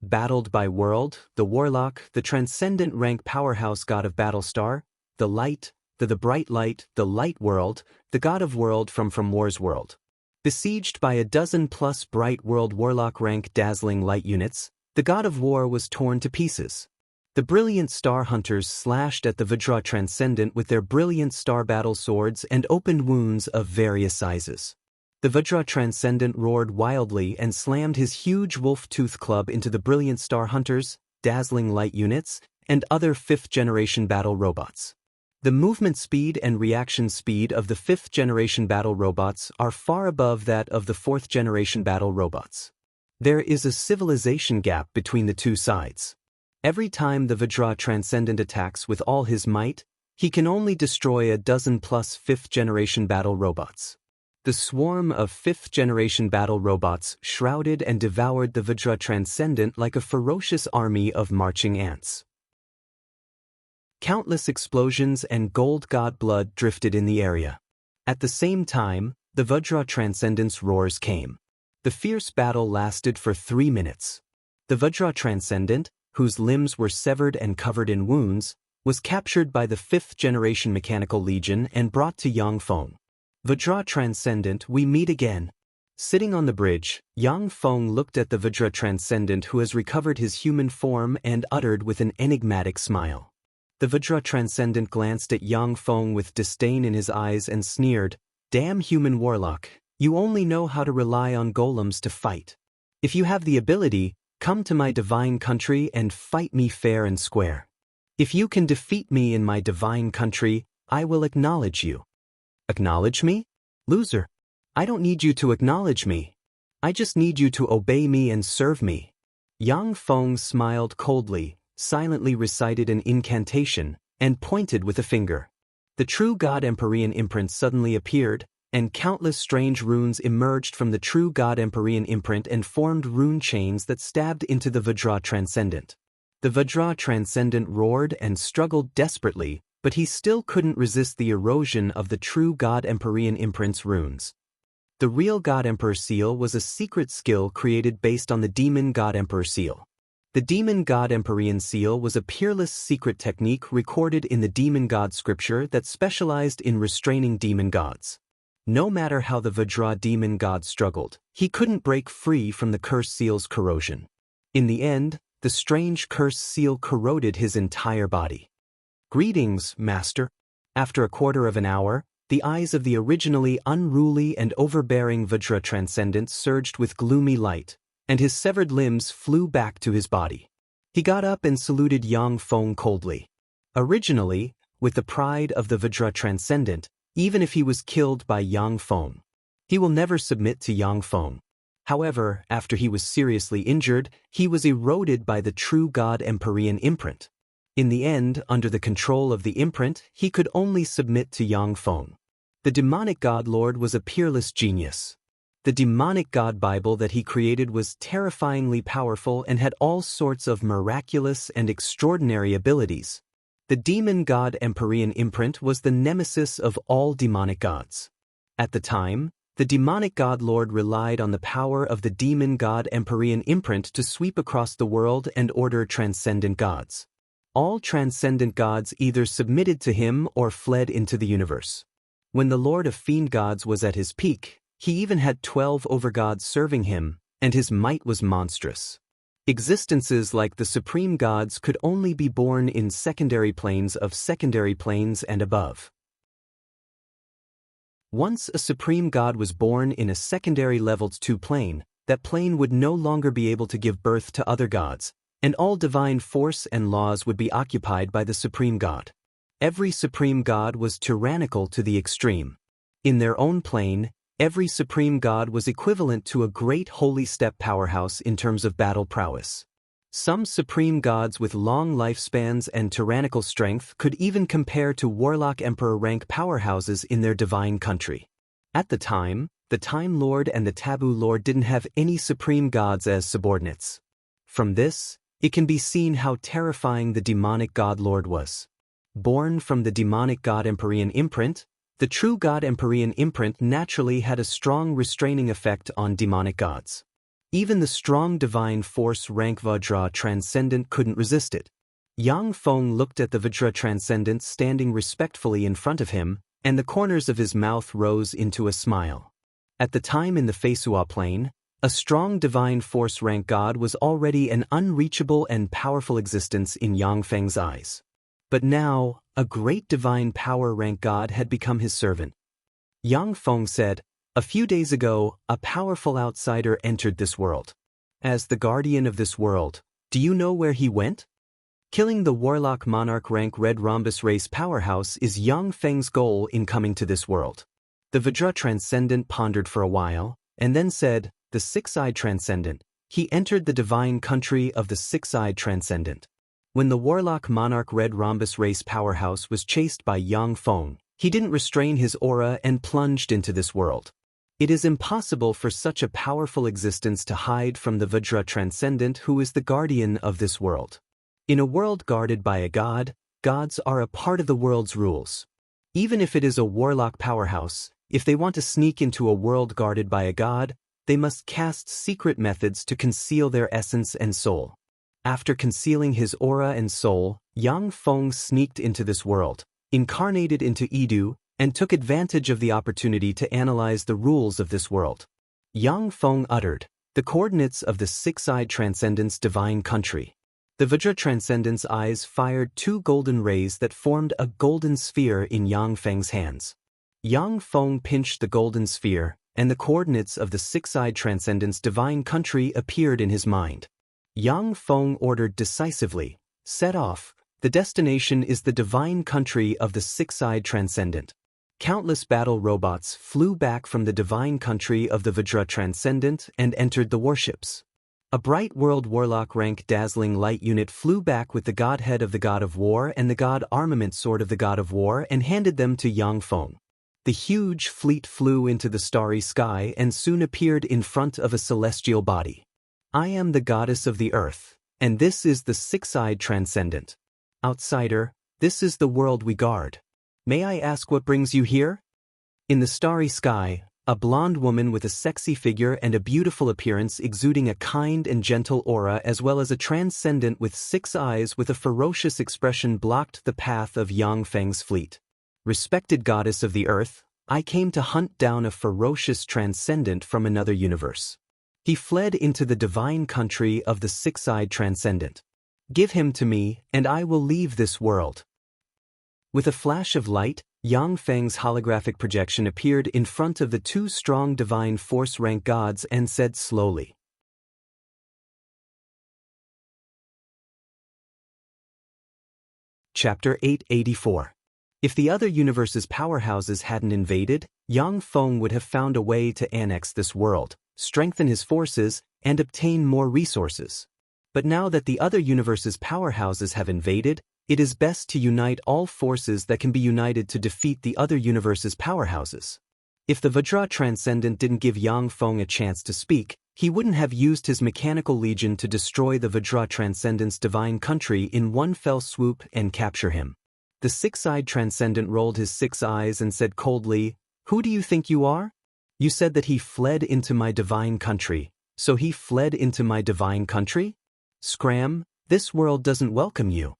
Battled by World, the Warlock, the Transcendent rank powerhouse God of Battlestar, the Light, the Bright Light, the Light World, the God of World from War's World. Besieged by a dozen-plus Bright World Warlock rank dazzling light units, the God of War was torn to pieces. The brilliant Star Hunters slashed at the Vajra Transcendent with their brilliant Star Battle swords and opened wounds of various sizes. The Vajra Transcendent roared wildly and slammed his huge wolf-tooth club into the brilliant Star Hunters, dazzling light units, and other 5th-generation battle robots. The movement speed and reaction speed of the 5th-generation battle robots are far above that of the 4th-generation battle robots. There is a civilization gap between the two sides. Every time the Vajra Transcendent attacks with all his might, he can only destroy a dozen-plus 5th-generation battle robots. The swarm of 5th-generation battle robots shrouded and devoured the Vajra Transcendent like a ferocious army of marching ants. Countless explosions and gold god blood drifted in the area. At the same time, the Vajra Transcendent's roars came. The fierce battle lasted for 3 minutes. The Vajra Transcendent, whose limbs were severed and covered in wounds, was captured by the 5th-generation Mechanical Legion and brought to Yang Feng. "Vajra Transcendent, we meet again." Sitting on the bridge, Yang Feng looked at the Vajra Transcendent who has recovered his human form and uttered with an enigmatic smile. The Vajra Transcendent glanced at Yang Feng with disdain in his eyes and sneered, "Damn human warlock, you only know how to rely on golems to fight. If you have the ability, come to my divine country and fight me fair and square. If you can defeat me in my divine country, I will acknowledge you." "Acknowledge me? Loser. I don't need you to acknowledge me. I just need you to obey me and serve me." Yang Feng smiled coldly, silently recited an incantation, and pointed with a finger. The true God Empyrean imprint suddenly appeared, and countless strange runes emerged from the true God Empyrean imprint and formed rune chains that stabbed into the Vajra Transcendent. The Vajra Transcendent roared and struggled desperately, but he still couldn't resist the erosion of the true God Empyrean imprint's runes. The real God Emperor seal was a secret skill created based on the demon God Emperor seal. The demon God Empyrean seal was a peerless secret technique recorded in the demon god scripture that specialized in restraining demon gods. No matter how the Vajra demon god struggled, he couldn't break free from the cursed seal's corrosion. In the end, the strange cursed seal corroded his entire body. "Greetings, Master." After a quarter of an hour, the eyes of the originally unruly and overbearing Vajra Transcendent surged with gloomy light, and his severed limbs flew back to his body. He got up and saluted Yang Feng coldly. Originally, with the pride of the Vajra Transcendent, even if he was killed by Yang Feng, he will never submit to Yang Feng. However, after he was seriously injured, he was eroded by the true God Empyrean imprint. In the end, under the control of the imprint, he could only submit to Yang Feng. The demonic God Lord was a peerless genius. The demonic God Bible that he created was terrifyingly powerful and had all sorts of miraculous and extraordinary abilities. The demon God Empyrean imprint was the nemesis of all demonic gods. At the time, the demonic God Lord relied on the power of the demon God Empyrean imprint to sweep across the world and order transcendent gods. All transcendent gods either submitted to him or fled into the universe. When the Lord of Fiend Gods was at his peak, he even had 12 overgods serving him, and his might was monstrous. Existences like the supreme gods could only be born in secondary planes of secondary planes and above. Once a supreme god was born in a secondary level 2 plane, that plane would no longer be able to give birth to other gods, and all divine force and laws would be occupied by the supreme god. Every supreme god was tyrannical to the extreme. In their own plane, every supreme god was equivalent to a great holy step powerhouse in terms of battle prowess. Some supreme gods with long lifespans and tyrannical strength could even compare to warlock emperor rank powerhouses in their divine country. At the Time Lord and the Taboo Lord didn't have any supreme gods as subordinates. From this, it can be seen how terrifying the demonic God Lord was. Born from the demonic God Empyrean imprint, the true God Empyrean imprint naturally had a strong restraining effect on demonic gods. Even the strong divine force rank Vajra Transcendent couldn't resist it. Yang Feng looked at the Vajra Transcendent standing respectfully in front of him, and the corners of his mouth rose into a smile. At the time in the Feisua plane, a strong divine force rank god was already an unreachable and powerful existence in Yang Feng's eyes. But now, a great divine power rank god had become his servant. Yang Feng said, "A few days ago, a powerful outsider entered this world. As the guardian of this world, do you know where he went? Killing the warlock monarch rank red rhombus race powerhouse is Yang Feng's goal in coming to this world." The Vajra Transcendent pondered for a while, and then said, "The six-eyed Transcendent. He entered the divine country of the six-eyed Transcendent. When the warlock monarch red rhombus race powerhouse was chased by Yang Feng, he didn't restrain his aura and plunged into this world. It is impossible for such a powerful existence to hide from the Vajra Transcendent who is the guardian of this world. In a world guarded by a god, gods are a part of the world's rules. Even if it is a warlock powerhouse, if they want to sneak into a world guarded by a god, they must cast secret methods to conceal their essence and soul. After concealing his aura and soul, Yang Feng sneaked into this world, incarnated into Edu, and took advantage of the opportunity to analyze the rules of this world." Yang Feng uttered, "The coordinates of the six-eyed Transcendent's divine country." The Vajra Transcendent's eyes fired 2 golden rays that formed a golden sphere in Yang Feng's hands. Yang Feng pinched the golden sphere, and the coordinates of the six-eyed Transcendent's divine country appeared in his mind. Yang Feng ordered decisively, "Set off. The destination is the divine country of the six-eyed Transcendent." Countless battle robots flew back from the divine country of the Vajra Transcendent and entered the warships. A bright world warlock rank dazzling light unit flew back with the godhead of the god of war and the god armament sword of the god of war and handed them to Yang Feng. The huge fleet flew into the starry sky and soon appeared in front of a celestial body. I am the goddess of the earth, and this is the six-eyed transcendent. Outsider, this is the world we guard. May I ask what brings you here? In the starry sky, a blonde woman with a sexy figure and a beautiful appearance exuding a kind and gentle aura as well as a transcendent with 6 eyes with a ferocious expression blocked the path of Yang Feng's fleet. Respected goddess of the earth, I came to hunt down a ferocious transcendent from another universe. He fled into the divine country of the six-eyed transcendent. Give him to me, and I will leave this world. With a flash of light, Yang Feng's holographic projection appeared in front of the 2 strong divine force rank gods and said slowly. Chapter 884. If the other universe's powerhouses hadn't invaded, Yang Feng would have found a way to annex this world, strengthen his forces, and obtain more resources. But now that the other universe's powerhouses have invaded, it is best to unite all forces that can be united to defeat the other universe's powerhouses. If the Vajra Transcendent didn't give Yang Feng a chance to speak, he wouldn't have used his mechanical legion to destroy the Vajra Transcendent's divine country in one fell swoop and capture him. The six-eyed Transcendent rolled his 6 eyes and said coldly, "Who do you think you are? You said that he fled into my divine country, so he fled into my divine country? Scram, this world doesn't welcome you.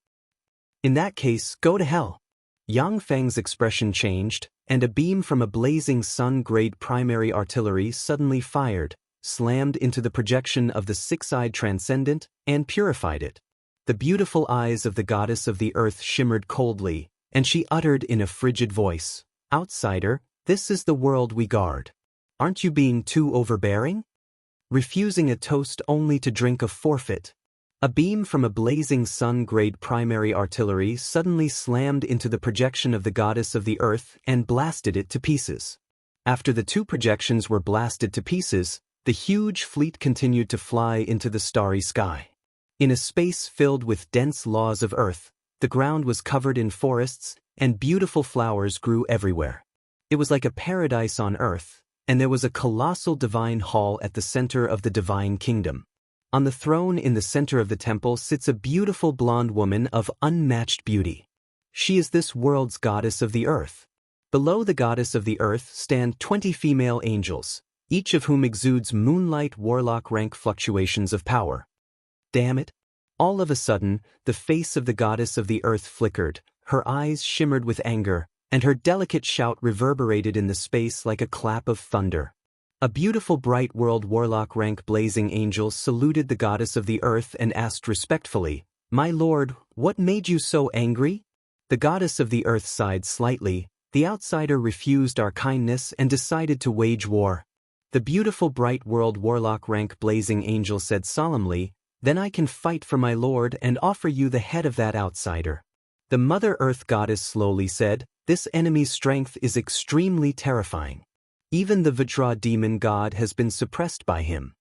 In that case, go to hell." Yang Feng's expression changed, and a beam from a blazing sun-grade primary artillery suddenly fired, slammed into the projection of the six-eyed transcendent, and purified it. The beautiful eyes of the goddess of the earth shimmered coldly, and she uttered in a frigid voice, "Outsider, this is the world we guard. Aren't you being too overbearing? Refusing a toast only to drink a forfeit." A beam from a blazing sun-grade primary artillery suddenly slammed into the projection of the goddess of the earth and blasted it to pieces. After the 2 projections were blasted to pieces, the huge fleet continued to fly into the starry sky. In a space filled with dense laws of earth, the ground was covered in forests, and beautiful flowers grew everywhere. It was like a paradise on earth, and there was a colossal divine hall at the center of the divine kingdom. On the throne in the center of the temple sits a beautiful blonde woman of unmatched beauty. She is this world's goddess of the earth. Below the goddess of the earth stand 20 female angels, each of whom exudes moonlight warlock rank fluctuations of power. Damn it! All of a sudden, the face of the goddess of the earth flickered, her eyes shimmered with anger, and her delicate shout reverberated in the space like a clap of thunder. A beautiful bright world warlock rank blazing angel saluted the goddess of the earth and asked respectfully, "My lord, what made you so angry?" The goddess of the earth sighed slightly. "The outsider refused our kindness and decided to wage war." The beautiful bright world warlock rank blazing angel said solemnly, "Then I can fight for my lord and offer you the head of that outsider." The Mother Earth goddess slowly said, "This enemy's strength is extremely terrifying. Even the Vajra demon god has been suppressed by him."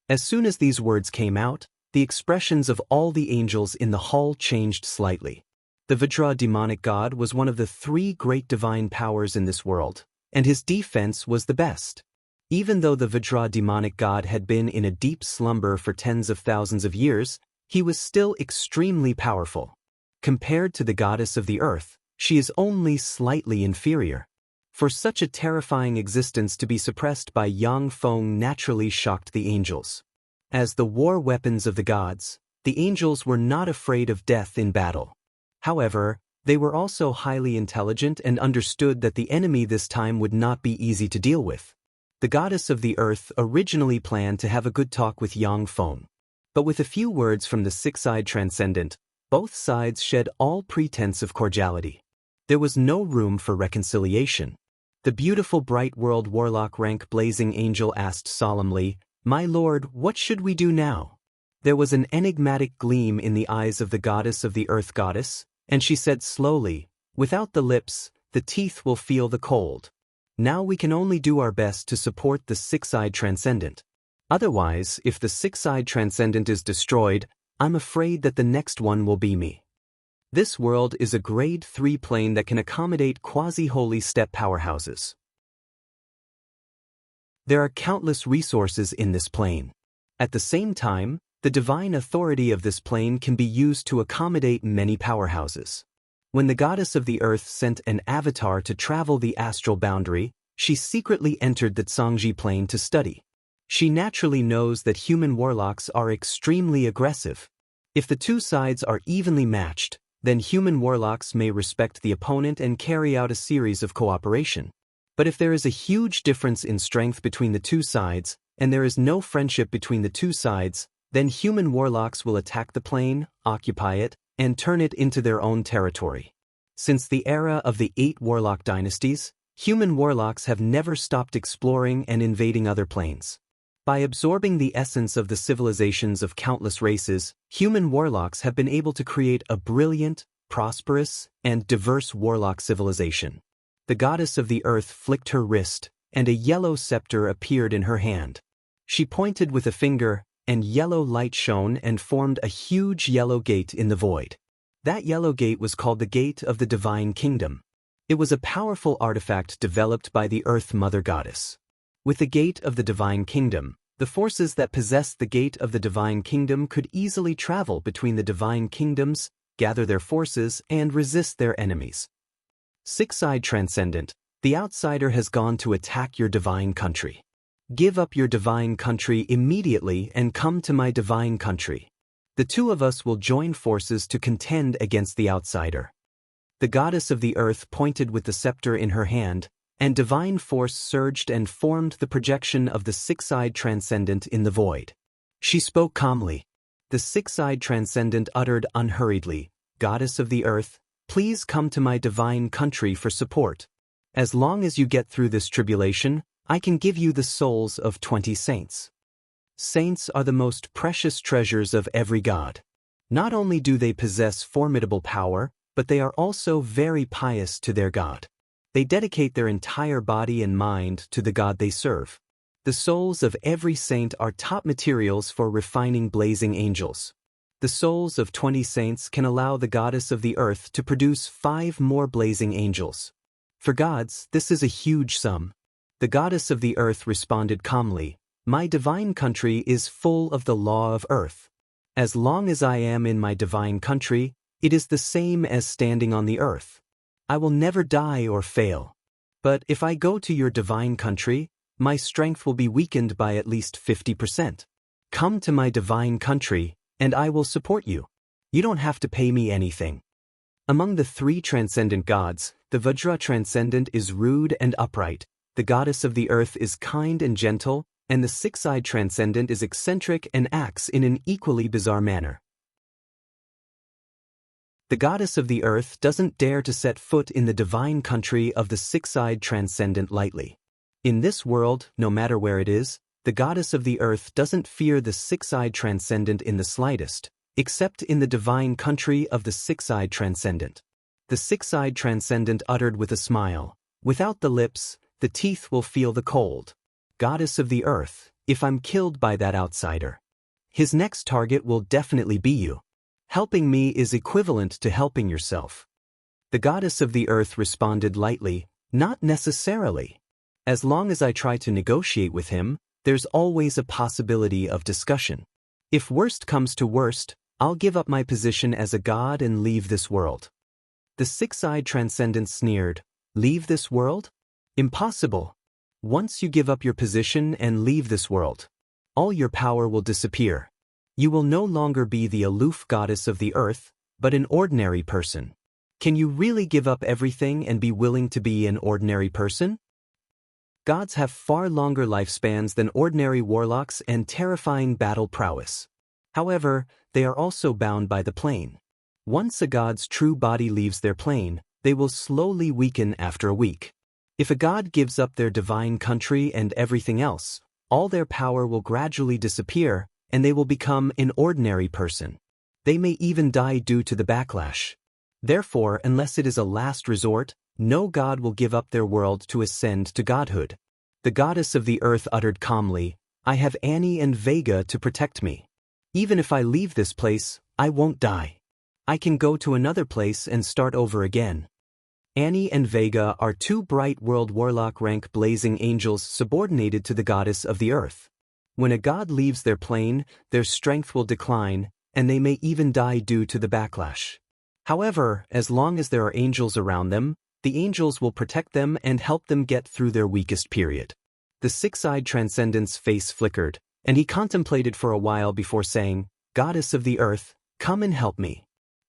As soon as these words came out, the expressions of all the angels in the hall changed slightly. The Vajra demonic god was one of the 3 great divine powers in this world, and his defense was the best. Even though the Vajra demonic god had been in a deep slumber for tens of thousands of years, he was still extremely powerful. Compared to the goddess of the earth, she is only slightly inferior. For such a terrifying existence to be suppressed by Yang Feng naturally shocked the angels. As the war weapons of the gods, the angels were not afraid of death in battle. However, they were also highly intelligent and understood that the enemy this time would not be easy to deal with. The goddess of the earth originally planned to have a good talk with Yang Feng. But with a few words from the six-eyed transcendent, both sides shed all pretense of cordiality. There was no room for reconciliation. The beautiful bright world warlock rank blazing angel asked solemnly, "My lord, what should we do now?" There was an enigmatic gleam in the eyes of the goddess of the earth goddess, and she said slowly, "Without the lips, the teeth will feel the cold. Now we can only do our best to support the six-eyed transcendent. Otherwise, if the six-eyed transcendent is destroyed, I'm afraid that the next one will be me." This world is a Grade 3 plane that can accommodate quasi-holy step powerhouses. There are countless resources in this plane. At the same time, the divine authority of this plane can be used to accommodate many powerhouses. When the goddess of the earth sent an avatar to travel the astral boundary, she secretly entered the Tsangji plane to study. She naturally knows that human warlocks are extremely aggressive. If the two sides are evenly matched, then human warlocks may respect the opponent and carry out a series of cooperation. But if there is a huge difference in strength between the two sides, and there is no friendship between the two sides, then human warlocks will attack the plane, occupy it, and turn it into their own territory. Since the era of the 8 warlock dynasties, human warlocks have never stopped exploring and invading other planes. By absorbing the essence of the civilizations of countless races, human warlocks have been able to create a brilliant, prosperous, and diverse warlock civilization. The goddess of the earth flicked her wrist, and a yellow scepter appeared in her hand. She pointed with a finger, and yellow light shone and formed a huge yellow gate in the void. That yellow gate was called the Gate of the Divine Kingdom. It was a powerful artifact developed by the Earth Mother Goddess. With the Gate of the Divine Kingdom, the forces that possessed the Gate of the Divine Kingdom could easily travel between the Divine Kingdoms, gather their forces, and resist their enemies. Six-Side Transcendent, the outsider has gone to attack your divine country. Give up your divine country immediately and come to my divine country. The two of us will join forces to contend against the outsider. The goddess of the earth pointed with the scepter in her hand, and divine force surged and formed the projection of the Six-Side Transcendent in the void. She spoke calmly. The Six-Side Transcendent uttered unhurriedly, "Goddess of the earth, please come to my divine country for support. As long as you get through this tribulation, I can give you the souls of 20 saints." Saints are the most precious treasures of every god. Not only do they possess formidable power, but they are also very pious to their god. They dedicate their entire body and mind to the god they serve. The souls of every saint are top materials for refining blazing angels. The souls of 20 saints can allow the goddess of the earth to produce 5 more blazing angels. For gods, this is a huge sum. The goddess of the earth responded calmly, "My divine country is full of the law of earth. As long as I am in my divine country, it is the same as standing on the earth. I will never die or fail. But if I go to your divine country, my strength will be weakened by at least 50%. Come to my divine country, and I will support you. You don't have to pay me anything." Among the 3 transcendent gods, the Vajra Transcendent is rude and upright, the goddess of the earth is kind and gentle, and the Six-Side Transcendent is eccentric and acts in an equally bizarre manner. The goddess of the earth doesn't dare to set foot in the divine country of the Six-Side Transcendent lightly. In this world, no matter where it is, the goddess of the earth doesn't fear the Six-Side Transcendent in the slightest, except in the divine country of the Six-Side Transcendent. The Six-Side Transcendent uttered with a smile, "Without the lips, the teeth will feel the cold. Goddess of the earth, if I'm killed by that outsider, his next target will definitely be you. Helping me is equivalent to helping yourself." The goddess of the earth responded lightly, "Not necessarily. As long as I try to negotiate with him, there's always a possibility of discussion. If worst comes to worst, I'll give up my position as a god and leave this world." The Six-Side Transcendent sneered, "Leave this world? Impossible. Once you give up your position and leave this world, all your power will disappear. You will no longer be the aloof goddess of the earth, but an ordinary person. Can you really give up everything and be willing to be an ordinary person? Gods have far longer lifespans than ordinary warlocks and terrifying battle prowess. However, they are also bound by the plane. Once a god's true body leaves their plane, they will slowly weaken after a week. If a god gives up their divine country and everything else, all their power will gradually disappear, and they will become an ordinary person. They may even die due to the backlash. Therefore, unless it is a last resort, no god will give up their world to ascend to godhood. The goddess of the earth uttered calmly, "I have Annie and Vega to protect me. Even if I leave this place, I won't die. I can go to another place and start over again. Annie and Vega are two bright world warlock rank blazing angels subordinated to the goddess of the earth. When a god leaves their plane, their strength will decline, and they may even die due to the backlash. However, as long as there are angels around them, the angels will protect them and help them get through their weakest period. The six-eyed transcendent's face flickered, and he contemplated for a while before saying, "Goddess of the earth, come and help me.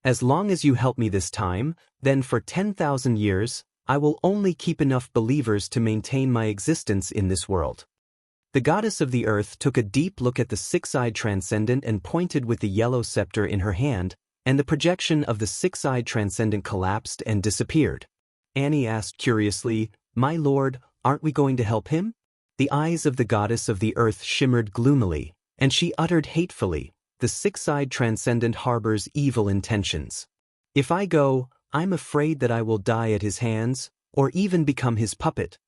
As long as you help me this time, then for 10,000 years, I will only keep enough believers to maintain my existence in this world." The goddess of the earth took a deep look at the six-eyed transcendent and pointed with the yellow scepter in her hand, and the projection of the six-eyed transcendent collapsed and disappeared. Annie asked curiously, "My lord, aren't we going to help him?" The eyes of the goddess of the earth shimmered gloomily, and she uttered hatefully, "The six-eyed transcendent harbors evil intentions. If I go, I'm afraid that I will die at his hands, or even become his puppet."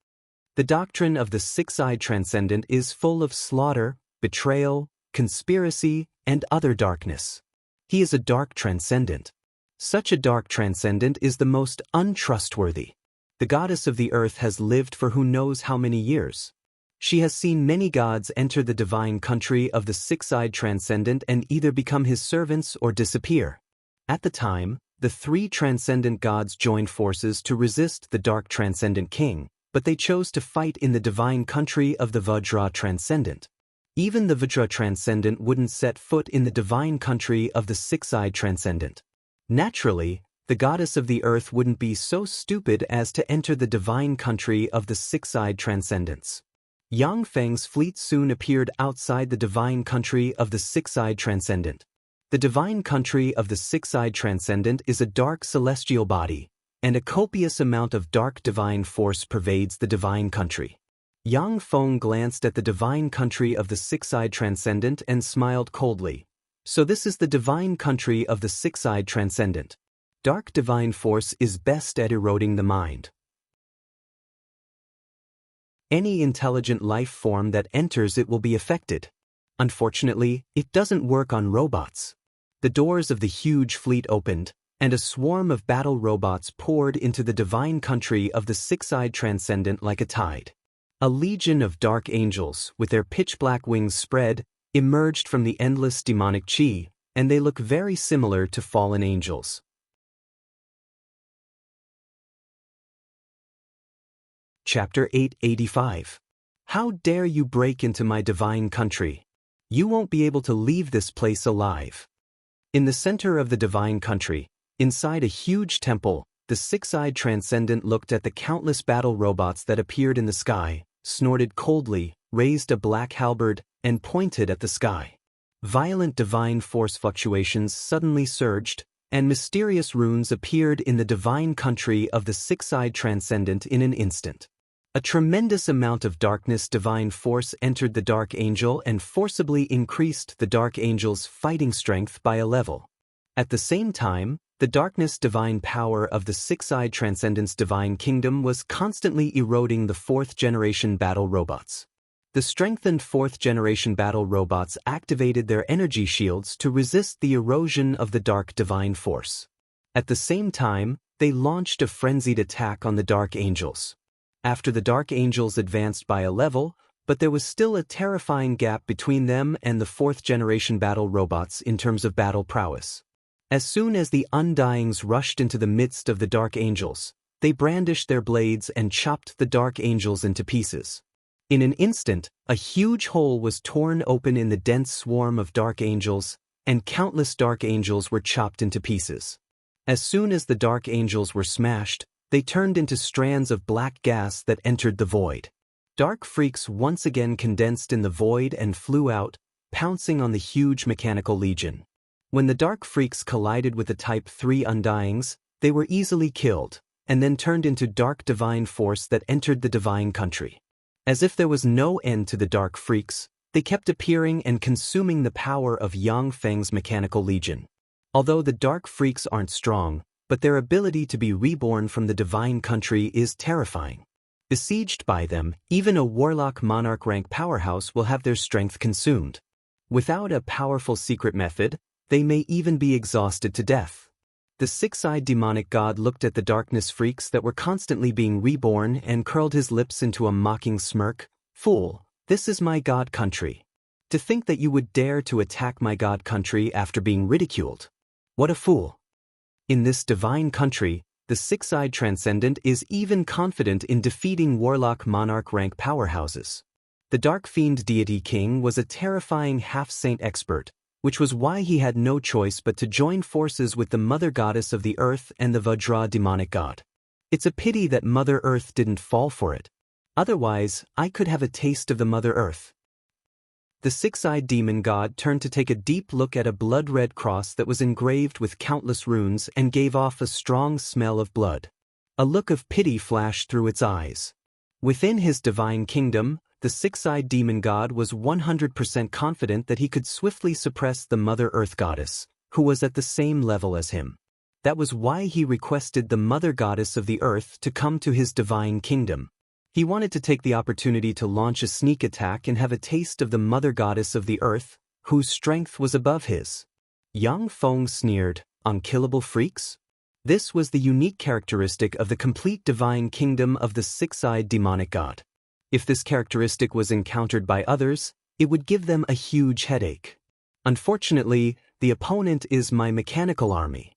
The doctrine of the six-eyed transcendent is full of slaughter, betrayal, conspiracy, and other darkness. He is a dark transcendent. Such a dark transcendent is the most untrustworthy. The goddess of the earth has lived for who knows how many years. She has seen many gods enter the divine country of the six-eyed transcendent and either become his servants or disappear. At the time, the three transcendent gods joined forces to resist the dark transcendent king, but they chose to fight in the divine country of the Vajra transcendent. Even the Vajra transcendent wouldn't set foot in the divine country of the six-eyed transcendent. Naturally, the goddess of the earth wouldn't be so stupid as to enter the divine country of the six-eyed transcendents. Yang Feng's fleet soon appeared outside the divine country of the six-eyed transcendent. The divine country of the six-eyed transcendent is a dark celestial body, and a copious amount of dark divine force pervades the divine country. Yang Feng glanced at the divine country of the six-eyed transcendent and smiled coldly. "So this is the divine country of the six-eyed transcendent. Dark divine force is best at eroding the mind. Any intelligent life form that enters it will be affected. Unfortunately, it doesn't work on robots." The doors of the huge fleet opened, and a swarm of battle robots poured into the divine country of the six-eyed transcendent like a tide. A legion of dark angels, with their pitch-black wings spread, emerged from the endless demonic chi, and they look very similar to fallen angels. Chapter 885. How dare you break into my divine country? You won't be able to leave this place alive. In the center of the divine country, inside a huge temple, the six-eyed transcendent looked at the countless battle robots that appeared in the sky, snorted coldly, raised a black halberd, and pointed at the sky. Violent divine force fluctuations suddenly surged, and mysterious runes appeared in the divine country of the six-eyed transcendent in an instant. A tremendous amount of darkness divine force entered the dark angel and forcibly increased the dark angel's fighting strength by a level. At the same time, the darkness divine power of the six-eyed transcendent's divine kingdom was constantly eroding the fourth-generation battle robots. The strengthened fourth-generation battle robots activated their energy shields to resist the erosion of the dark divine force. At the same time, they launched a frenzied attack on the dark angels. After the dark angels advanced by a level, but there was still a terrifying gap between them and the fourth-generation battle robots in terms of battle prowess. As soon as the Undyings rushed into the midst of the dark angels, they brandished their blades and chopped the dark angels into pieces. In an instant, a huge hole was torn open in the dense swarm of dark angels, and countless dark angels were chopped into pieces. As soon as the dark angels were smashed, they turned into strands of black gas that entered the void. Dark freaks once again condensed in the void and flew out, pouncing on the huge mechanical legion. When the dark freaks collided with the Type 3 Undyings, they were easily killed, and then turned into dark divine force that entered the divine country. As if there was no end to the dark freaks, they kept appearing and consuming the power of Yang Feng's mechanical legion. Although the dark freaks aren't strong, but their ability to be reborn from the divine country is terrifying. Besieged by them, even a warlock monarch rank powerhouse will have their strength consumed. Without a powerful secret method, they may even be exhausted to death. The six-eyed demonic god looked at the darkness freaks that were constantly being reborn and curled his lips into a mocking smirk. Fool, this is my god country. To think that you would dare to attack my god country after being ridiculed. What a fool. In this divine country, the six-eyed transcendent is even confident in defeating warlock monarch rank powerhouses. The dark fiend deity king was a terrifying half-saint expert, which was why he had no choice but to join forces with the mother goddess of the earth and the Vajra demonic god. It's a pity that Mother Earth didn't fall for it. Otherwise, I could have a taste of the Mother Earth. The six-eyed demon god turned to take a deep look at a blood-red cross that was engraved with countless runes and gave off a strong smell of blood. A look of pity flashed through its eyes. Within his divine kingdom, the six-eyed demon god was 100% confident that he could swiftly suppress the Mother Earth goddess, who was at the same level as him. That was why he requested the Mother Goddess of the Earth to come to his divine kingdom. He wanted to take the opportunity to launch a sneak attack and have a taste of the Mother Goddess of the Earth, whose strength was above his. Yang Feng sneered, "Unkillable freaks?" This was the unique characteristic of the complete divine kingdom of the six-eyed demonic god. If this characteristic was encountered by others, it would give them a huge headache. Unfortunately, the opponent is my mechanical army.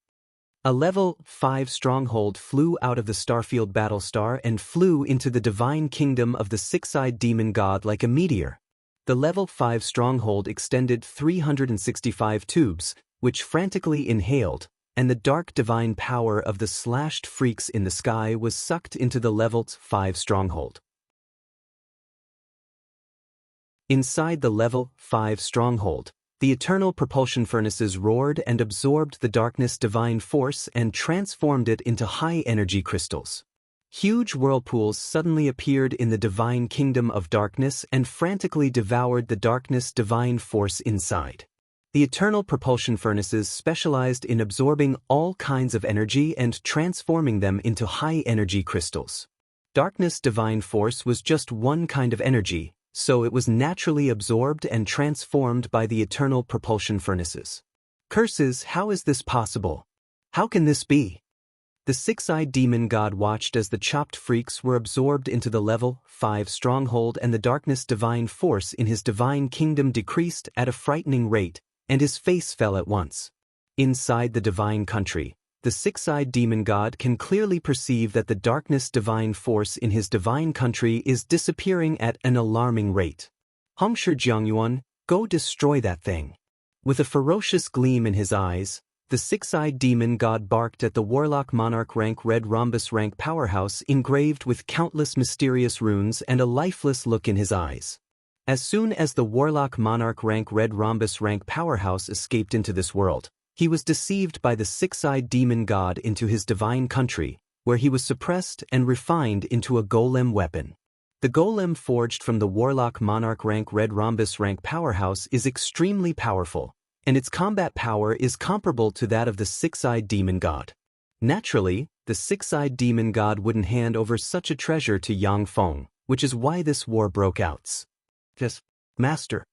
A level 5 stronghold flew out of the Starfield Battlestar and flew into the divine kingdom of the six-eyed demon god like a meteor. The level 5 stronghold extended 365 tubes, which frantically inhaled, and the dark divine power of the slashed freaks in the sky was sucked into the level 5 stronghold. Inside the level 5 stronghold, the eternal propulsion furnaces roared and absorbed the darkness divine force and transformed it into high-energy crystals. Huge whirlpools suddenly appeared in the divine kingdom of darkness and frantically devoured the darkness divine force inside. The eternal propulsion furnaces specialized in absorbing all kinds of energy and transforming them into high-energy crystals. Darkness divine force was just one kind of energy, so it was naturally absorbed and transformed by the eternal propulsion furnaces. Curses, how is this possible? How can this be? The six-eyed demon god watched as the chopped freaks were absorbed into the level 5 stronghold and the darkness divine force in his divine kingdom decreased at a frightening rate, and his face fell at once. Inside the divine country, the six-eyed demon god can clearly perceive that the darkness divine force in his divine country is disappearing at an alarming rate. Hongsher Jiangyuan, go destroy that thing. With a ferocious gleam in his eyes, the six-eyed demon god barked at the warlock monarch rank red rhombus rank powerhouse engraved with countless mysterious runes and a lifeless look in his eyes. As soon as the warlock monarch rank red rhombus rank powerhouse escaped into this world, he was deceived by the six-eyed demon god into his divine country, where he was suppressed and refined into a golem weapon. The golem forged from the warlock monarch rank red rhombus rank powerhouse is extremely powerful, and its combat power is comparable to that of the six-eyed demon god. Naturally, the six-eyed demon god wouldn't hand over such a treasure to Yang Feng, which is why this war broke out. Yes, Master.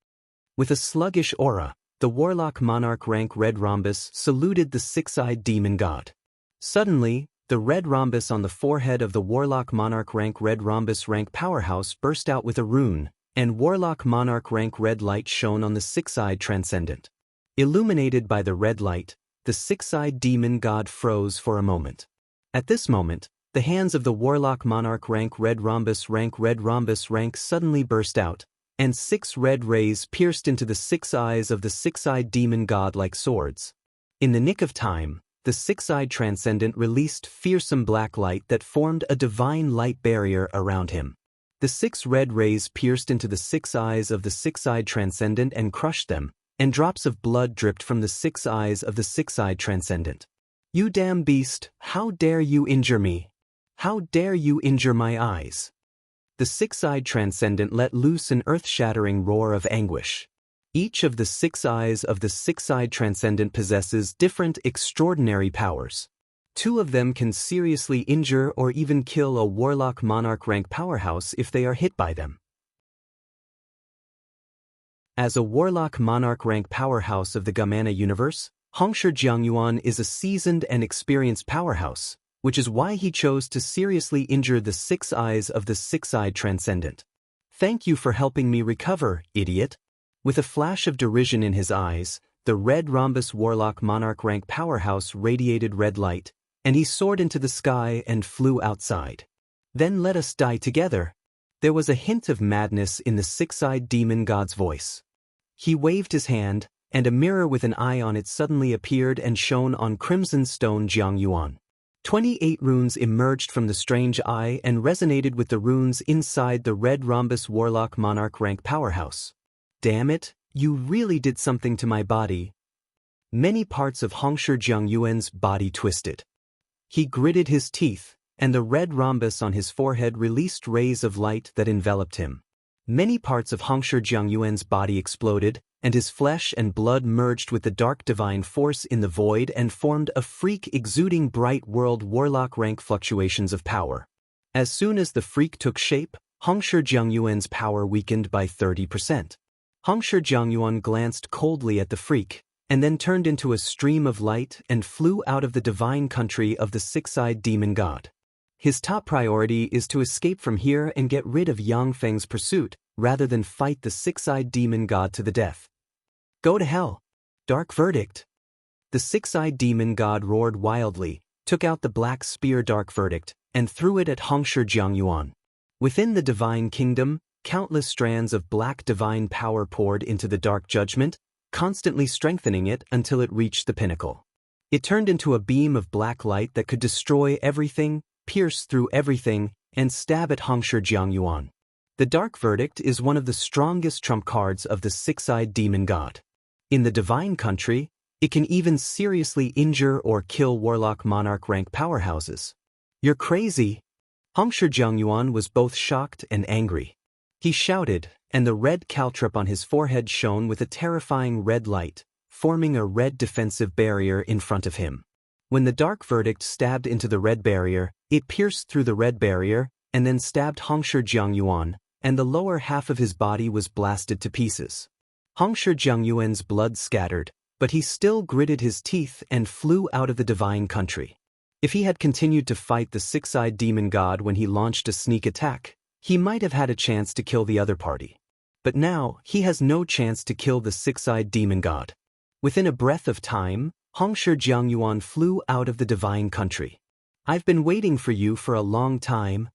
With a sluggish aura, the warlock monarch rank red rhombus saluted the six-eyed demon god. Suddenly, the red rhombus on the forehead of the warlock monarch rank red rhombus rank powerhouse burst out with a rune, and warlock monarch rank red light shone on the six-eyed transcendent. Illuminated by the red light, the six-eyed demon god froze for a moment. At this moment, the hands of the warlock monarch rank red rhombus rank suddenly burst out, and 6 red rays pierced into the 6 eyes of the six-eyed demon god like swords. In the nick of time, the six-eyed transcendent released fearsome black light that formed a divine light barrier around him. The 6 red rays pierced into the 6 eyes of the six-eyed transcendent and crushed them, and drops of blood dripped from the 6 eyes of the six-eyed transcendent. "You damn beast, how dare you injure me? How dare you injure my eyes?" The six-eyed transcendent let loose an earth-shattering roar of anguish. Each of the 6 eyes of the six-eyed transcendent possesses different extraordinary powers. 2 of them can seriously injure or even kill a warlock monarch rank powerhouse if they are hit by them. As a warlock monarch rank powerhouse of the Gamana universe, Hongshe Jiangyuan is a seasoned and experienced powerhouse, which is why he chose to seriously injure the 6 eyes of the 6-eyed transcendent. Thank you for helping me recover, idiot. With a flash of derision in his eyes, the red rhombus warlock monarch rank powerhouse radiated red light, and he soared into the sky and flew outside. Then let us die together. There was a hint of madness in the 6-eyed demon god's voice. He waved his hand, and a mirror with an eye on it suddenly appeared and shone on crimson stone Jiangyuan. 28 runes emerged from the strange eye and resonated with the runes inside the red rhombus warlock monarch rank powerhouse. Damn it, you really did something to my body. Many parts of Hongshe Jiangyuan's body twisted. He gritted his teeth, and the red rhombus on his forehead released rays of light that enveloped him. Many parts of Hongshe Jiangyuan's body exploded, and his flesh and blood merged with the dark divine force in the void and formed a freak exuding bright world warlock rank fluctuations of power. As soon as the freak took shape, Hongshe Jiangyuan's power weakened by 30%. Hongshe Jiangyuan glanced coldly at the freak, and then turned into a stream of light and flew out of the divine country of the 6-eyed demon god. His top priority is to escape from here and get rid of Yang Feng's pursuit, rather than fight the 6-eyed demon god to the death. Go to hell. Dark verdict. The 6-eyed demon god roared wildly, took out the black spear dark verdict, and threw it at Hongshe Jiangyuan. Within the divine kingdom, countless strands of black divine power poured into the dark judgment, constantly strengthening it until it reached the pinnacle. It turned into a beam of black light that could destroy everything, pierce through everything, and stab at Hongshe Jiangyuan. The dark verdict is one of the strongest trump cards of the 6-eyed demon god. In the divine country, it can even seriously injure or kill warlock monarch rank powerhouses. You're crazy. Hongshe Jiangyuan was both shocked and angry. He shouted, and the red caltrip on his forehead shone with a terrifying red light, forming a red defensive barrier in front of him. When the dark verdict stabbed into the red barrier, it pierced through the red barrier, and then stabbed Hongshe Jiangyuan, and the lower half of his body was blasted to pieces. Hongshe Jiangyuan's blood scattered, but he still gritted his teeth and flew out of the divine country. If he had continued to fight the 6-eyed demon god when he launched a sneak attack, he might have had a chance to kill the other party. But now, he has no chance to kill the 6-eyed demon god. Within a breath of time, Hongshe Jiangyuan flew out of the divine country. I've been waiting for you for a long time.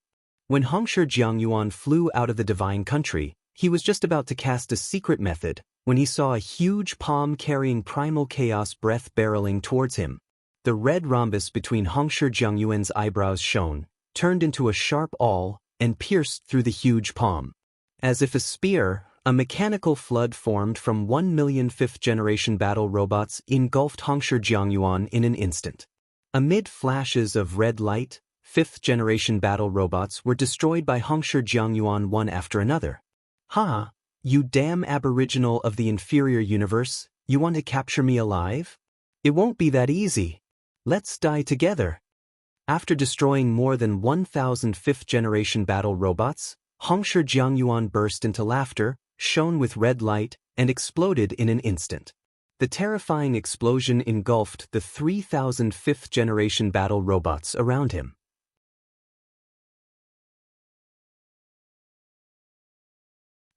When Hongshe Jiangyuan flew out of the divine country, he was just about to cast a secret method when he saw a huge palm carrying primal chaos breath barreling towards him. The red rhombus between Hongshe Jiangyuan's eyebrows shone, turned into a sharp awl, and pierced through the huge palm. As if a spear, a mechanical flood formed from 1 million 5th-generation battle robots engulfed Hongshe Jiangyuan in an instant. Amid flashes of red light, 5th-generation battle robots were destroyed by Hongshe Jiangyuan one after another. Ha! You damn aboriginal of the inferior universe, you want to capture me alive? It won't be that easy. Let's die together. After destroying more than 1,000 5th-generation battle robots, Hongshe Jiangyuan burst into laughter, shone with red light, and exploded in an instant. The terrifying explosion engulfed the 3,000 5th-generation battle robots around him.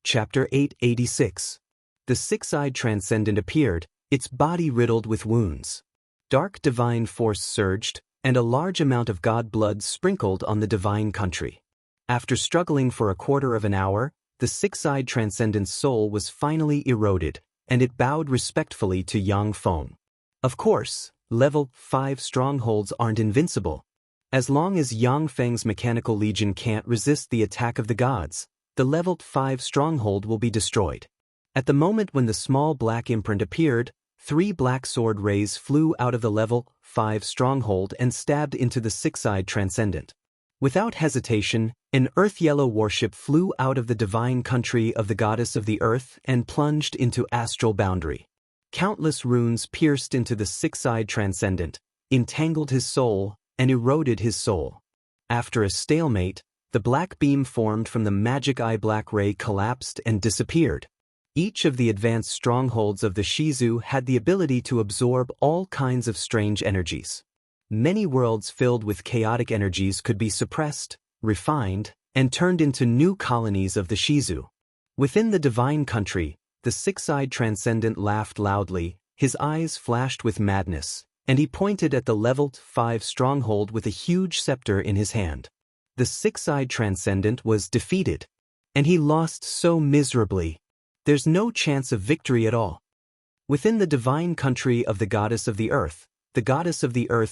Chapter 886. The 6-eyed transcendent appeared, its body riddled with wounds. Dark divine force surged, and a large amount of god blood sprinkled on the divine country. After struggling for a quarter of an hour, the 6-eyed transcendent's soul was finally eroded, and it bowed respectfully to Yang Feng. Of course, level 5 strongholds aren't invincible. As long as Yang Feng's mechanical legion can't resist the attack of the gods, the level 5 stronghold will be destroyed. At the moment when the small black imprint appeared, 3 black sword rays flew out of the level 5 stronghold and stabbed into the 6-eyed transcendent. Without hesitation, an earth-yellow warship flew out of the divine country of the goddess of the earth and plunged into astral boundary. Countless runes pierced into the 6-eyed transcendent, entangled his soul, and eroded his soul. After a stalemate, the black beam formed from the magic eye black ray collapsed and disappeared. Each of the advanced strongholds of the Shizu had the ability to absorb all kinds of strange energies. Many worlds filled with chaotic energies could be suppressed, refined, and turned into new colonies of the Shizu. Within the divine country, the six-eyed transcendent laughed loudly, his eyes flashed with madness, and he pointed at the leveled 5 stronghold with a huge scepter in his hand. The six-eyed transcendent was defeated, and he lost so miserably. There's no chance of victory at all. Within the divine country of the goddess of the earth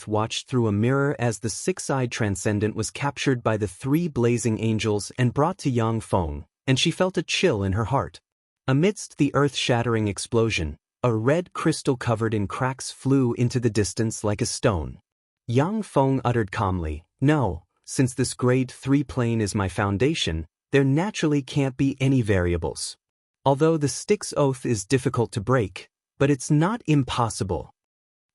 watched through a mirror as the six-eyed transcendent was captured by the 3 blazing angels and brought to Yang Feng, and she felt a chill in her heart. Amidst the earth-shattering explosion, a red crystal covered in cracks flew into the distance like a stone. Yang Feng uttered calmly, "No, since this grade 3 plane is my foundation, there naturally can't be any variables. Although the Styx oath is difficult to break, but it's not impossible."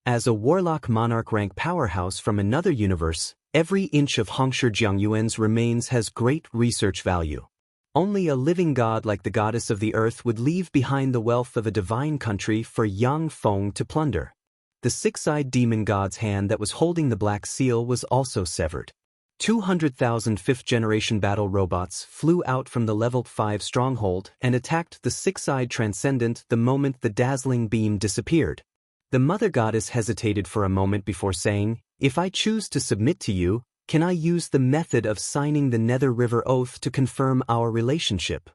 As a warlock monarch rank powerhouse from another universe, every inch of Hongshi Jiangyuan's remains has great research value. Only a living god like the goddess of the earth would leave behind the wealth of a divine country for Yang Feng to plunder. The six-eyed demon god's hand that was holding the black seal was also severed. 200,000 fifth-generation battle robots flew out from the level 5 stronghold and attacked the six-eyed transcendent the moment the dazzling beam disappeared. The mother goddess hesitated for a moment before saying, "If I choose to submit to you, can I use the method of signing the Nether River Oath to confirm our relationship?"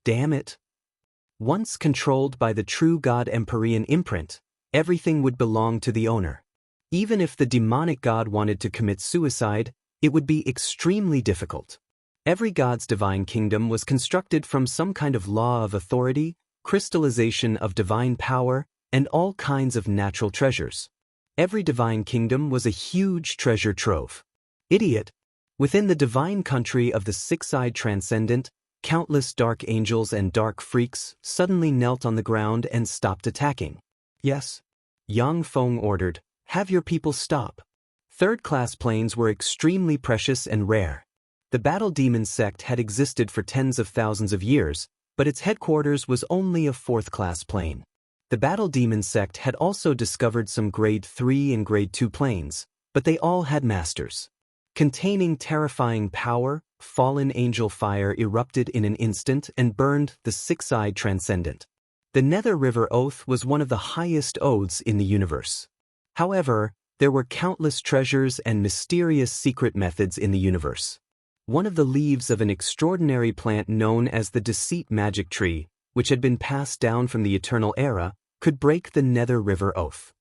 Damn it. Once controlled by the true God Empyrean imprint, everything would belong to the owner. Even if the demonic god wanted to commit suicide, it would be extremely difficult. Every god's divine kingdom was constructed from some kind of law of authority, crystallization of divine power, and all kinds of natural treasures. Every divine kingdom was a huge treasure trove. Idiot! Within the divine country of the six-eyed transcendent, countless dark angels and dark freaks suddenly knelt on the ground and stopped attacking. "Yes," Yang Feng ordered, "have your people stop." Third-class planes were extremely precious and rare. The Battle Demon sect had existed for tens of thousands of years, but its headquarters was only a fourth-class plane. The Battle Demon sect had also discovered some Grade 3 and Grade 2 planes, but they all had masters. Containing terrifying power, fallen angel fire erupted in an instant and burned the six-eyed transcendent. The Nether River Oath was one of the highest oaths in the universe. However, there were countless treasures and mysterious secret methods in the universe. One of the leaves of an extraordinary plant known as the Deceit Magic Tree, which had been passed down from the Eternal Era, could break the Nether River Oath.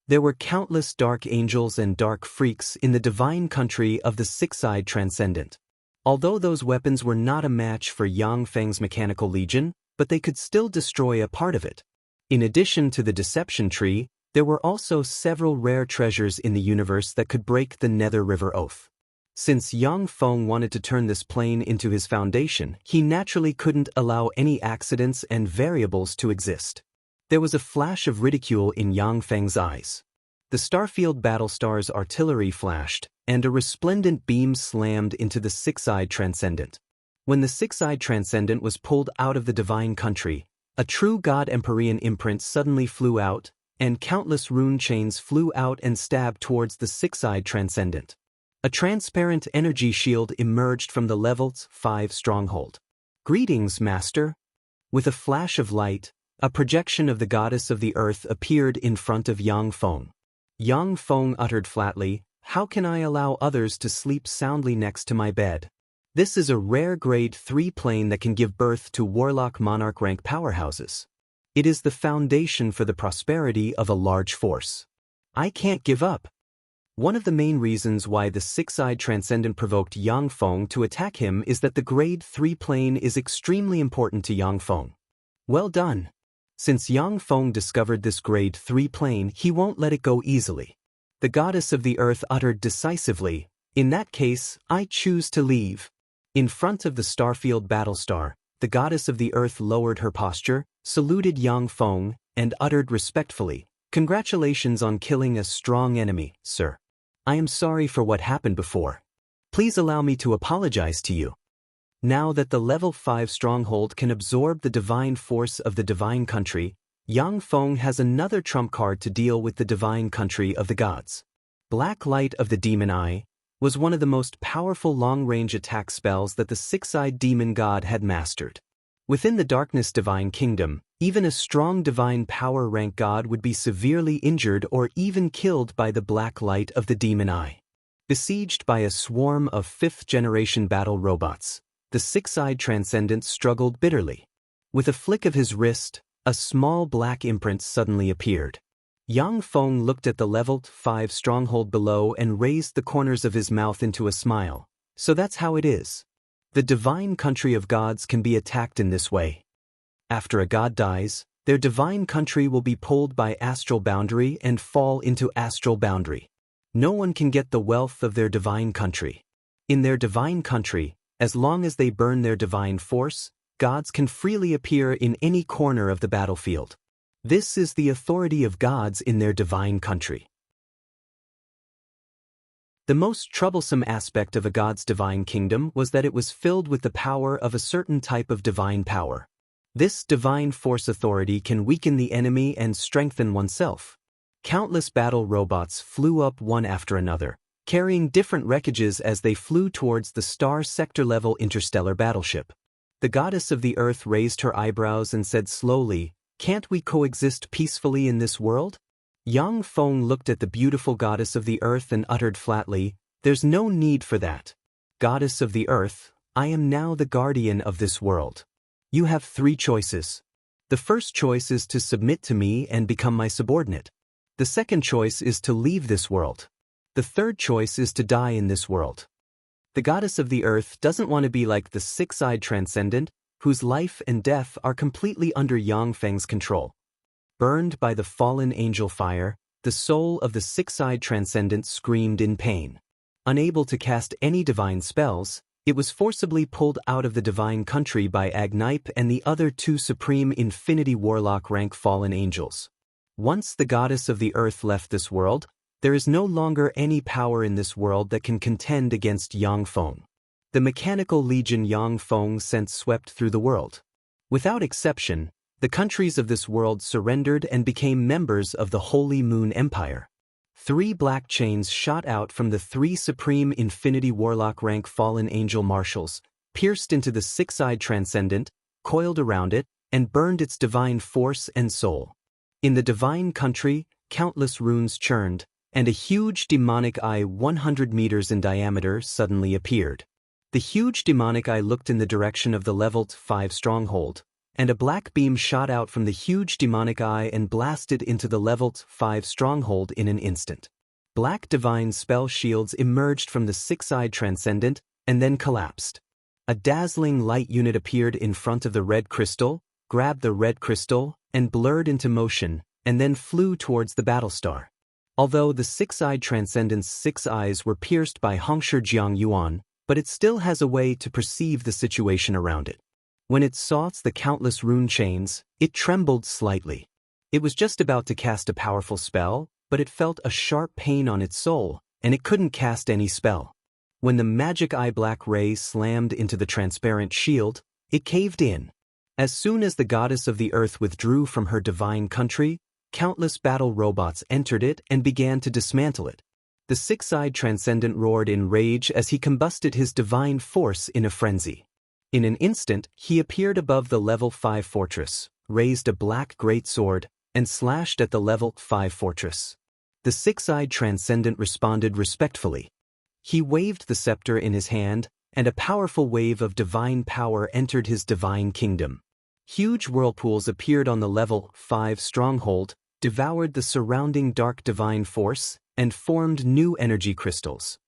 There were countless dark angels and dark freaks in the divine country of the six-eyed transcendent. Although those weapons were not a match for Yang Feng's mechanical legion, but they could still destroy a part of it. In addition to the Deception Tree, there were also several rare treasures in the universe that could break the Nether River Oath. Since Yang Feng wanted to turn this plane into his foundation, he naturally couldn't allow any accidents and variables to exist. There was a flash of ridicule in Yang Feng's eyes. The Starfield Battlestar's artillery flashed, and a resplendent beam slammed into the six-eyed transcendent. When the six-eyed transcendent was pulled out of the divine country, a true God Empyrean imprint suddenly flew out, and countless rune chains flew out and stabbed towards the six-eyed transcendent. A transparent energy shield emerged from the level 5 stronghold. "Greetings, Master." With a flash of light, a projection of the goddess of the earth appeared in front of Yang Feng. Yang Feng uttered flatly, "How can I allow others to sleep soundly next to my bed? This is a rare Grade 3 plane that can give birth to Warlock Monarch rank powerhouses. It is the foundation for the prosperity of a large force. I can't give up." One of the main reasons why the six-eyed transcendent provoked Yang Feng to attack him is that the Grade 3 plane is extremely important to Yang Feng. Well done. Since Yang Feng discovered this Grade 3 plane, he won't let it go easily. The goddess of the earth uttered decisively, "In that case, I choose to leave." In front of the Starfield Battlestar, the goddess of the earth lowered her posture, saluted Yang Feng, and uttered respectfully, "Congratulations on killing a strong enemy, sir. I am sorry for what happened before. Please allow me to apologize to you." Now that the level 5 stronghold can absorb the divine force of the divine country, Yang Feng has another trump card to deal with the divine country of the gods. Black Light of the Demon Eye was one of the most powerful long-range attack spells that the six-eyed demon god had mastered. Within the Darkness Divine Kingdom, even a strong divine power rank god would be severely injured or even killed by the Black Light of the Demon Eye. Besieged by a swarm of 5th-generation battle robots, the six-eyed Transcendent struggled bitterly. With a flick of his wrist, a small black imprint suddenly appeared. Yang Feng looked at the level 5 stronghold below and raised the corners of his mouth into a smile. So that's how it is. The divine country of gods can be attacked in this way. After a god dies, their divine country will be pulled by astral boundary and fall into astral boundary. No one can get the wealth of their divine country. In their divine country, as long as they burn their divine force, gods can freely appear in any corner of the battlefield. This is the authority of gods in their divine country. The most troublesome aspect of a god's divine kingdom was that it was filled with the power of a certain type of divine power. This divine force authority can weaken the enemy and strengthen oneself. Countless battle robots flew up one after another, carrying different wreckages as they flew towards the star sector-level interstellar battleship. The goddess of the earth raised her eyebrows and said slowly, "Can't we coexist peacefully in this world?" Yang Feng looked at the beautiful goddess of the earth and uttered flatly, "There's no need for that. Goddess of the earth, I am now the guardian of this world. You have 3 choices. The first choice is to submit to me and become my subordinate. The second choice is to leave this world. The third choice is to die in this world." The goddess of the earth doesn't want to be like the six-eyed Transcendent, whose life and death are completely under Yang Feng's control. Burned by the fallen angel fire, the soul of the six-eyed Transcendent screamed in pain. Unable to cast any divine spells, it was forcibly pulled out of the divine country by Agnipe and the other 2 supreme Infinity Warlock rank fallen angels. Once the goddess of the earth left this world, there is no longer any power in this world that can contend against Yang Feng. The mechanical legion Yang Feng sent swept through the world. Without exception, the countries of this world surrendered and became members of the Holy Moon Empire. 3 black chains shot out from the 3 supreme Infinity Warlock rank fallen angel marshals, pierced into the six-eyed Transcendent, coiled around it, and burned its divine force and soul. In the divine country, countless runes churned, and a huge demonic eye 100 meters in diameter suddenly appeared. The huge demonic eye looked in the direction of the level 5 stronghold, and a black beam shot out from the huge demonic eye and blasted into the level 5 stronghold in an instant. Black divine spell shields emerged from the six-eyed Transcendent and then collapsed. A dazzling light unit appeared in front of the red crystal, grabbed the red crystal, and blurred into motion, and then flew towards the battlestar. Although the six-eyed Transcendent's 6 eyes were pierced by Hongshi Jiang Yuan, but it still has a way to perceive the situation around it. When it saw the countless rune chains, it trembled slightly. It was just about to cast a powerful spell, but it felt a sharp pain on its soul, and it couldn't cast any spell. When the magic eye black ray slammed into the transparent shield, it caved in. As soon as the goddess of the earth withdrew from her divine country, countless battle robots entered it and began to dismantle it. The six-eyed Transcendent roared in rage as he combusted his divine force in a frenzy. In an instant, he appeared above the level 5 fortress, raised a black greatsword, and slashed at the level 5 fortress. The six-eyed Transcendent responded respectfully. He waved the scepter in his hand, and a powerful wave of divine power entered his divine kingdom. Huge whirlpools appeared on the level 5 stronghold, devoured the surrounding dark divine force, and formed new energy crystals.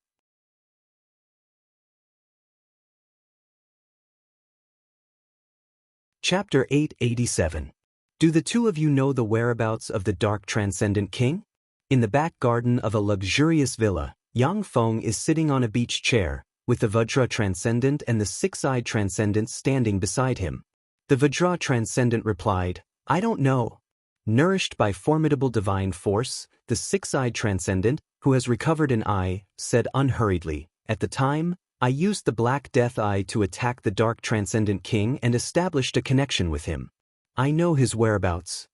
Chapter 887. Do the 2 of you know the whereabouts of the Dark Transcendent King? In the back garden of a luxurious villa, Yang Feng is sitting on a beach chair, with the Vajra Transcendent and the six-eyed Transcendent standing beside him. The Vajra Transcendent replied, "I don't know." Nourished by formidable divine force, the six-eyed Transcendent, who has recovered an eye, said unhurriedly, "At the time, I used the Black Death Eye to attack the Dark Transcendent King and established a connection with him. I know his whereabouts.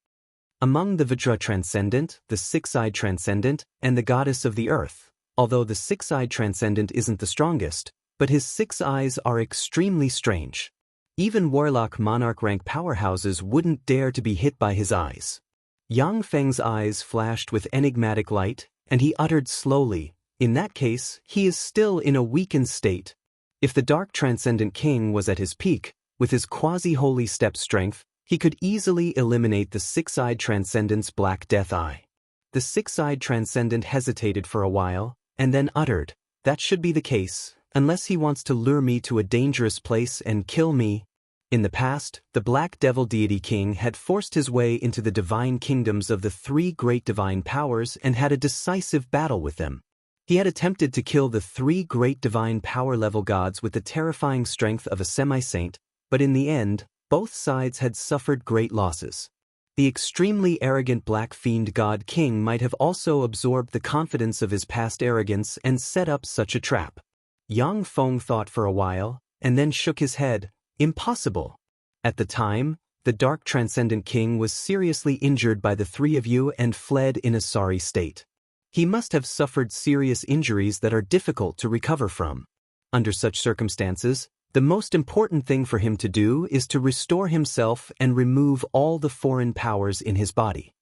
Among the Vajra Transcendent, the Six-Eyed Transcendent, and the Goddess of the Earth, although the Six-Eyed Transcendent isn't the strongest, but his 6 eyes are extremely strange. Even Warlock Monarch rank powerhouses wouldn't dare to be hit by his eyes. Yang Feng's eyes flashed with enigmatic light, and he uttered slowly, "In that case, he is still in a weakened state." If the Dark Transcendent King was at his peak, with his quasi-holy step strength, he could easily eliminate the Six-Eyed Transcendent's Black Death Eye. The Six-Eyed Transcendent hesitated for a while, and then uttered, "That should be the case, unless he wants to lure me to a dangerous place and kill me." In the past, the Black Devil Deity King had forced his way into the divine kingdoms of the 3 great divine powers and had a decisive battle with them. He had attempted to kill the 3 great divine power-level gods with the terrifying strength of a semi-saint, but in the end, both sides had suffered great losses. The extremely arrogant Black Fiend God King might have also absorbed the confidence of his past arrogance and set up such a trap. Yang Feng thought for a while, and then shook his head. Impossible. At the time, the Dark Transcendent King was seriously injured by the 3 of you and fled in a sorry state. He must have suffered serious injuries that are difficult to recover from. Under such circumstances, the most important thing for him to do is to restore himself and remove all the foreign powers in his body.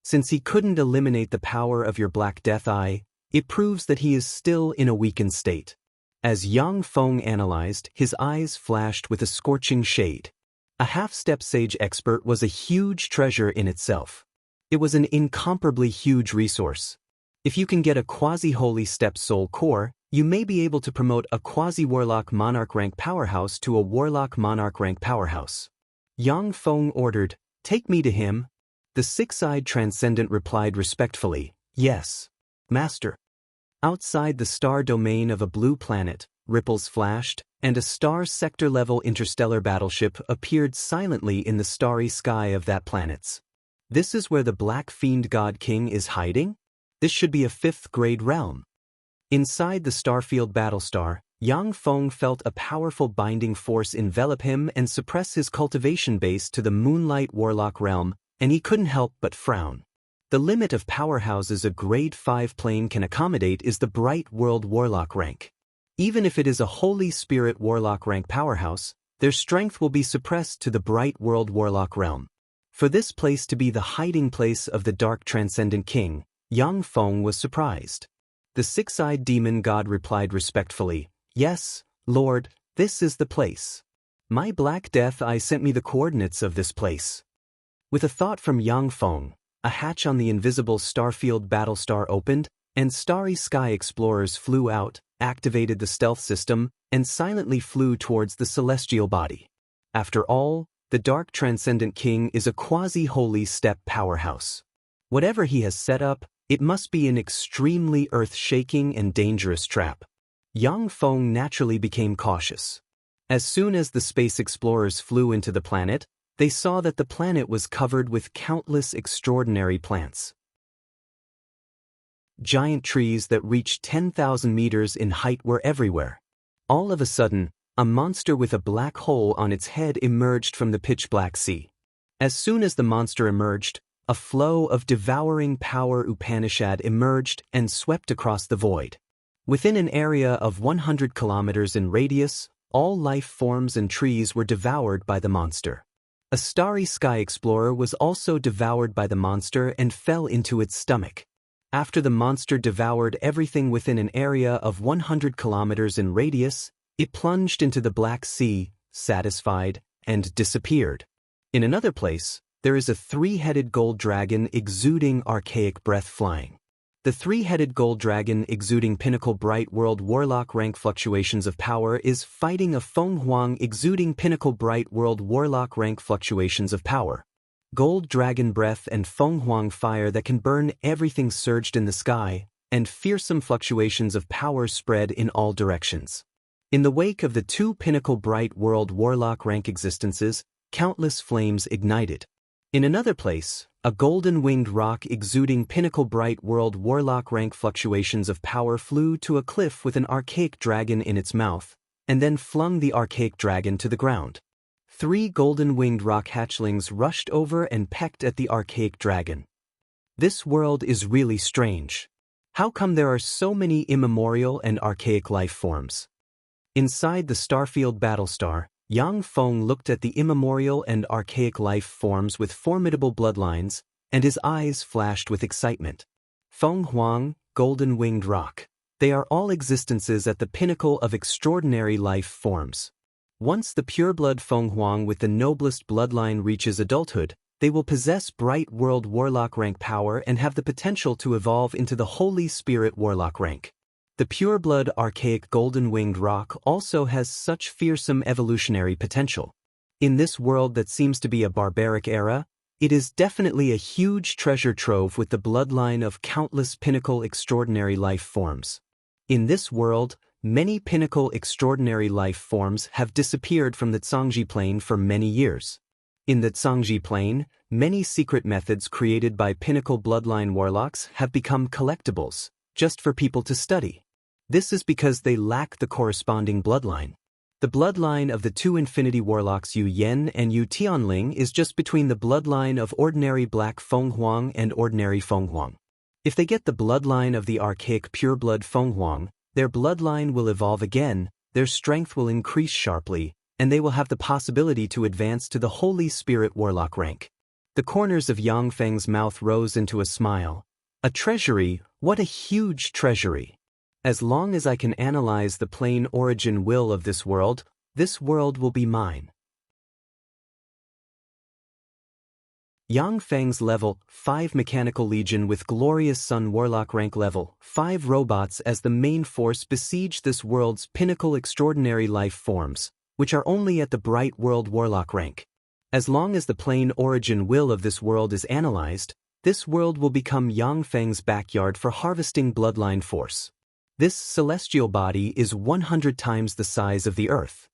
Since he couldn't eliminate the power of your Black Death Eye, it proves that he is still in a weakened state. As Yang Feng analyzed, his eyes flashed with a scorching shade. A half-step sage expert was a huge treasure in itself. It was an incomparably huge resource. If you can get a quasi-holy step soul core, you may be able to promote a quasi-warlock monarch rank powerhouse to a warlock monarch rank powerhouse. Yang Feng ordered, "Take me to him." The 6-eyed transcendent replied respectfully, "Yes, Master." Outside the star domain of a blue planet, ripples flashed, and a star sector-level interstellar battleship appeared silently in the starry sky of that planet's. This is where the Black Fiend God King is hiding? This should be a 5th-grade realm. Inside the starfield Battlestar, Yang Feng felt a powerful binding force envelop him and suppress his cultivation base to the Moonlight Warlock realm, and he couldn't help but frown. The limit of powerhouses a Grade 5 plane can accommodate is the Bright World Warlock rank. Even if it is a Holy Spirit Warlock rank powerhouse, their strength will be suppressed to the Bright World Warlock realm. For this place to be the hiding place of the Dark Transcendent King, Yang Feng was surprised. The 6-eyed demon god replied respectfully, "Yes, Lord, this is the place. My Black Death Eye sent me the coordinates of this place." With a thought from Yang Feng, a hatch on the invisible starfield Battlestar opened, and Starry Sky explorers flew out, activated the stealth system, and silently flew towards the celestial body. After all, the Dark Transcendent King is a quasi-holy step powerhouse. Whatever he has set up, it must be an extremely earth-shaking and dangerous trap. Yang Feng naturally became cautious. As soon as the space explorers flew into the planet, they saw that the planet was covered with countless extraordinary plants. Giant trees that reached 10,000 meters in height were everywhere. All of a sudden, a monster with a black hole on its head emerged from the pitch-black sea. As soon as the monster emerged, a flow of devouring power Upanishad emerged and swept across the void. Within an area of 100 kilometers in radius, all life forms and trees were devoured by the monster. A Starry Sky explorer was also devoured by the monster and fell into its stomach. After the monster devoured everything within an area of 100 kilometers in radius, it plunged into the Black Sea, satisfied, and disappeared. In another place, there is a 3-headed gold dragon exuding archaic breath flying. The 3-headed gold dragon exuding pinnacle Bright World Warlock rank fluctuations of power is fighting a Feng Huang exuding pinnacle Bright World Warlock rank fluctuations of power. Gold dragon breath and Feng Huang fire that can burn everything surged in the sky, and fearsome fluctuations of power spread in all directions. In the wake of the 2 pinnacle Bright World Warlock rank existences, countless flames ignited. In another place, a golden-winged rock exuding pinnacle-bright world warlock rank fluctuations of power flew to a cliff with an archaic dragon in its mouth, and then flung the archaic dragon to the ground. 3 golden-winged rock hatchlings rushed over and pecked at the archaic dragon. This world is really strange. How come there are so many immemorial and archaic life forms? Inside the Starfield Battlestar, Yang Feng looked at the immemorial and archaic life forms with formidable bloodlines, and his eyes flashed with excitement. Feng Huang, golden-winged rock. They are all existences at the pinnacle of extraordinary life forms. Once the pureblood Feng Huang with the noblest bloodline reaches adulthood, they will possess bright world warlock rank power and have the potential to evolve into the Holy Spirit warlock rank. The pureblood archaic golden-winged rock also has such fearsome evolutionary potential. In this world that seems to be a barbaric era, it is definitely a huge treasure trove with the bloodline of countless pinnacle extraordinary life forms. In this world, many pinnacle extraordinary life forms have disappeared from the Zhangji plane for many years. In the Zhangji plane, many secret methods created by pinnacle bloodline warlocks have become collectibles, just for people to study. This is because they lack the corresponding bloodline. The bloodline of the 2 infinity warlocks Yu Yen and Yu Tianling is just between the bloodline of ordinary black Feng Huang and ordinary Feng Huang. If they get the bloodline of the archaic pureblood Feng Huang, their bloodline will evolve again, their strength will increase sharply, and they will have the possibility to advance to the Holy Spirit warlock rank. The corners of Yang Feng's mouth rose into a smile. A treasury, what a huge treasury! As long as I can analyze the plain origin will of this world will be mine. Yang Feng's level 5 mechanical legion with glorious sun warlock rank level 5 robots as the main force besiege this world's pinnacle extraordinary life forms, which are only at the bright world warlock rank. As long as the plain origin will of this world is analyzed, this world will become Yang Feng's backyard for harvesting bloodline force. This celestial body is 100 times the size of the Earth.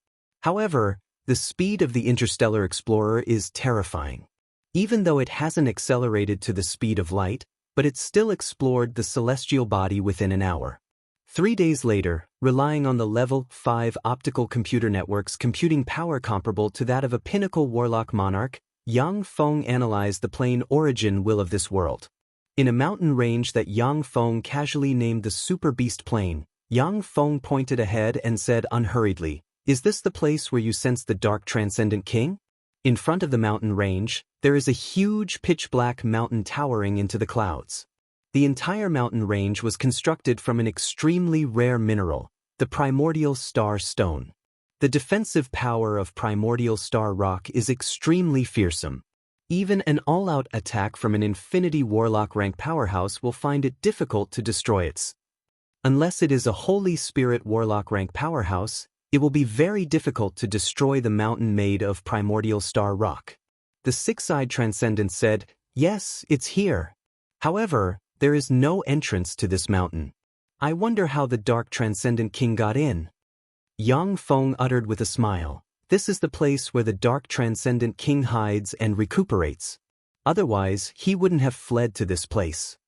However, the speed of the interstellar explorer is terrifying. Even though it hasn't accelerated to the speed of light, but it still explored the celestial body within an hour. 3 days later, relying on the level 5 optical computer network's computing power comparable to that of a pinnacle warlock monarch, Yang Feng analyzed the plain origin will of this world. In a mountain range that Yang Feng casually named the Super Beast Plain, Yang Feng pointed ahead and said unhurriedly, "Is this the place where you sense the dark transcendent king?" In front of the mountain range, there is a huge pitch-black mountain towering into the clouds. The entire mountain range was constructed from an extremely rare mineral, the primordial star stone. The defensive power of primordial star rock is extremely fearsome. Even an all-out attack from an infinity warlock rank powerhouse will find it difficult to destroy it. Unless it is a Holy Spirit warlock rank powerhouse, it will be very difficult to destroy the mountain made of primordial star rock. The six-eyed transcendent said, "Yes, it's here. However, there is no entrance to this mountain. I wonder how the dark transcendent king got in." Yang Feng uttered with a smile, "This is the place where the dark transcendent king hides and recuperates. Otherwise, he wouldn't have fled to this place."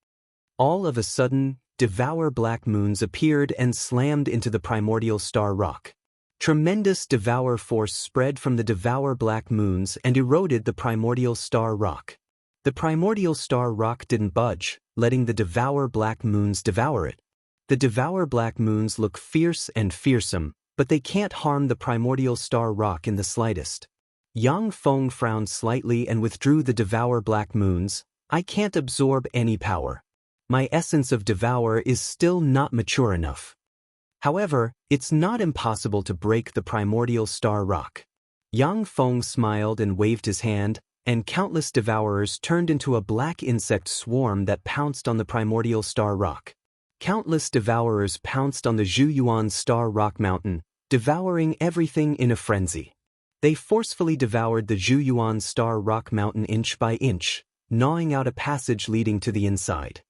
All of a sudden, devour black moons appeared and slammed into the primordial star rock. Tremendous devour force spread from the devour black moons and eroded the primordial star rock. The primordial star rock didn't budge, letting the devour black moons devour it. The devour black moons look fierce and fearsome, but they can't harm the primordial star rock in the slightest. Yang Feng frowned slightly and withdrew the devour black moons. "I can't absorb any power. My essence of devour is still not mature enough. However, it's not impossible to break the primordial star rock." Yang Feng smiled and waved his hand, and countless devourers turned into a black insect swarm that pounced on the primordial star rock. Countless devourers pounced on the Zhuyuan star rock mountain, devouring everything in a frenzy. They forcefully devoured the Zhuyuan star rock mountain inch by inch, gnawing out a passage leading to the inside.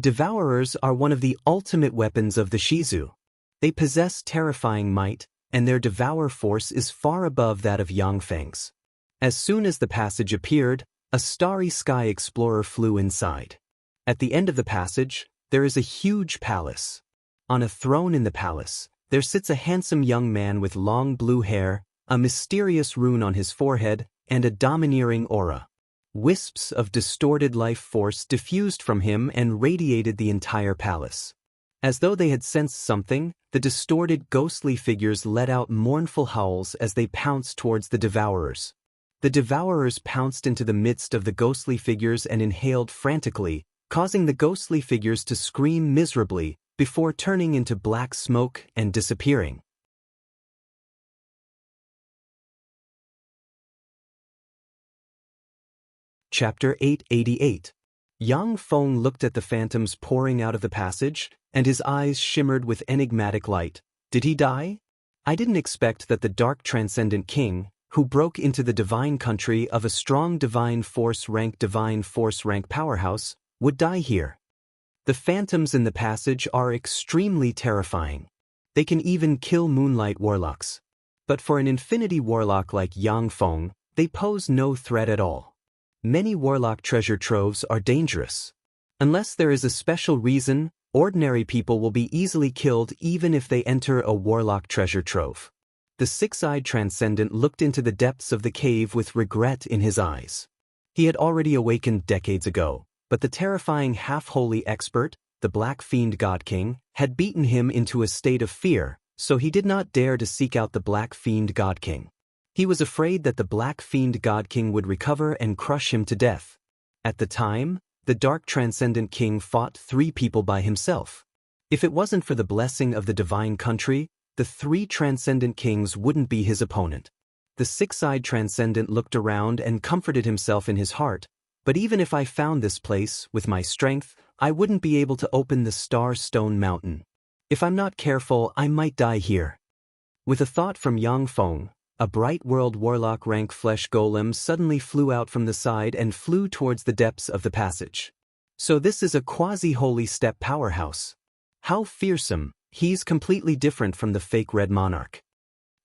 Devourers are one of the ultimate weapons of the Shizu. They possess terrifying might, and their devour force is far above that of Yang Feng's. As soon as the passage appeared, A starry sky explorer flew inside. At the end of the passage, there is a huge palace. On a throne in the palace, there sits a handsome young man with long blue hair, a mysterious rune on his forehead, and a domineering aura. Wisps of distorted life force diffused from him and radiated the entire palace. As though they had sensed something, the distorted ghostly figures let out mournful howls as they pounced towards the devourers. The devourers pounced into the midst of the ghostly figures and inhaled frantically, causing the ghostly figures to scream miserably before turning into black smoke and disappearing. Chapter 888. Yang Feng looked at the phantoms pouring out of the passage, and his eyes shimmered with enigmatic light. Did he die? I didn't expect that the dark transcendent king, who broke into the divine country of a strong divine force rank powerhouse, would die here. The phantoms in the passage are extremely terrifying. They can even kill moonlight warlocks. But for an infinity warlock like Yang Feng, they pose no threat at all. Many warlock treasure troves are dangerous. Unless there is a special reason, ordinary people will be easily killed even if they enter a warlock treasure trove. The six-eyed transcendent looked into the depths of the cave with regret in his eyes. He had already awakened decades ago, but the terrifying half-holy expert, the Black Fiend God King, had beaten him into a state of fear, so he did not dare to seek out the Black Fiend God King. He was afraid that the Black Fiend God King would recover and crush him to death. At the time, the Dark Transcendent King fought 3 people by himself. If it wasn't for the blessing of the divine country, the 3 Transcendent Kings wouldn't be his opponent. The six-eyed Transcendent looked around and comforted himself in his heart, but even if I found this place, with my strength, I wouldn't be able to open the Star Stone Mountain. If I'm not careful, I might die here. With a thought from Yang Feng, a bright world warlock rank flesh golem suddenly flew out from the side and flew towards the depths of the passage. So this is a quasi-holy step powerhouse. How fearsome! He's completely different from the fake Red Monarch.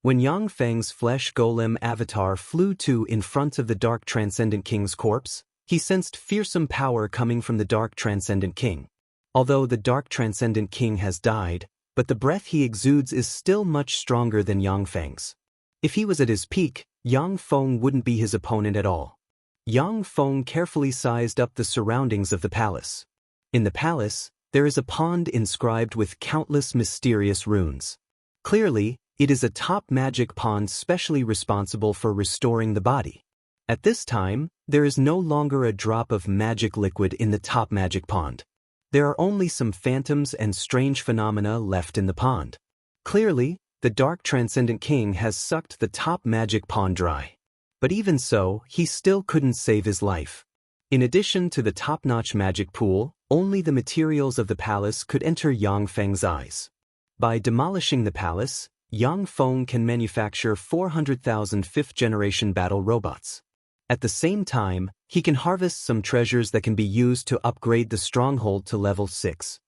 When Yang Feng's flesh golem avatar flew to in front of the Dark Transcendent King's corpse, he sensed fearsome power coming from the Dark Transcendent King. Although the Dark Transcendent King has died, but the breath he exudes is still much stronger than Yang Feng's. If he was at his peak, Yang Feng wouldn't be his opponent at all. Yang Feng carefully sized up the surroundings of the palace. In the palace, there is a pond inscribed with countless mysterious runes. Clearly, it is a top magic pond specially responsible for restoring the body. At this time, there is no longer a drop of magic liquid in the top magic pond. There are only some phantoms and strange phenomena left in the pond. Clearly, the Dark Transcendent King has sucked the top magic pond dry. But even so, he still couldn't save his life. In addition to the top-notch magic pool, only the materials of the palace could enter Yang Feng's eyes. By demolishing the palace, Yang Feng can manufacture 400,000 fifth-generation battle robots. At the same time, he can harvest some treasures that can be used to upgrade the stronghold to level 6.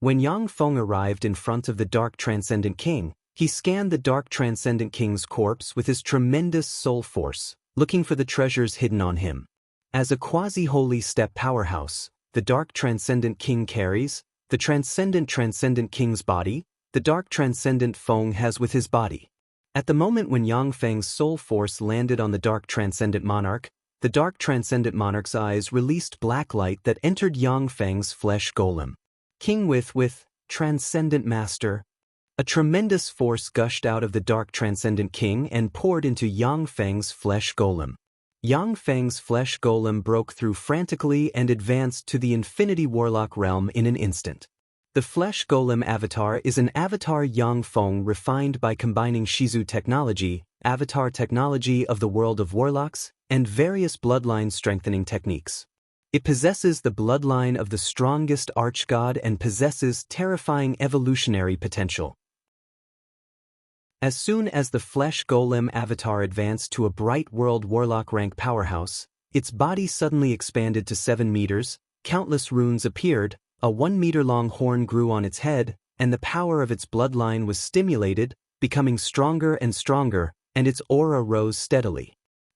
When Yang Feng arrived in front of the Dark Transcendent King, he scanned the Dark Transcendent King's corpse with his tremendous soul force, looking for the treasures hidden on him. As a quasi-holy step powerhouse, the Dark Transcendent King carries the Transcendent King's body, the Dark Transcendent Feng has with his body. At the moment when Yang Feng's soul force landed on the Dark Transcendent Monarch, the Dark Transcendent Monarch's eyes released black light that entered Yang Feng's flesh golem. King with Transcendent Master. A tremendous force gushed out of the Dark Transcendent King and poured into Yang Feng's flesh golem. Yang Feng's flesh golem broke through frantically and advanced to the Infinity Warlock realm in an instant. The flesh golem avatar is an avatar Yang Feng refined by combining Shizu technology, avatar technology of the world of warlocks, and various bloodline strengthening techniques. It possesses the bloodline of the strongest archgod and possesses terrifying evolutionary potential. As soon as the flesh golem avatar advanced to a bright world warlock rank powerhouse, its body suddenly expanded to 7 meters, countless runes appeared, a 1-meter-long horn grew on its head, and the power of its bloodline was stimulated, becoming stronger and stronger, and its aura rose steadily.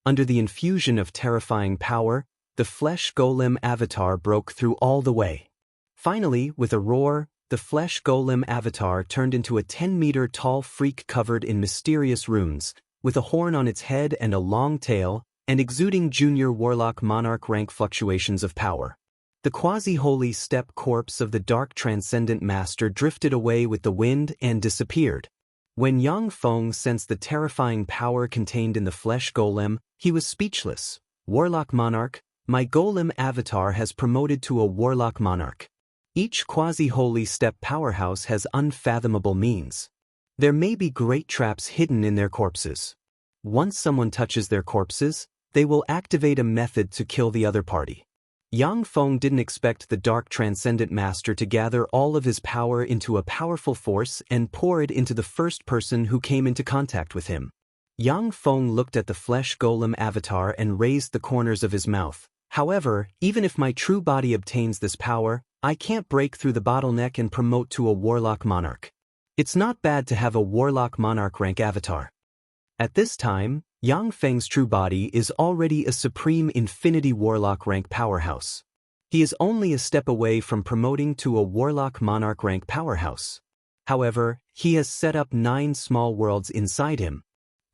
Under the infusion of terrifying power, the flesh golem avatar broke through all the way. Finally, with a roar, the flesh golem avatar turned into a 10-meter-tall freak covered in mysterious runes, with a horn on its head and a long tail, and exuding junior warlock monarch rank fluctuations of power. The quasi-holy step corpse of the dark transcendent master drifted away with the wind and disappeared. When Yang Feng sensed the terrifying power contained in the flesh golem, he was speechless. Warlock monarch, my golem avatar has promoted to a warlock monarch. Each quasi-holy step powerhouse has unfathomable means. There may be great traps hidden in their corpses. Once someone touches their corpses, they will activate a method to kill the other party. Yang Feng didn't expect the dark transcendent master to gather all of his power into a powerful force and pour it into the first person who came into contact with him. Yang Feng looked at the flesh golem avatar and raised the corners of his mouth. However, even if my true body obtains this power, I can't break through the bottleneck and promote to a warlock monarch. It's not bad to have a warlock monarch rank avatar. At this time, Yang Feng's true body is already a supreme infinity warlock rank powerhouse. He is only a step away from promoting to a warlock monarch rank powerhouse. However, he has set up 9 small worlds inside him.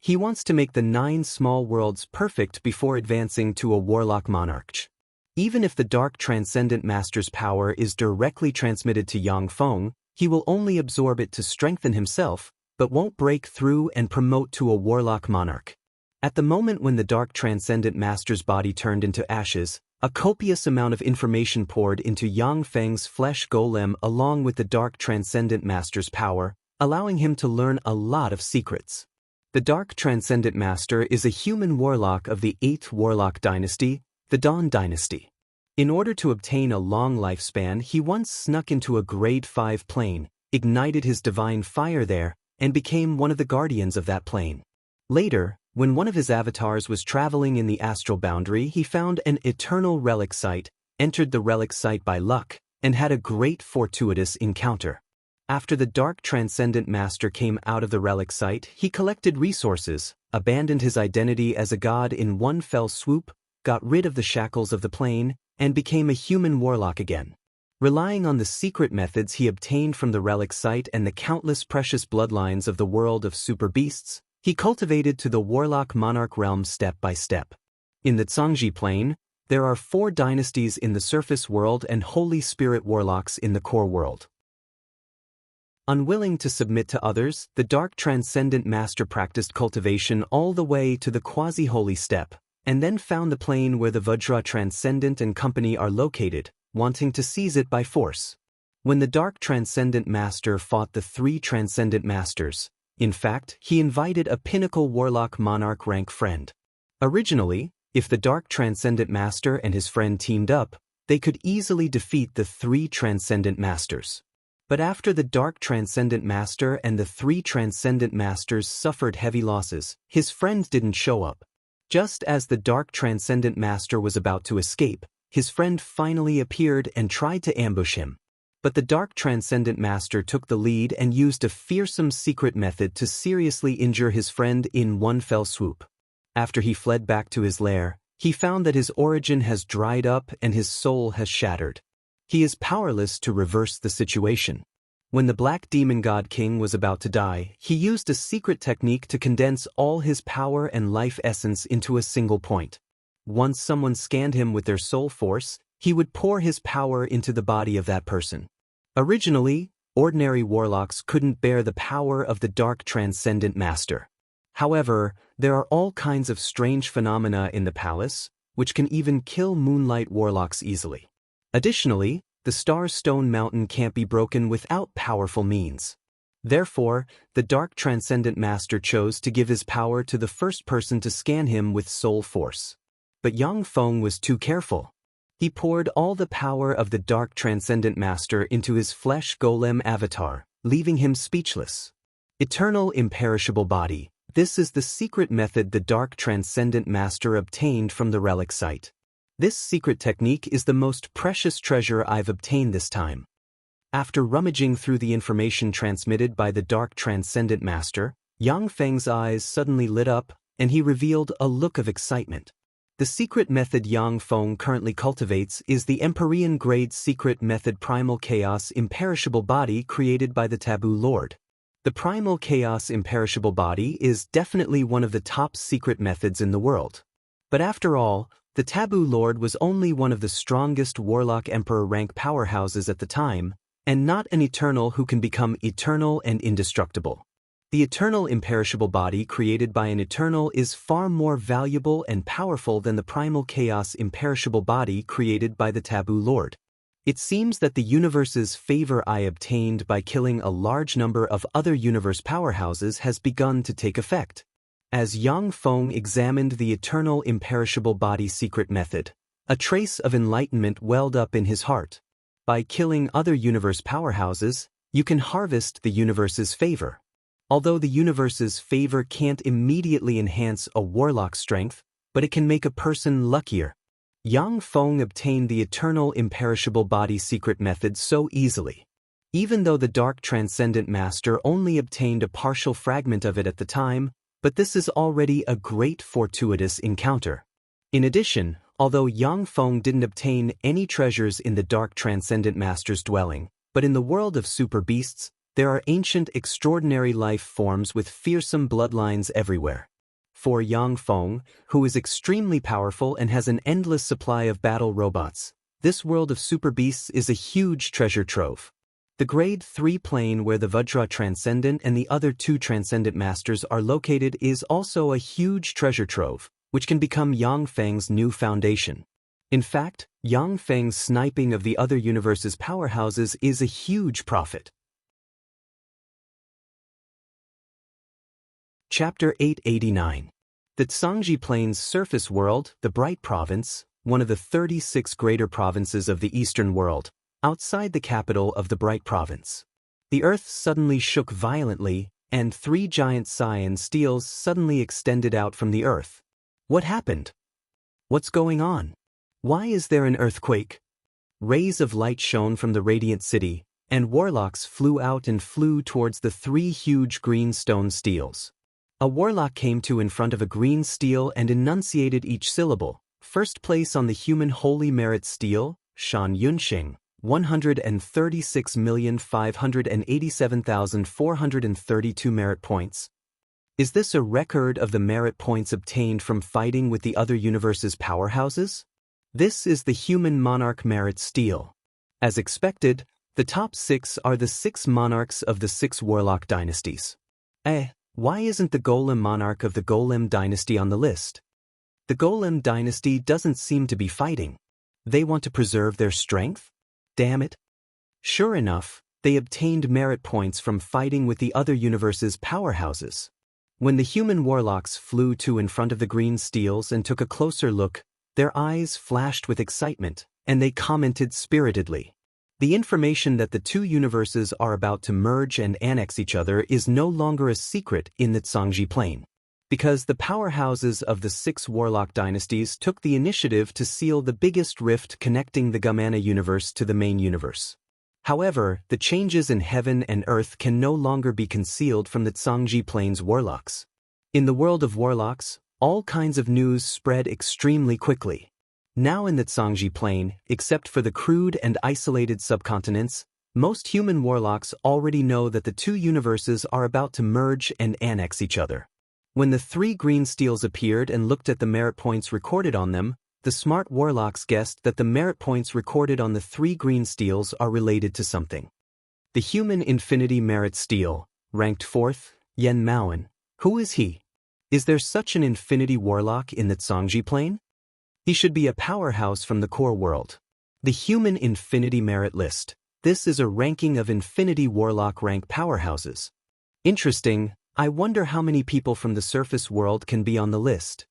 He wants to make the 9 small worlds perfect before advancing to a warlock monarch. Even if the dark transcendent master's power is directly transmitted to Yang Feng, he will only absorb it to strengthen himself, but won't break through and promote to a warlock monarch. At the moment when the dark transcendent master's body turned into ashes, a copious amount of information poured into Yang Feng's flesh golem along with the dark transcendent master's power, allowing him to learn a lot of secrets. The dark transcendent master is a human warlock of the 8th warlock dynasty, the Dawn dynasty. In order to obtain a long lifespan, he once snuck into a grade 5 plane, ignited his divine fire there, and became one of the guardians of that plane. Later, when one of his avatars was traveling in the astral boundary, he found an eternal relic site, entered the relic site by luck, and had a great fortuitous encounter. After the dark transcendent master came out of the relic site, he collected resources, abandoned his identity as a god in one fell swoop, got rid of the shackles of the plane, and became a human warlock again. Relying on the secret methods he obtained from the relic site and the countless precious bloodlines of the world of super beasts, he cultivated to the warlock monarch realm step by step. In the Zhangji plane, there are 4 dynasties in the surface world and holy spirit warlocks in the core world. Unwilling to submit to others, the dark transcendent master practiced cultivation all the way to the quasi-holy step, and then found the plane where the Vajra transcendent and company are located, wanting to seize it by force. When the dark transcendent master fought the 3 transcendent masters, in fact, he invited a pinnacle warlock monarch rank friend. Originally, if the dark transcendent master and his friend teamed up, they could easily defeat the 3 transcendent masters. But after the dark transcendent master and the 3 transcendent masters suffered heavy losses, his friend didn't show up. Just as the dark transcendent master was about to escape, his friend finally appeared and tried to ambush him. But the dark transcendent master took the lead and used a fearsome secret method to seriously injure his friend in one fell swoop. After he fled back to his lair, he found that his origin has dried up and his soul has shattered. He is powerless to reverse the situation. When the Black Demon God King was about to die, he used a secret technique to condense all his power and life essence into a single point. Once someone scanned him with their soul force, he would pour his power into the body of that person. Originally, ordinary warlocks couldn't bear the power of the dark transcendent master. However, there are all kinds of strange phenomena in the palace, which can even kill moonlight warlocks easily. Additionally, the Star Stone Mountain can't be broken without powerful means. Therefore, the dark transcendent master chose to give his power to the first person to scan him with soul force. But Yang Feng was too careful. He poured all the power of the dark transcendent master into his flesh golem avatar, leaving him speechless. Eternal imperishable body. This is the secret method the dark transcendent master obtained from the relic site. This secret technique is the most precious treasure I've obtained this time. After rummaging through the information transmitted by the dark transcendent master, Yang Feng's eyes suddenly lit up, and he revealed a look of excitement. The secret method Yang Feng currently cultivates is the Empyrean grade secret method Primal Chaos Imperishable Body created by the Taboo Lord. The Primal Chaos Imperishable Body is definitely one of the top secret methods in the world. But after all, the Taboo Lord was only one of the strongest Warlock Emperor rank powerhouses at the time, and not an Eternal who can become eternal and indestructible. The Eternal Imperishable Body created by an Eternal is far more valuable and powerful than the Primal Chaos Imperishable Body created by the Taboo Lord. It seems that the universe's favor I obtained by killing a large number of other universe powerhouses has begun to take effect. As Yang Feng examined the Eternal Imperishable Body secret method, a trace of enlightenment welled up in his heart. By killing other universe powerhouses, you can harvest the universe's favor. Although the universe's favor can't immediately enhance a warlock's strength, but it can make a person luckier. Yang Feng obtained the Eternal Imperishable Body secret method so easily. Even though the Dark Transcendent Master only obtained a partial fragment of it at the time, but this is already a great fortuitous encounter. In addition, although Yang Feng didn't obtain any treasures in the Dark Transcendent Master's dwelling, but in the world of super beasts, there are ancient extraordinary life forms with fearsome bloodlines everywhere. For Yang Feng, who is extremely powerful and has an endless supply of battle robots, this world of super beasts is a huge treasure trove. The Grade 3 plane where the Vajra Transcendent and the other two Transcendent Masters are located is also a huge treasure trove, which can become Yang Feng's new foundation. In fact, Yang Feng's sniping of the other universe's powerhouses is a huge profit. Chapter 889. The Tsangji Plains surface world, the Bright Province, one of the 36 greater provinces of the Eastern world, outside the capital of the Bright Province. The earth suddenly shook violently, and 3 giant cyan steels suddenly extended out from the earth. What happened? What's going on? Why is there an earthquake? Rays of light shone from the radiant city, and warlocks flew out and flew towards the 3 huge green stone steels. A warlock came to in front of a green steel and enunciated each syllable. First place on the human holy merit steel, Shan Yunxing, 136,587,432 merit points. Is this a record of the merit points obtained from fighting with the other universe's powerhouses? This is the human monarch merit steel. As expected, the top 6 are the 6 monarchs of the 6 warlock dynasties. Why isn't the Golem monarch of the Golem dynasty on the list? The Golem dynasty doesn't seem to be fighting. They want to preserve their strength? Damn it. Sure enough, they obtained merit points from fighting with the other universe's powerhouses. When the human warlocks flew to in front of the green steels and took a closer look, their eyes flashed with excitement, and they commented spiritedly. The information that the 2 universes are about to merge and annex each other is no longer a secret in the Tsangji Plain. Because the powerhouses of the 6 warlock dynasties took the initiative to seal the biggest rift connecting the Gamana universe to the main universe. However, the changes in heaven and earth can no longer be concealed from the Tsangji Plain's warlocks. In the world of warlocks, all kinds of news spread extremely quickly. Now in the Tsangji Plain, except for the crude and isolated subcontinents, most human warlocks already know that the 2 universes are about to merge and annex each other. When the 3 green steels appeared and looked at the merit points recorded on them, the smart warlocks guessed that the merit points recorded on the 3 green steels are related to something. The human infinity merit steel, ranked 4th, Yen Maoan. Who is he? Is there such an infinity warlock in the Tsangji Plain? He should be a powerhouse from the core world. The human infinity merit list. This is a ranking of infinity warlock rank powerhouses. Interesting. I wonder how many people from the surface world can be on the list.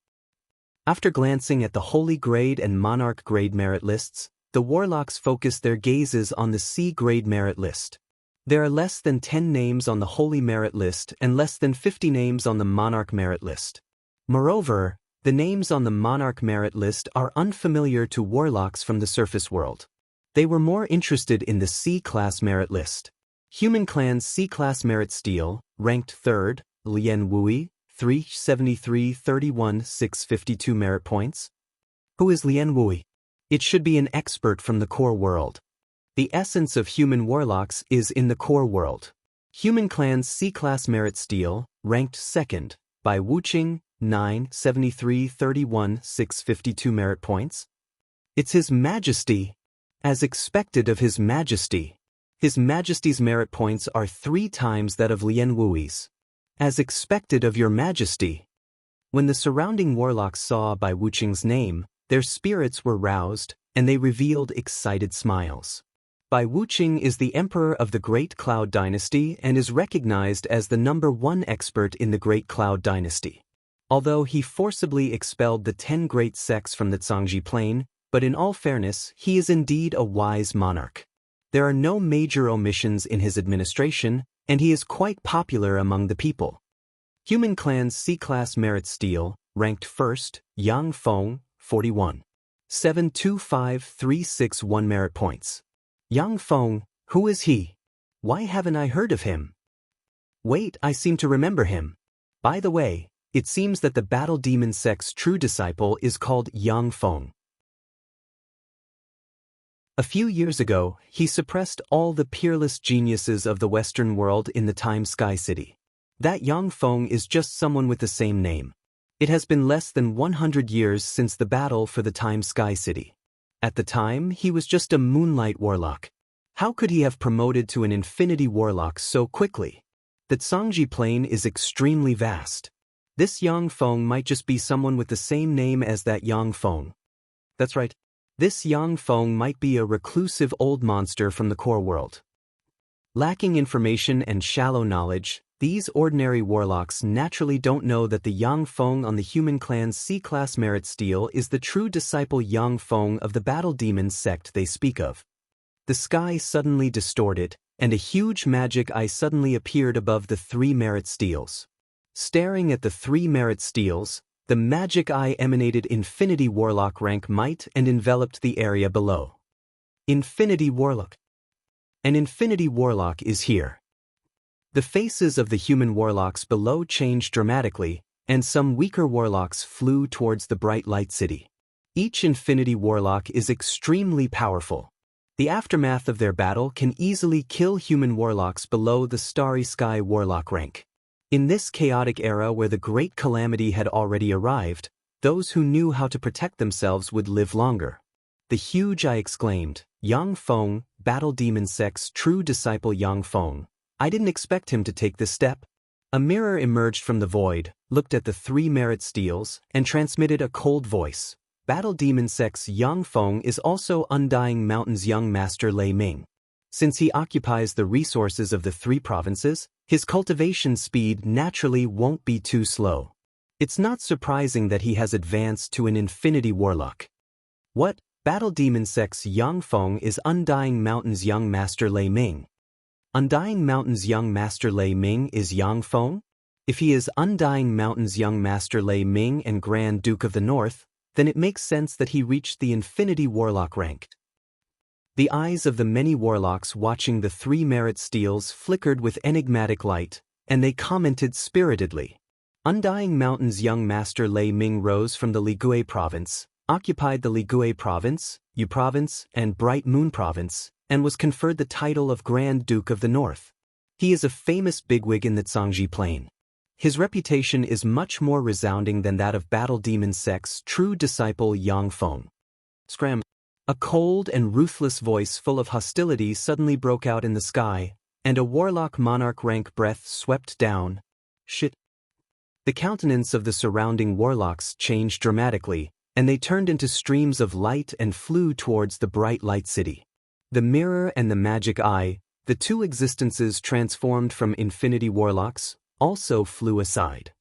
After glancing at the Holy Grade and Monarch Grade merit lists, the warlocks focused their gazes on the C Grade merit list. There are less than 10 names on the Holy Merit list and less than 50 names on the Monarch Merit list. Moreover, the names on the Monarch Merit list are unfamiliar to warlocks from the surface world. They were more interested in the C-Class Merit list. Human Clan's C-Class Merit Steel, ranked 3rd, Lian Wui, 373 31 652 merit points. Who is Lian Wui? It should be an expert from the core world. The essence of human warlocks is in the core world. Human Clan's C-Class Merit Steel, ranked 2nd, by Wuqing, 973 31 652 merit points. It's His Majesty. As expected of His Majesty. His Majesty's merit points are 3 times that of Lian Wui's. As expected of Your Majesty. When the surrounding warlocks saw by Wuqing's name, their spirits were roused, and they revealed excited smiles. Bai Wuqing is the emperor of the Great Cloud Dynasty and is recognized as the #1 expert in the Great Cloud Dynasty. Although he forcibly expelled the 10 great sects from the Zhangji Plain, but in all fairness, he is indeed a wise monarch. There are no major omissions in his administration, and he is quite popular among the people. Human Clan's C-Class Merit Steel, ranked 1st, Yang Feng, 41. 725361 merit points. Yang Feng, who is he? Why haven't I heard of him? Wait, I seem to remember him. By the way, it seems that the Battle Demon sect's true disciple is called Yang Feng. A few years ago, he suppressed all the peerless geniuses of the Western world in the Time Sky City. That Yang Feng is just someone with the same name. It has been less than 100 years since the battle for the Time Sky City. At the time, he was just a moonlight warlock. How could he have promoted to an infinity warlock so quickly? The Zhangji Plain is extremely vast. This Yang Feng might just be someone with the same name as that Yang Feng. That's right. This Yang Feng might be a reclusive old monster from the core world. Lacking information and shallow knowledge, these ordinary warlocks naturally don't know that the Yang Feng on the Human Clan's C-Class Merit Steel is the true disciple Yang Feng of the Battle Demon sect they speak of. The sky suddenly distorted, and a huge magic eye suddenly appeared above the 3 merit steels. Staring at the 3 merit steels, the magic eye emanated Infinity Warlock rank might and enveloped the area below. Infinity Warlock. An Infinity Warlock is here. The faces of the human warlocks below changed dramatically, and some weaker warlocks flew towards the bright light city. Each Infinity Warlock is extremely powerful. The aftermath of their battle can easily kill human warlocks below the Starry Sky Warlock rank. In this chaotic era where the Great Calamity had already arrived, those who knew how to protect themselves would live longer. The huge eye exclaimed, Yang Feng, Battle Demon sect's true disciple Yang Feng. I didn't expect him to take this step. A mirror emerged from the void, looked at the 3 merit steels, and transmitted a cold voice. Battle Demon sect's Yang Feng is also Undying Mountain's young master Lei Ming. Since he occupies the resources of the 3 provinces, his cultivation speed naturally won't be too slow. It's not surprising that he has advanced to an Infinity Warlock. What? Battle Demon sect's Yang Feng is Undying Mountain's young master Lei Ming. Undying Mountain's young master Lei Ming is Yang Feng? If he is Undying Mountain's young master Lei Ming and Grand Duke of the North, then it makes sense that he reached the Infinity Warlock rank. The eyes of the many warlocks watching the 3 merit steels flickered with enigmatic light, and they commented spiritedly. Undying Mountain's young master Lei Ming rose from the Ligui province, occupied the Ligui province, Yu province, and Bright Moon province, and was conferred the title of Grand Duke of the North. He is a famous bigwig in the Zhangji Plain. His reputation is much more resounding than that of Battle Demon sect's true disciple Yang Feng. Scram! A cold and ruthless voice full of hostility suddenly broke out in the sky, and a warlock monarch rank breath swept down. Shit! The countenance of the surrounding warlocks changed dramatically, and they turned into streams of light and flew towards the bright light city. The mirror and the magic eye, the 2 existences transformed from Infinity Warlocks, also flew aside.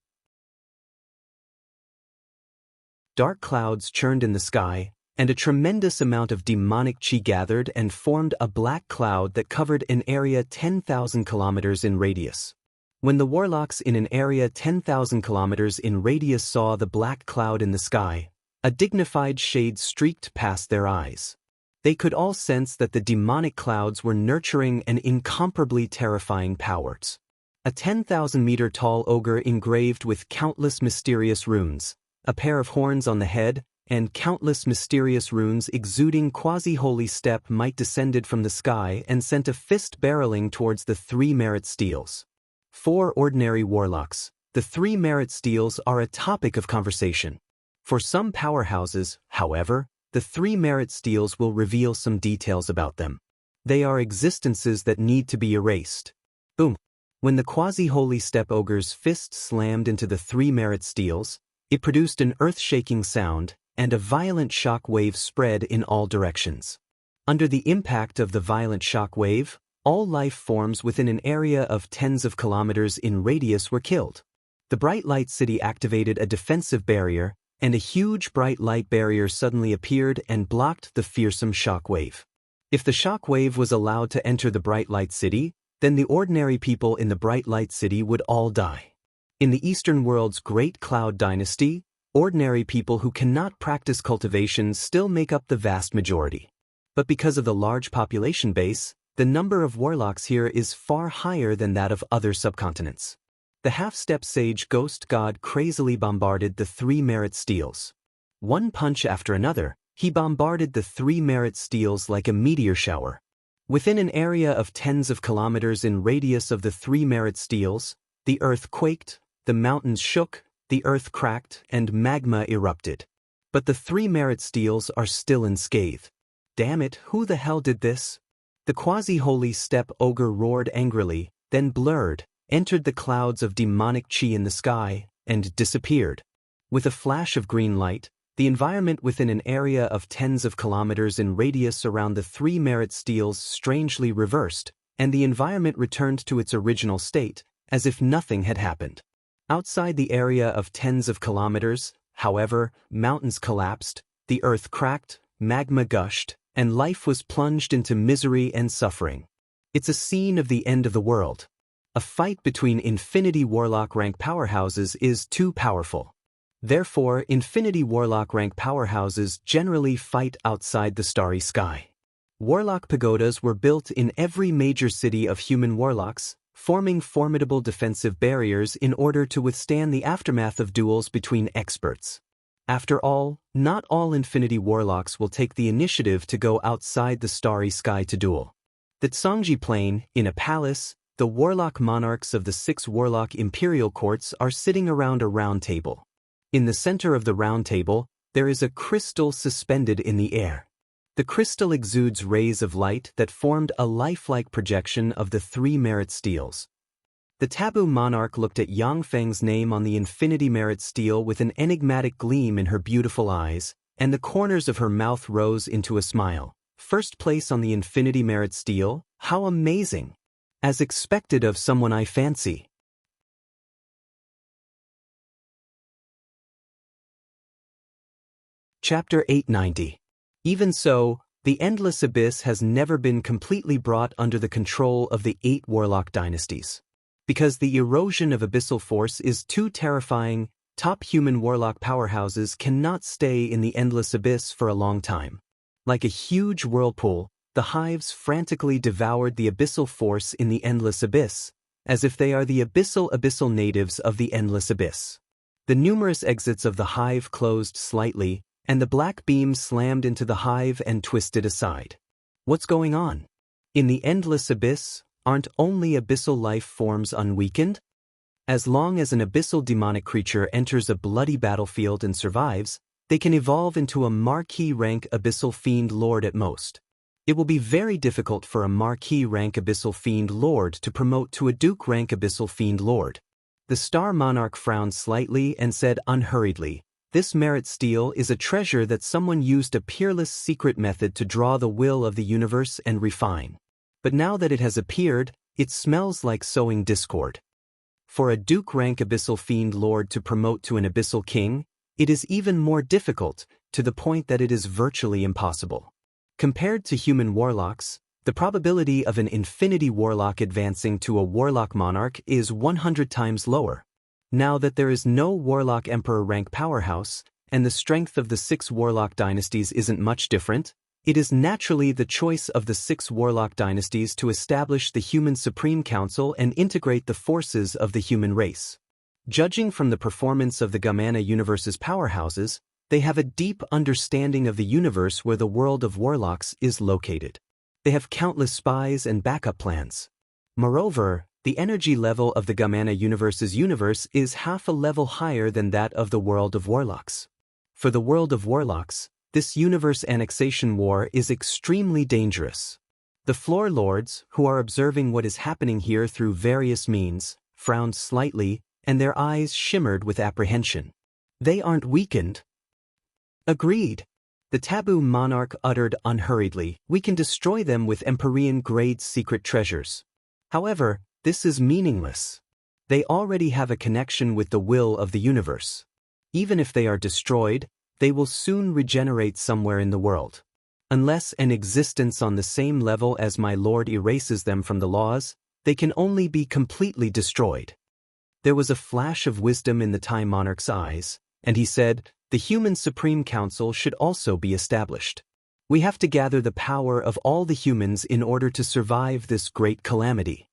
Dark clouds churned in the sky, and a tremendous amount of demonic chi gathered and formed a black cloud that covered an area 10,000 kilometers in radius. When the warlocks in an area 10,000 kilometers in radius saw the black cloud in the sky, a dignified shade streaked past their eyes. They could all sense that the demonic clouds were nurturing an incomparably terrifying powers. A 10,000-meter-tall ogre engraved with countless mysterious runes, a pair of horns on the head, and countless mysterious runes exuding quasi-holy step might descended from the sky and sent a fist barreling towards the 3 merit steels. 4 ordinary warlocks. The 3 merit steels are a topic of conversation. For some powerhouses, however, the 3 merit steels will reveal some details about them. They are existences that need to be erased. Boom. When the quasi-holy step ogre's fist slammed into the 3 merit steels, it produced an earth-shaking sound, and a violent shock wave spread in all directions. Under the impact of the violent shock wave, all life forms within an area of tens of kilometers in radius were killed. The bright light city activated a defensive barrier, and a huge bright light barrier suddenly appeared and blocked the fearsome shock wave. If the shock wave was allowed to enter the bright light city, then the ordinary people in the bright light city would all die. In the Eastern world's Great Cloud Dynasty, ordinary people who cannot practice cultivation still make up the vast majority. But because of the large population base, the number of warlocks here is far higher than that of other subcontinents. The half-step sage ghost god crazily bombarded the 3 merit steels. One punch after another, he bombarded the 3 merit steels like a meteor shower. Within an area of tens of kilometers in radius of the 3 merit steels, the earth quaked, the mountains shook, the earth cracked, and magma erupted. But the 3 merit steels are still unscathed. Damn it, who the hell did this? The quasi-holy step ogre roared angrily, then blurred, entered the clouds of demonic chi in the sky, and disappeared. With a flash of green light, the environment within an area of tens of kilometers in radius around the 3 merit steels strangely reversed, and the environment returned to its original state, as if nothing had happened. Outside the area of tens of kilometers, however, mountains collapsed, the earth cracked, magma gushed, and life was plunged into misery and suffering. It's a scene of the end of the world. A fight between Infinity Warlock rank powerhouses is too powerful. Therefore, Infinity Warlock rank powerhouses generally fight outside the starry sky. Warlock pagodas were built in every major city of human warlocks, forming formidable defensive barriers in order to withstand the aftermath of duels between experts. After all, not all Infinity Warlocks will take the initiative to go outside the starry sky to duel. The Tsangji Plain, in a palace, the warlock monarchs of the 6 warlock imperial courts are sitting around a round table. In the center of the round table, there is a crystal suspended in the air. The crystal exudes rays of light that formed a lifelike projection of the 3 merit steels. The taboo monarch looked at Yang Feng's name on the infinity merit steel with an enigmatic gleam in her beautiful eyes, and the corners of her mouth rose into a smile. First place on the infinity merit steel? How amazing! As expected of someone I fancy. Chapter 890. Even so, the Endless Abyss has never been completely brought under the control of the 8 warlock dynasties. Because the erosion of abyssal force is too terrifying, top human warlock powerhouses cannot stay in the Endless Abyss for a long time. Like a huge whirlpool, the hives frantically devoured the abyssal force in the Endless Abyss, as if they are the abyssal natives of the Endless Abyss. The numerous exits of the hive closed slightly, and the black beam slammed into the hive and twisted aside. What's going on? In the Endless Abyss, aren't only abyssal life forms unweakened? As long as an abyssal demonic creature enters a bloody battlefield and survives, they can evolve into a marquee rank abyssal fiend lord at most. It will be very difficult for a marquee rank abyssal fiend lord to promote to a duke rank abyssal fiend lord. The star monarch frowned slightly and said unhurriedly, "This merit steel is a treasure that someone used a peerless secret method to draw the will of the universe and refine. But now that it has appeared, it smells like sowing discord. For a duke rank abyssal fiend lord to promote to an abyssal king, it is even more difficult, to the point that it is virtually impossible. Compared to human warlocks, the probability of an infinity warlock advancing to a warlock monarch is 100 times lower. Now that there is no warlock emperor rank powerhouse, and the strength of the 6 warlock dynasties isn't much different, It is naturally the choice of the 6 warlock dynasties to establish the human Supreme Council and integrate the forces of the human race. Judging from the performance of the Gamana universe's powerhouses, they have a deep understanding of the universe where the world of warlocks is located. They have countless spies and backup plans. Moreover, the energy level of the Gamana universe's universe is half a level higher than that of the world of warlocks. For the world of warlocks, this universe annexation war is extremely dangerous. The floor lords, who are observing what is happening here through various means, frowned slightly, and their eyes shimmered with apprehension. They aren't weakened. Agreed. The taboo monarch uttered unhurriedly, we can destroy them with Empyrean-grade secret treasures. However, this is meaningless. They already have a connection with the will of the universe. Even if they are destroyed, they will soon regenerate somewhere in the world. Unless an existence on the same level as my lord erases them from the laws, they can only be completely destroyed. There was a flash of wisdom in the Time Monarch's eyes, and he said, the human Supreme Council should also be established. We have to gather the power of all the humans in order to survive this great calamity.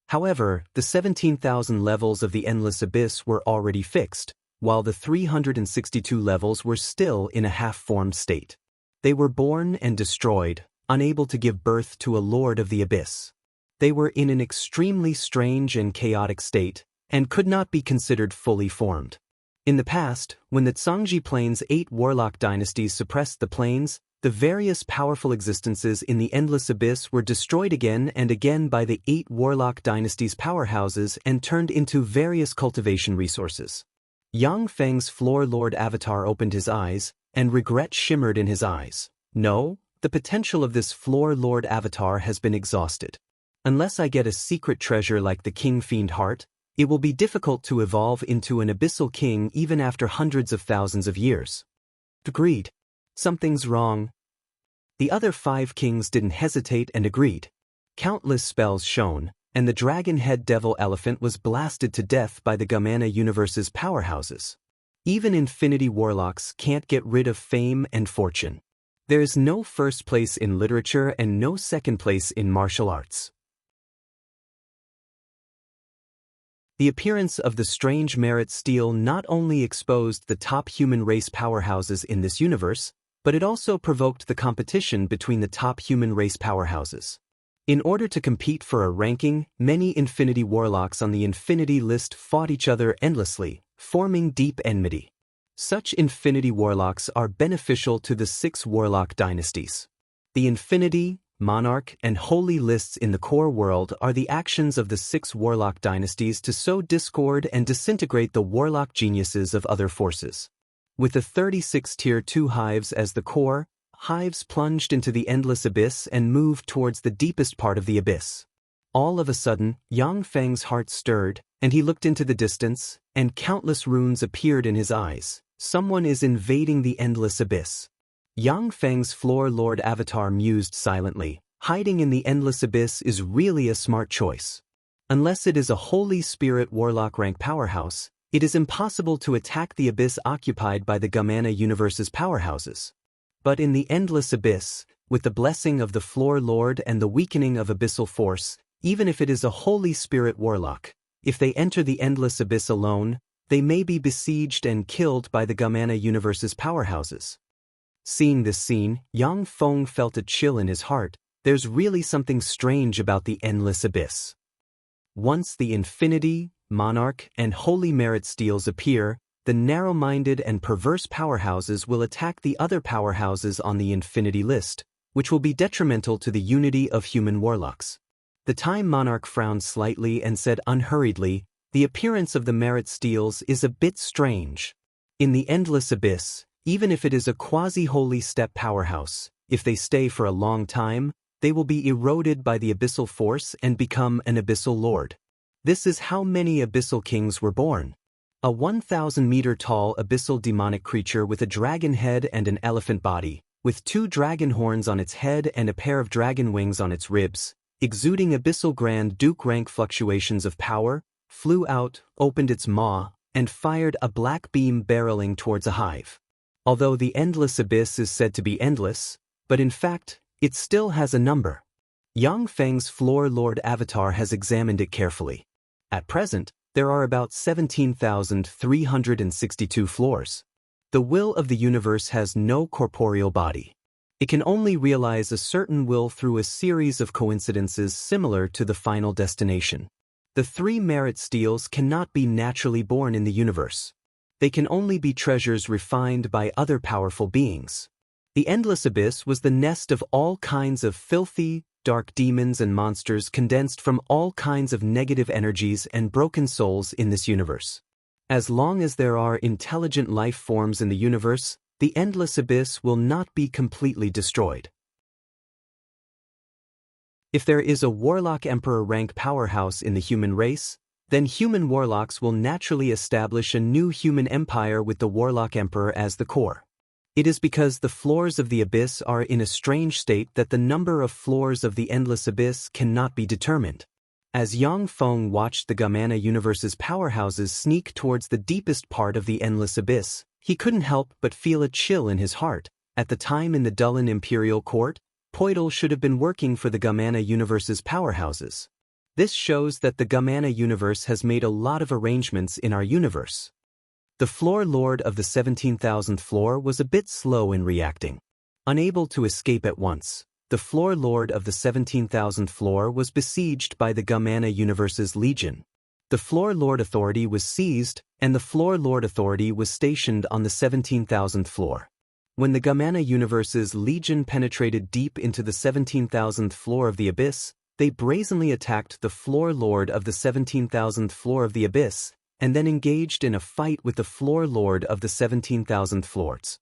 However, the 17,000 levels of the Endless Abyss were already fixed, while the 362 levels were still in a half-formed state. They were born and destroyed, unable to give birth to a Lord of the Abyss. They were in an extremely strange and chaotic state, and could not be considered fully formed. In the past, when the Tsangji Plains' 8 warlock dynasties suppressed the plains, the various powerful existences in the Endless Abyss were destroyed again and again by the 8 warlock dynasties' powerhouses and turned into various cultivation resources. Yang Feng's floor lord avatar opened his eyes, and regret shimmered in his eyes. No, the potential of this floor lord avatar has been exhausted. Unless I get a secret treasure like the King Fiend Heart, it will be difficult to evolve into an abyssal king even after hundreds of thousands of years. Agreed. Something's wrong. The other 5 kings didn't hesitate and agreed. Countless spells shone, and the dragon-head devil elephant was blasted to death by the Gamana universe's powerhouses. Even infinity warlocks can't get rid of fame and fortune. There is no first place in literature and no second place in martial arts. The appearance of the strange merit steel not only exposed the top human race powerhouses in this universe, but it also provoked the competition between the top human race powerhouses. In order to compete for a ranking, many infinity warlocks on the infinity list fought each other endlessly, forming deep enmity. Such infinity warlocks are beneficial to the 6 warlock dynasties. The infinity, monarch, and holy lists in the core world are the actions of the 6 warlock dynasties to sow discord and disintegrate the warlock geniuses of other forces. With the 36 Tier 2 hives as the core, hives plunged into the Endless Abyss and moved towards the deepest part of the abyss. All of a sudden, Yang Feng's heart stirred, and he looked into the distance, and countless runes appeared in his eyes. Someone is invading the Endless Abyss. Yang Feng's floor lord avatar mused silently. Hiding in the Endless Abyss is really a smart choice. Unless it is a Holy Spirit warlock rank powerhouse, it is impossible to attack the abyss occupied by the Gamana universe's powerhouses. But in the Endless Abyss, with the blessing of the floor lord and the weakening of abyssal force, even if it is a Holy Spirit warlock, if they enter the Endless Abyss alone, they may be besieged and killed by the Gamana universe's powerhouses. Seeing this scene, Yang Feng felt a chill in his heart. There's really something strange about the Endless Abyss. Once the Infinity, Monarch, and Holy Merit Steels appear, the narrow-minded and perverse powerhouses will attack the other powerhouses on the Infinity list, which will be detrimental to the unity of human warlocks. The Time Monarch frowned slightly and said unhurriedly, the appearance of the Merit Steels is a bit strange. In the Endless Abyss, even if it is a quasi-holy step powerhouse, if they stay for a long time, they will be eroded by the abyssal force and become an abyssal lord. This is how many abyssal kings were born. A 1,000-meter-tall abyssal demonic creature with a dragon head and an elephant body, with 2 dragon horns on its head and a pair of dragon wings on its ribs, exuding abyssal Grand Duke rank fluctuations of power, flew out, opened its maw, and fired a black beam barreling towards a hive. Although the Endless Abyss is said to be endless, but in fact, it still has a number. Yang Feng's Floor Lord avatar has examined it carefully. At present, there are about 17,362 floors. The will of the universe has no corporeal body. It can only realize a certain will through a series of coincidences similar to the final destination. The 3 merit steels cannot be naturally born in the universe. They can only be treasures refined by other powerful beings. The endless abyss was the nest of all kinds of filthy, dark demons and monsters condensed from all kinds of negative energies and broken souls in this universe. As long as there are intelligent life forms in the universe, the endless abyss will not be completely destroyed. If there is a Warlock Emperor rank powerhouse in the human race, then human warlocks will naturally establish a new human empire with the Warlock Emperor as the core. It is because the floors of the abyss are in a strange state that the number of floors of the endless abyss cannot be determined. As Yang Feng watched the Gamana universe's powerhouses sneak towards the deepest part of the endless abyss, he couldn't help but feel a chill in his heart. At the time in the Dulin Imperial Court, Poidal should have been working for the Gamana universe's powerhouses. This shows that the Gamana universe has made a lot of arrangements in our universe. The floor lord of the 17,000th floor was a bit slow in reacting. Unable to escape at once, the floor lord of the 17,000th floor was besieged by the Gamana universe's legion. The floor lord authority was seized, and the floor lord authority was stationed on the 17,000th floor. When the Gamana universe's legion penetrated deep into the 17,000th floor of the abyss, they brazenly attacked the floor lord of the 17,000th floor of the abyss, and then engaged in a fight with the floor lord of the 17,000th floors.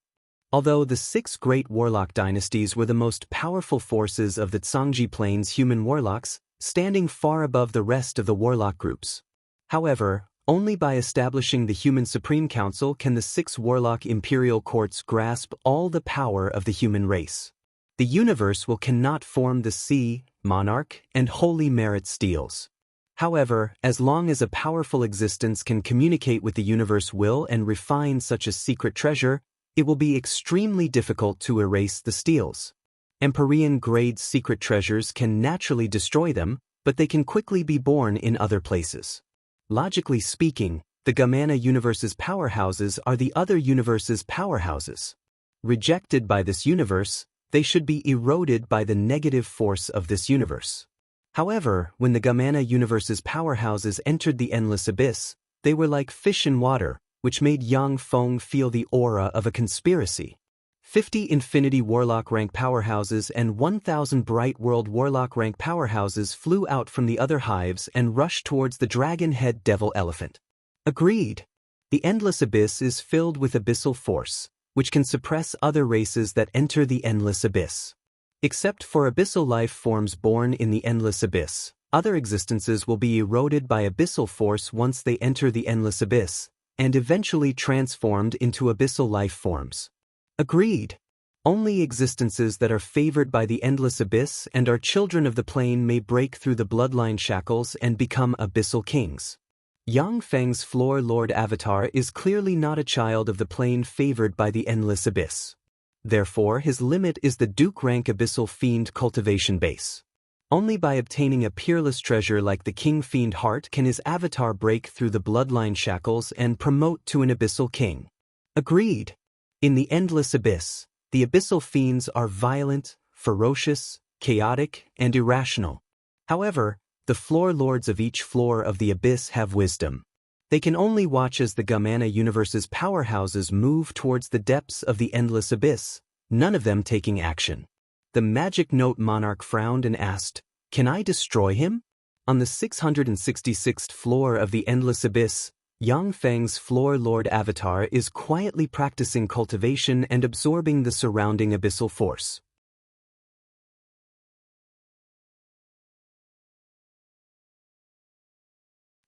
Although the 6 great warlock dynasties were the most powerful forces of the Tsangji Plains human warlocks, standing far above the rest of the warlock groups. However, only by establishing the Human Supreme Council can the 6 warlock imperial courts grasp all the power of the human race. The universe cannot form the sea, monarch, and holy merit steels. However, as long as a powerful existence can communicate with the universe will and refine such a secret treasure, it will be extremely difficult to erase the steels. Empyrean-grade secret treasures can naturally destroy them, but they can quickly be born in other places. Logically speaking, the Gamana universe's powerhouses are the other universe's powerhouses. Rejected by this universe, they should be eroded by the negative force of this universe. However, when the Gamana universe's powerhouses entered the endless abyss, they were like fish in water, which made Yang Feng feel the aura of a conspiracy. 50 Infinity Warlock rank powerhouses and 1,000 Bright World Warlock rank powerhouses flew out from the other hives and rushed towards the Dragon Head Devil Elephant. Agreed. The endless abyss is filled with abyssal force, which can suppress other races that enter the endless abyss. Except for abyssal life forms born in the endless abyss, other existences will be eroded by abyssal force once they enter the endless abyss, and eventually transformed into abyssal life forms. Agreed. Only existences that are favored by the endless abyss and are children of the plane may break through the bloodline shackles and become abyssal kings. Yang Feng's floor lord avatar is clearly not a child of the plane favored by the endless abyss. Therefore, his limit is the Duke rank abyssal fiend cultivation base. Only by obtaining a peerless treasure like the King Fiend Heart can his avatar break through the bloodline shackles and promote to an abyssal king. Agreed. In the endless abyss, the abyssal fiends are violent, ferocious, chaotic, and irrational. However, the floor lords of each floor of the abyss have wisdom. They can only watch as the Gamana universe's powerhouses move towards the depths of the endless abyss, none of them taking action. The magic note monarch frowned and asked, "Can I destroy him?" On the 666th floor of the endless abyss, Yang Feng's floor lord avatar is quietly practicing cultivation and absorbing the surrounding abyssal force.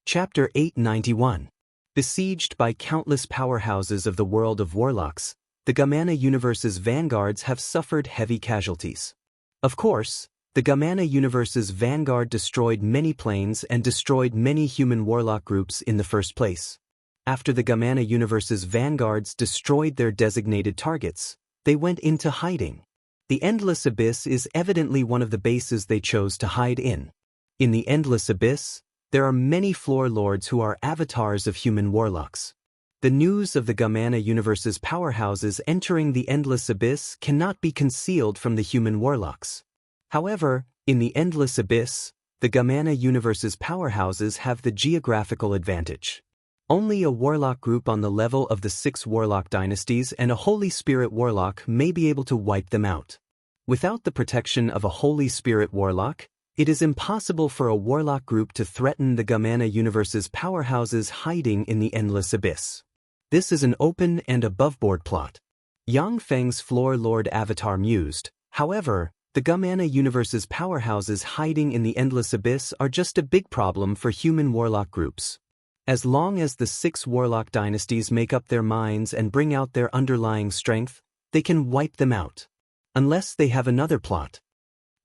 Chapter 891. Besieged by countless powerhouses of the world of warlocks, the Gamana universe's vanguards have suffered heavy casualties. Of course, the Gamana universe's vanguard destroyed many planes and destroyed many human warlock groups in the first place. After the Gamana universe's vanguards destroyed their designated targets, they went into hiding. The Endless Abyss is evidently one of the bases they chose to hide in. In the Endless Abyss, there are many floor lords who are avatars of human warlocks. The news of the Gamana universe's powerhouses entering the Endless Abyss cannot be concealed from the human warlocks. However, in the Endless Abyss, the Gamana universe's powerhouses have the geographical advantage. Only a warlock group on the level of the 6 warlock dynasties and a Holy Spirit warlock may be able to wipe them out. Without the protection of a Holy Spirit warlock, it is impossible for a warlock group to threaten the Gamana universe's powerhouses hiding in the Endless Abyss. This is an open and above-board plot. Yang Feng's floor lord avatar mused, however, the Gamana universe's powerhouses hiding in the Endless Abyss are just a big problem for human warlock groups. As long as the 6 warlock dynasties make up their minds and bring out their underlying strength, they can wipe them out. Unless they have another plot.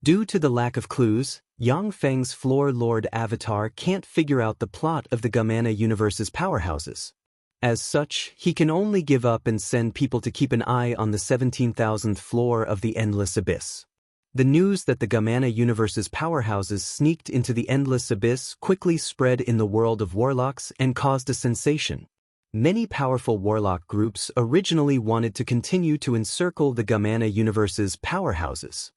Due to the lack of clues, Yang Feng's floor lord avatar can't figure out the plot of the Gamana universe's powerhouses. As such, he can only give up and send people to keep an eye on the 17,000th floor of the Endless Abyss. The news that the Gamana universe's powerhouses sneaked into the Endless Abyss quickly spread in the world of warlocks and caused a sensation. Many powerful warlock groups originally wanted to continue to encircle the Gamana universe's powerhouses.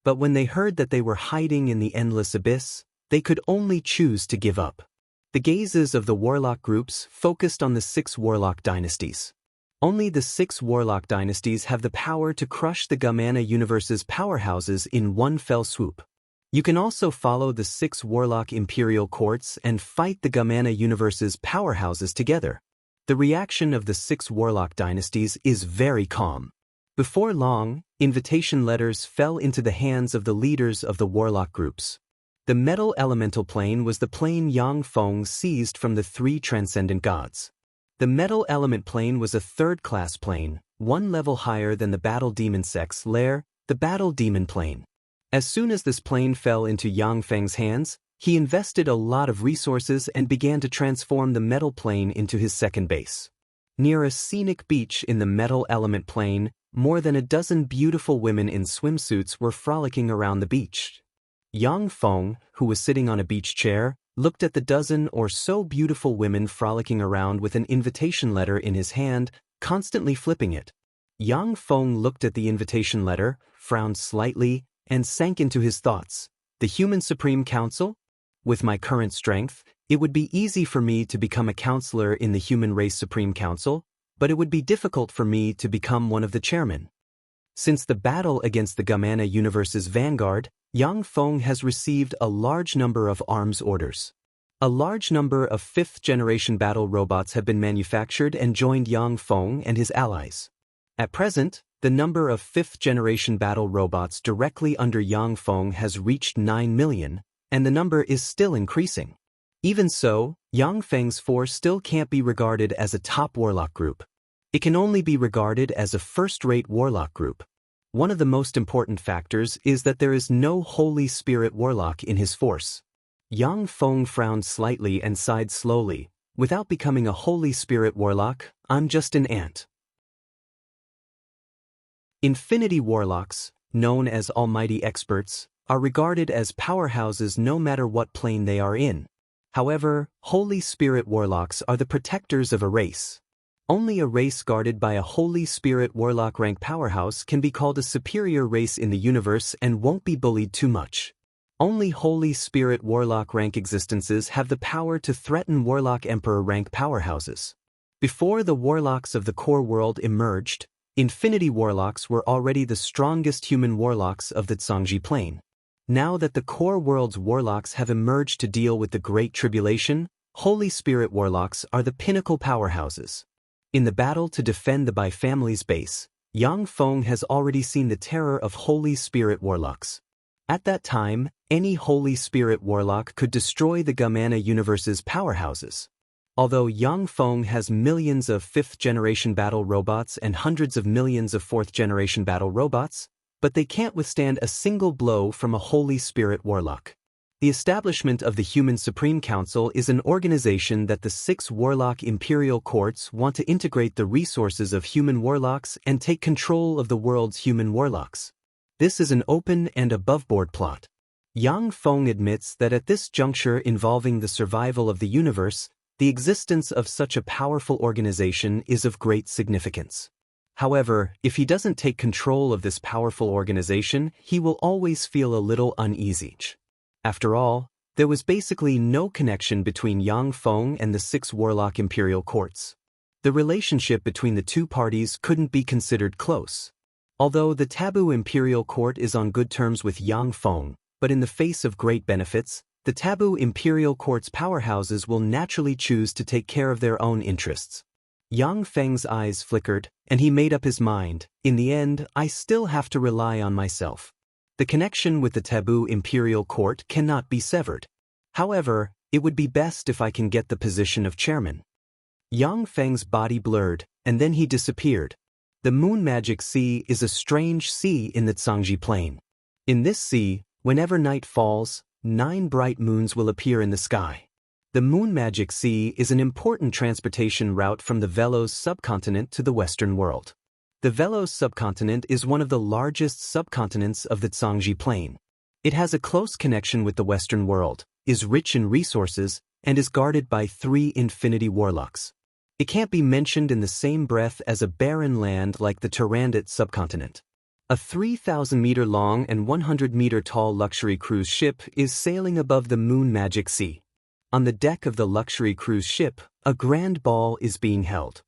But when they heard that they were hiding in the Endless Abyss, they could only choose to give up. The gazes of the warlock groups focused on the 6 warlock dynasties. Only the 6 warlock dynasties have the power to crush the Gamana universe's powerhouses in one fell swoop. You can also follow the 6 warlock imperial courts and fight the Gamana universe's powerhouses together. The reaction of the 6 warlock dynasties is very calm. Before long, invitation letters fell into the hands of the leaders of the warlock groups. The metal elemental plane was the plane Yang Feng seized from the 3 transcendent gods. The metal element plane was a 3rd-class plane, 1 level higher than the battle demon sect's lair, the battle demon plane. As soon as this plane fell into Yang Feng's hands, he invested a lot of resources and began to transform the metal plane into his second base. Near a scenic beach in the metal element plane, more than a dozen beautiful women in swimsuits were frolicking around the beach. Yang Feng, who was sitting on a beach chair, looked at the dozen or so beautiful women frolicking around with an invitation letter in his hand, constantly flipping it. Yang Feng looked at the invitation letter, frowned slightly, and sank into his thoughts. The Human Supreme Council? With my current strength, it would be easy for me to become a counselor in the Human Race Supreme Council, but it would be difficult for me to become one of the chairmen. Since the battle against the Gamana universe's vanguard, Yang Feng has received a large number of arms orders. A large number of 5th-generation battle robots have been manufactured and joined Yang Feng and his allies. At present, the number of 5th-generation battle robots directly under Yang Feng has reached 9 million, and the number is still increasing. Even so, Yang Feng's force still can't be regarded as a top warlock group. It can only be regarded as a first-rate warlock group. One of the most important factors is that there is no Holy Spirit warlock in his force. Yang Feng frowned slightly and sighed slowly. Without becoming a Holy Spirit warlock, I'm just an ant. Infinity warlocks, known as almighty experts, are regarded as powerhouses no matter what plane they are in. However, Holy Spirit warlocks are the protectors of a race. Only a race guarded by a Holy Spirit warlock rank powerhouse can be called a superior race in the universe and won't be bullied too much. Only Holy Spirit warlock rank existences have the power to threaten warlock emperor rank powerhouses. Before the warlocks of the core world emerged, Infinity warlocks were already the strongest human warlocks of the Zhangji plane. Now that the core world's warlocks have emerged to deal with the Great Tribulation, Holy Spirit warlocks are the pinnacle powerhouses. In the battle to defend the Bai family's base, Yang Feng has already seen the terror of Holy Spirit warlocks. At that time, any Holy Spirit warlock could destroy the Gamana universe's powerhouses. Although Yang Feng has millions of 5th-generation battle robots and hundreds of millions of 4th-generation battle robots, but they can't withstand a single blow from a Holy Spirit warlock. The establishment of the Human Supreme Council is an organization that the 6 warlock imperial courts want to integrate the resources of human warlocks and take control of the world's human warlocks. This is an open and above-board plot. Yang Feng admits that at this juncture involving the survival of the universe, the existence of such a powerful organization is of great significance. However, if he doesn't take control of this powerful organization, he will always feel a little uneasy. After all, there was basically no connection between Yang Feng and the 6 Warlock Imperial Courts. The relationship between the two parties couldn't be considered close. Although the Taboo Imperial Court is on good terms with Yang Feng, but in the face of great benefits, the Taboo Imperial Court's powerhouses will naturally choose to take care of their own interests. Yang Feng's eyes flickered, and he made up his mind. In the end, I still have to rely on myself. The connection with the Taboo Imperial Court cannot be severed. However, it would be best if I can get the position of chairman. Yang Feng's body blurred, and then he disappeared. The Moon Magic Sea is a strange sea in the Zhangji Plain. In this sea, whenever night falls, 9 bright moons will appear in the sky. The Moon Magic Sea is an important transportation route from the Velos subcontinent to the Western world. The Velos subcontinent is one of the largest subcontinents of the Zhangji Plain. It has a close connection with the Western world, is rich in resources, and is guarded by 3 infinity warlocks. It can't be mentioned in the same breath as a barren land like the Tyrandot subcontinent. A 3,000-meter-long and 100-meter-tall luxury cruise ship is sailing above the Moon Magic Sea. On the deck of the luxury cruise ship, a grand ball is being held.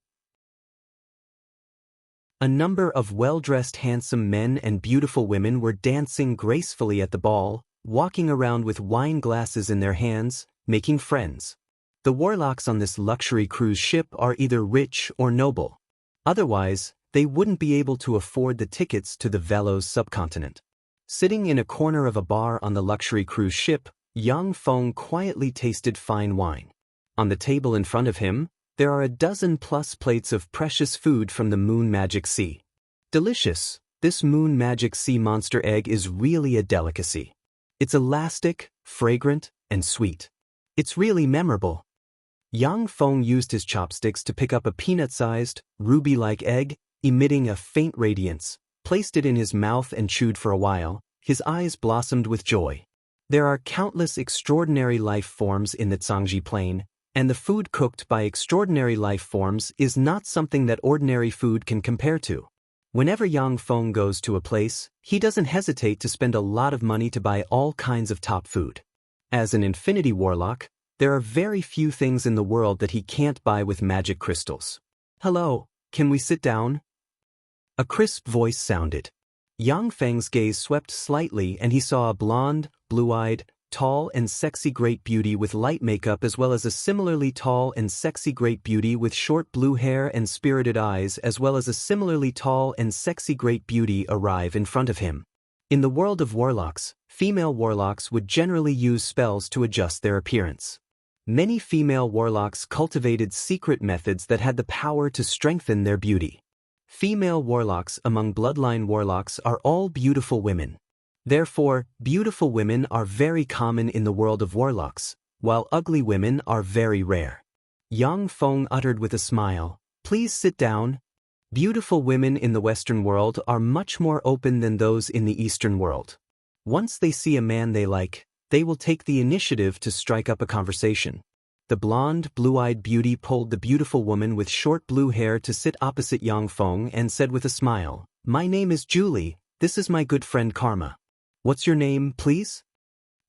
A number of well-dressed handsome men and beautiful women were dancing gracefully at the ball, walking around with wine glasses in their hands, making friends. The warlocks on this luxury cruise ship are either rich or noble. Otherwise, they wouldn't be able to afford the tickets to the Velos subcontinent. Sitting in a corner of a bar on the luxury cruise ship, Yang Feng quietly tasted fine wine. On the table in front of him, there are a dozen-plus plates of precious food from the Moon Magic Sea. Delicious, this Moon Magic Sea monster egg is really a delicacy. It's elastic, fragrant, and sweet. It's really memorable. Yang Feng used his chopsticks to pick up a peanut-sized, ruby-like egg, emitting a faint radiance, placed it in his mouth and chewed for a while. His eyes blossomed with joy. There are countless extraordinary life forms in the Zhangji Plain, and the food cooked by extraordinary life forms is not something that ordinary food can compare to. Whenever Yang Feng goes to a place, he doesn't hesitate to spend a lot of money to buy all kinds of top food. As an Infinity Warlock, there are very few things in the world that he can't buy with magic crystals. Hello, can we sit down? A crisp voice sounded. Yang Feng's gaze swept slightly and he saw a blonde, blue-eyed, tall and sexy great beauty with light makeup as well as a similarly tall and sexy great beauty with short blue hair and spirited eyes as well as a similarly tall and sexy great beauty arrive in front of him. In the world of warlocks, female warlocks would generally use spells to adjust their appearance. Many female warlocks cultivated secret methods that had the power to strengthen their beauty. Female warlocks among bloodline warlocks are all beautiful women. Therefore, beautiful women are very common in the world of warlocks, while ugly women are very rare. Yang Feng uttered with a smile, "Please sit down." Beautiful women in the Western world are much more open than those in the Eastern world. Once they see a man they like, they will take the initiative to strike up a conversation. The blonde, blue-eyed beauty pulled the beautiful woman with short blue hair to sit opposite Yang Feng and said with a smile, "My name is Julie, this is my good friend Karma. What's your name, please?"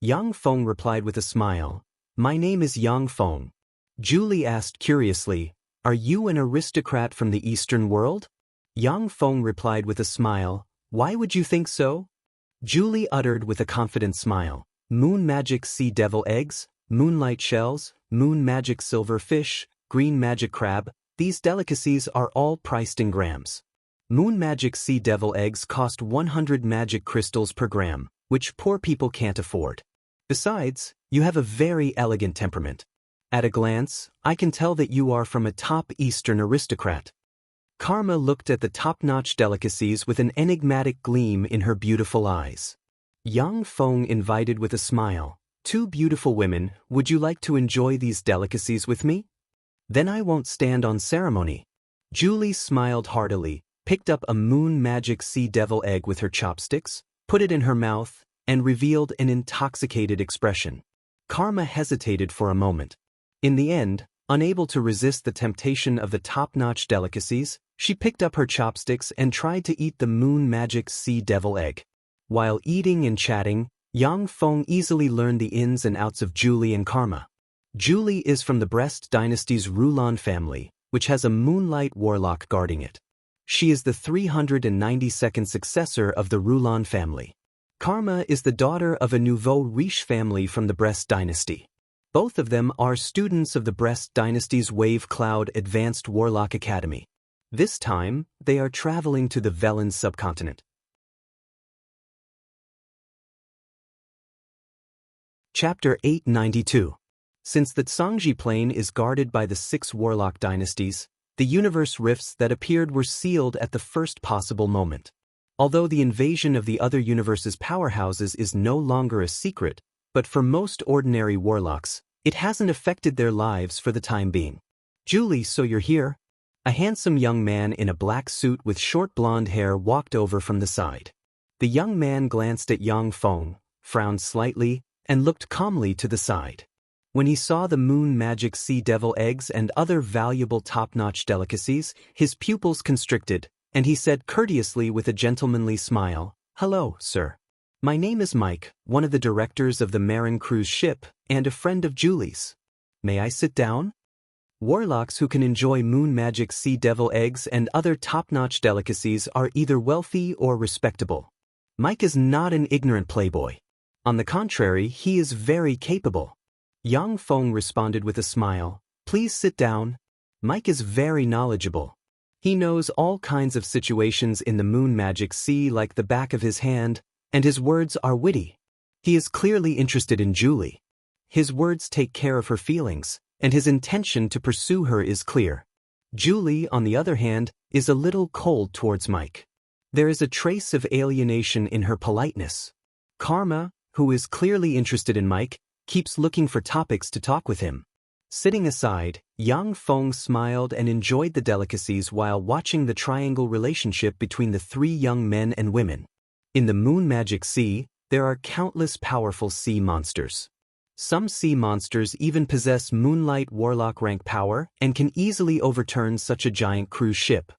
Yang Feng replied with a smile, "My name is Yang Feng." Julie asked curiously, "Are you an aristocrat from the Eastern world?" Yang Feng replied with a smile, "Why would you think so?" Julie uttered with a confident smile, "Moon magic sea devil eggs, moonlight shells, moon magic silver fish, green magic crab, these delicacies are all priced in grams. Moon magic sea devil eggs cost 100 magic crystals per gram, which poor people can't afford. Besides, you have a very elegant temperament. At a glance, I can tell that you are from a top Eastern aristocrat." Karma looked at the top-notch delicacies with an enigmatic gleam in her beautiful eyes. Yang Feng invited with a smile, "Two beautiful women, would you like to enjoy these delicacies with me? Then I won't stand on ceremony." Julie smiled heartily, picked up a moon magic sea devil egg with her chopsticks, put it in her mouth, and revealed an intoxicated expression. Karma hesitated for a moment. In the end, unable to resist the temptation of the top-notch delicacies, she picked up her chopsticks and tried to eat the moon magic sea devil egg. While eating and chatting, Yang Feng easily learned the ins and outs of Julie and Karma. Julie is from the Brest dynasty's Roulan family, which has a moonlight warlock guarding it. She is the 392nd successor of the Roulan family. Karma is the daughter of a nouveau riche family from the Brest dynasty. Both of them are students of the Brest dynasty's Wave Cloud Advanced Warlock Academy. This time, they are traveling to the Velen subcontinent. Chapter 892. Since the Tsangji Plain is guarded by the 6 warlock dynasties, the universe rifts that appeared were sealed at the first possible moment. Although the invasion of the other universe's powerhouses is no longer a secret, but for most ordinary warlocks, it hasn't affected their lives for the time being. Julie, so you're here? A handsome young man in a black suit with short blonde hair walked over from the side. The young man glanced at Yang Feng, frowned slightly, and looked calmly to the side. When he saw the moon magic sea devil eggs and other valuable top-notch delicacies, his pupils constricted, and he said courteously with a gentlemanly smile, "Hello, sir. My name is Mike, one of the directors of the Marin cruise ship, and a friend of Julie's. May I sit down?" Warlocks who can enjoy moon magic sea devil eggs and other top-notch delicacies are either wealthy or respectable. Mike is not an ignorant playboy. On the contrary, he is very capable. Yang Feng responded with a smile, "Please sit down." Mike is very knowledgeable. He knows all kinds of situations in the moon magic sea like the back of his hand, and his words are witty. He is clearly interested in Julie. His words take care of her feelings, and his intention to pursue her is clear. Julie, on the other hand, is a little cold towards Mike. There is a trace of alienation in her politeness. Karma, who is clearly interested in Mike, keeps looking for topics to talk with him. Sitting aside, Yang Feng smiled and enjoyed the delicacies while watching the triangle relationship between the 3 young men and women. In the moon magic sea, there are countless powerful sea monsters. Some sea monsters even possess moonlight warlock rank power and can easily overturn such a giant cruise ship.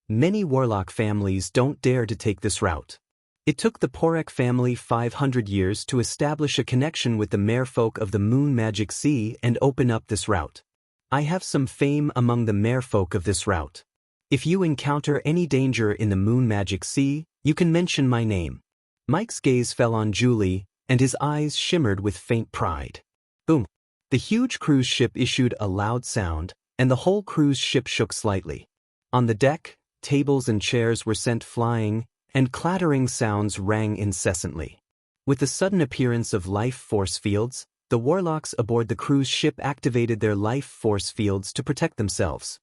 Many warlock families don't dare to take this route. It took the Porek family 500 years to establish a connection with the merfolk of the moon magic sea and open up this route. I have some fame among the merfolk of this route. If you encounter any danger in the moon magic sea, you can mention my name. Mike's gaze fell on Julie, and his eyes shimmered with faint pride. Boom! The huge cruise ship issued a loud sound, and the whole cruise ship shook slightly. On the deck, tables and chairs were sent flying, and clattering sounds rang incessantly. With the sudden appearance of life force fields, the warlocks aboard the cruise ship activated their life force fields to protect themselves.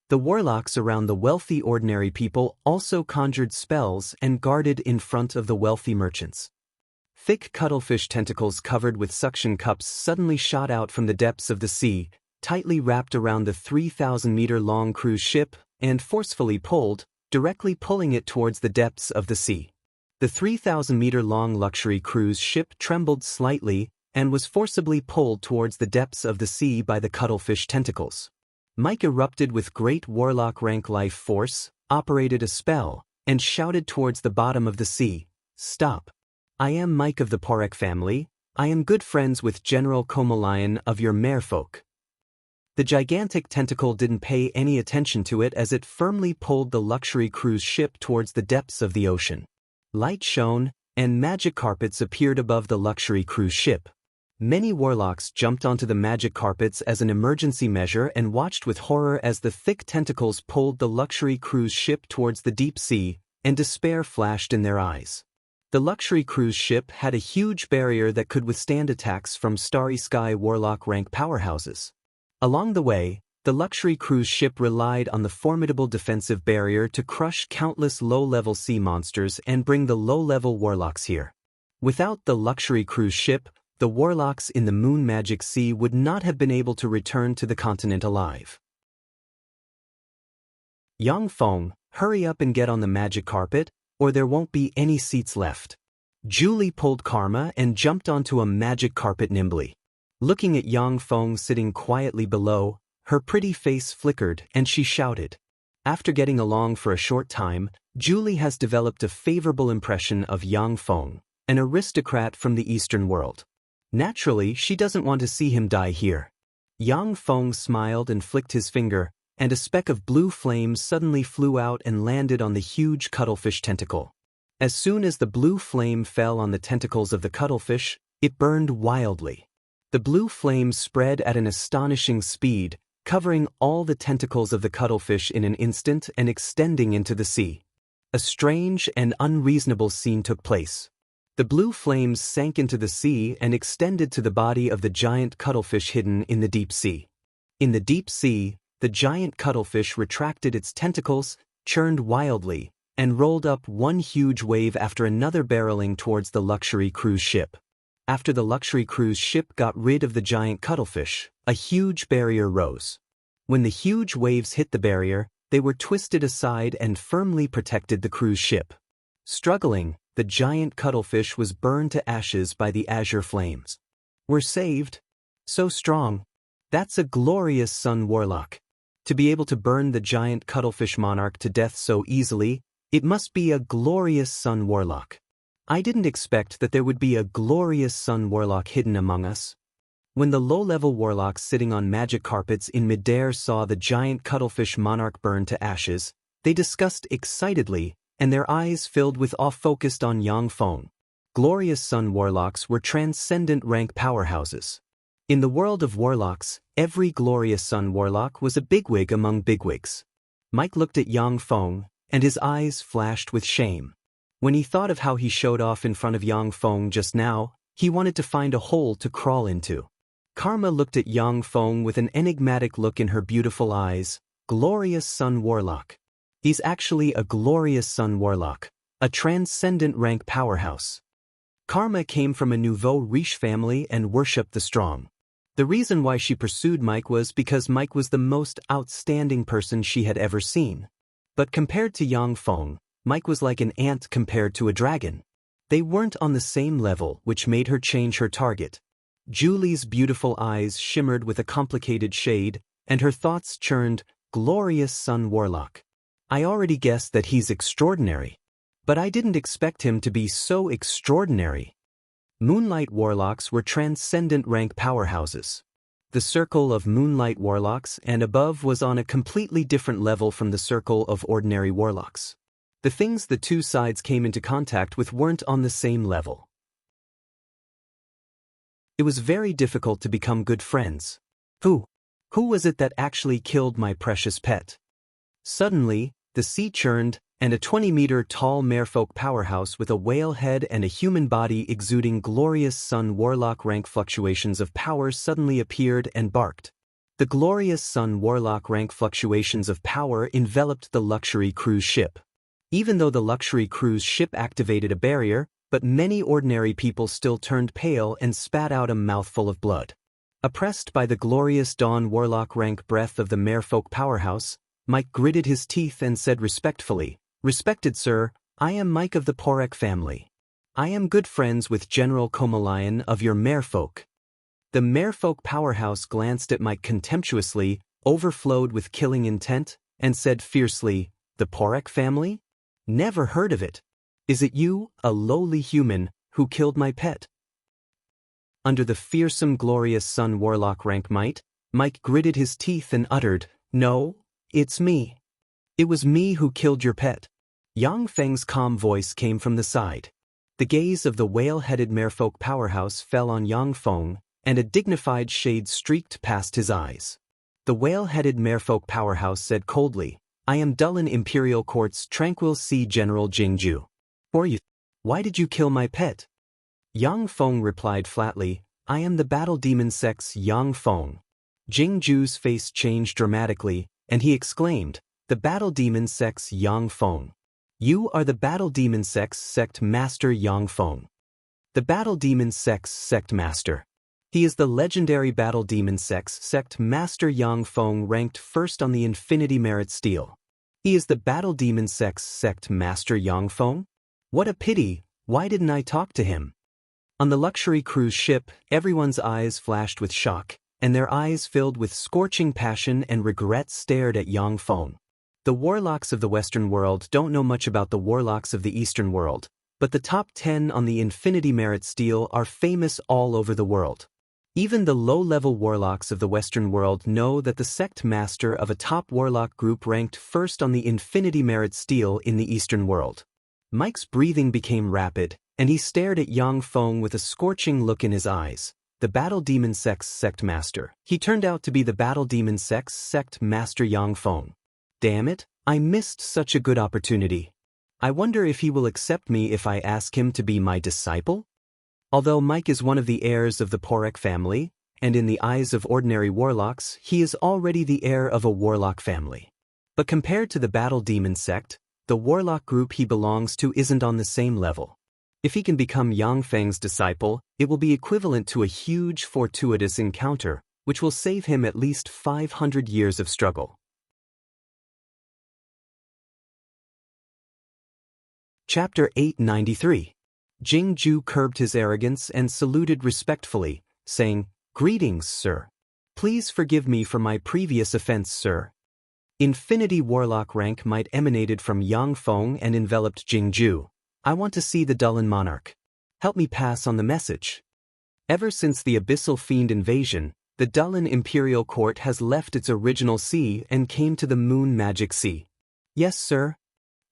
The warlocks around the wealthy ordinary people also conjured spells and guarded in front of the wealthy merchants. Thick cuttlefish tentacles covered with suction cups suddenly shot out from the depths of the sea, tightly wrapped around the 3,000-meter-long cruise ship, and forcefully pulled, directly pulling it towards the depths of the sea. The 3,000-meter-long luxury cruise ship trembled slightly and was forcibly pulled towards the depths of the sea by the cuttlefish tentacles. Mike erupted with great warlock rank life force, operated a spell, and shouted towards the bottom of the sea, "Stop! I am Mike of the Porek family. I am good friends with General Komalayan of your merfolk." The gigantic tentacle didn't pay any attention to it as it firmly pulled the luxury cruise ship towards the depths of the ocean. Light shone, and magic carpets appeared above the luxury cruise ship. Many warlocks jumped onto the magic carpets as an emergency measure and watched with horror as the thick tentacles pulled the luxury cruise ship towards the deep sea, and despair flashed in their eyes. The luxury cruise ship had a huge barrier that could withstand attacks from Starry Sky warlock rank powerhouses. Along the way, the luxury cruise ship relied on the formidable defensive barrier to crush countless low-level sea monsters and bring the low-level warlocks here. Without the luxury cruise ship, the warlocks in the moon magic sea would not have been able to return to the continent alive. Yang Feng, Hurry up and get on the magic carpet, or there won't be any seats left. Julie pulled Karma and jumped onto a magic carpet nimbly. Looking at Yang Feng sitting quietly below, her pretty face flickered and she shouted. After getting along for a short time, Julie has developed a favorable impression of Yang Feng, an aristocrat from the Eastern world. Naturally, she doesn't want to see him die here. Yang Feng smiled and flicked his finger, and a speck of blue flame suddenly flew out and landed on the huge cuttlefish tentacle. As soon as the blue flame fell on the tentacles of the cuttlefish, it burned wildly. The blue flame spread at an astonishing speed, covering all the tentacles of the cuttlefish in an instant and extending into the sea. A strange and unreasonable scene took place. The blue flames sank into the sea and extended to the body of the giant cuttlefish hidden in the deep sea. In the deep sea, the giant cuttlefish retracted its tentacles, churned wildly, and rolled up one huge wave after another barreling towards the luxury cruise ship. After the luxury cruise ship got rid of the giant cuttlefish, a huge barrier rose. When the huge waves hit the barrier, they were twisted aside and firmly protected the cruise ship. Struggling, the giant cuttlefish was burned to ashes by the azure flames. We're saved. So strong. That's a glorious sun warlock. To be able to burn the giant cuttlefish monarch to death so easily, it must be a glorious sun warlock. I didn't expect that there would be a glorious sun warlock hidden among us. When the low-level warlocks sitting on magic carpets in midair saw the giant cuttlefish monarch burn to ashes, they discussed excitedly, and their eyes filled with awe focused on Yang Feng. Glorious sun warlocks were transcendent rank powerhouses. In the world of warlocks, every glorious sun warlock was a bigwig among bigwigs. Mike looked at Yang Feng, and his eyes flashed with shame. When he thought of how he showed off in front of Yang Feng just now, he wanted to find a hole to crawl into. Karma looked at Yang Feng with an enigmatic look in her beautiful eyes. Glorious sun warlock. He's actually a glorious sun warlock, a transcendent rank powerhouse. Karma came from a nouveau riche family and worshipped the strong. The reason why she pursued Mike was because Mike was the most outstanding person she had ever seen. But compared to Yang Feng, Mike was like an ant compared to a dragon. They weren't on the same level, which made her change her target. Julie's beautiful eyes shimmered with a complicated shade, and her thoughts churned, glorious sun warlock. I already guessed that he's extraordinary. But I didn't expect him to be so extraordinary. Moonlight warlocks were transcendent rank powerhouses. The circle of moonlight warlocks and above was on a completely different level from the circle of ordinary warlocks. The things the two sides came into contact with weren't on the same level. It was very difficult to become good friends. Who was it that actually killed my precious pet? Suddenly, the sea churned, and a 20-meter-tall merfolk powerhouse with a whale head and a human body exuding glorious sun warlock rank fluctuations of power suddenly appeared and barked. The glorious sun warlock rank fluctuations of power enveloped the luxury cruise ship. Even though the luxury cruise ship activated a barrier, but many ordinary people still turned pale and spat out a mouthful of blood. Oppressed by the glorious dawn warlock rank breath of the merfolk powerhouse, Mike gritted his teeth and said respectfully, "Respected sir, I am Mike of the Porek family. I am good friends with General Komalayan of your merfolk." The merfolk powerhouse glanced at Mike contemptuously, overflowed with killing intent, and said fiercely, "The Porek family? Never heard of it. Is it you, a lowly human, who killed my pet?" Under the fearsome glorious sun warlock rank might, Mike gritted his teeth and uttered, "No, it's me. It was me who killed your pet." Yang Feng's calm voice came from the side. The gaze of the whale-headed merfolk powerhouse fell on Yang Feng, and a dignified shade streaked past his eyes. The whale-headed merfolk powerhouse said coldly, "I am Dulin Imperial Court's Tranquil Sea General Jingju. Why did you kill my pet?" Yang Feng replied flatly, "I am the battle demon sect's Yang Feng." Jingju's face changed dramatically, and he exclaimed, "The battle demon sect's Yang Feng. You are the battle demon sect's sect master Yang Feng." The battle demon sect's sect master. He is the legendary battle demon sect's sect master Yang Feng, ranked first on the Infinity Merit Stele. He is the Battle Demon sect Master Yangfeng? What a pity, why didn't I talk to him? On the luxury cruise ship, everyone's eyes flashed with shock, and their eyes filled with scorching passion and regret stared at Yangfeng. The warlocks of the Western world don't know much about the warlocks of the Eastern world, but the top 10 on the Infinity Merit Stele are famous all over the world. Even the low-level warlocks of the Western world know that the sect master of a top warlock group ranked first on the Infinity Merit Stele in the Eastern world. Mike's breathing became rapid, and he stared at Yangfeng with a scorching look in his eyes. The Battle Demon sect master. He turned out to be the Battle Demon sect master Yangfeng. Damn it, I missed such a good opportunity. I wonder if he will accept me if I ask him to be my disciple? Although Mike is one of the heirs of the Porek family, and in the eyes of ordinary warlocks, he is already the heir of a warlock family. But compared to the Battle Demon sect, the warlock group he belongs to isn't on the same level. If he can become Yangfeng's disciple, it will be equivalent to a huge fortuitous encounter, which will save him at least 500 years of struggle. Chapter 893. Jingju curbed his arrogance and saluted respectfully, saying, "Greetings, sir. Please forgive me for my previous offense, sir." Infinity Warlock rank might emanated from Yangfeng and enveloped Jingju. "I want to see the Dulin Monarch. Help me pass on the message." Ever since the Abyssal Fiend invasion, the Dulin Imperial Court has left its original sea and came to the Moon Magic Sea. "Yes, sir."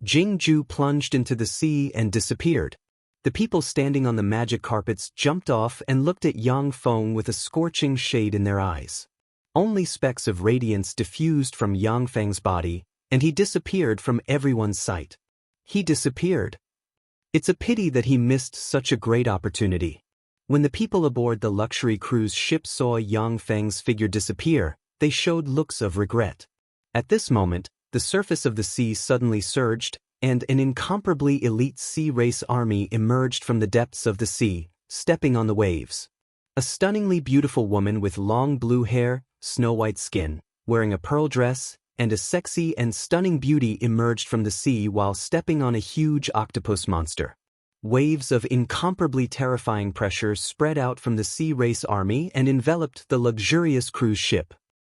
Jingju plunged into the sea and disappeared. The people standing on the magic carpets jumped off and looked at Yangfeng with a scorching shade in their eyes. Only specks of radiance diffused from Yangfeng's body, and he disappeared from everyone's sight. He disappeared. It's a pity that he missed such a great opportunity. When the people aboard the luxury cruise ship saw Yangfeng's figure disappear, they showed looks of regret. At this moment, the surface of the sea suddenly surged, and an incomparably elite sea race army emerged from the depths of the sea, stepping on the waves. A stunningly beautiful woman with long blue hair, snow-white skin, wearing a pearl dress, and a sexy and stunning beauty emerged from the sea while stepping on a huge octopus monster. Waves of incomparably terrifying pressure spread out from the sea race army and enveloped the luxurious cruise ship.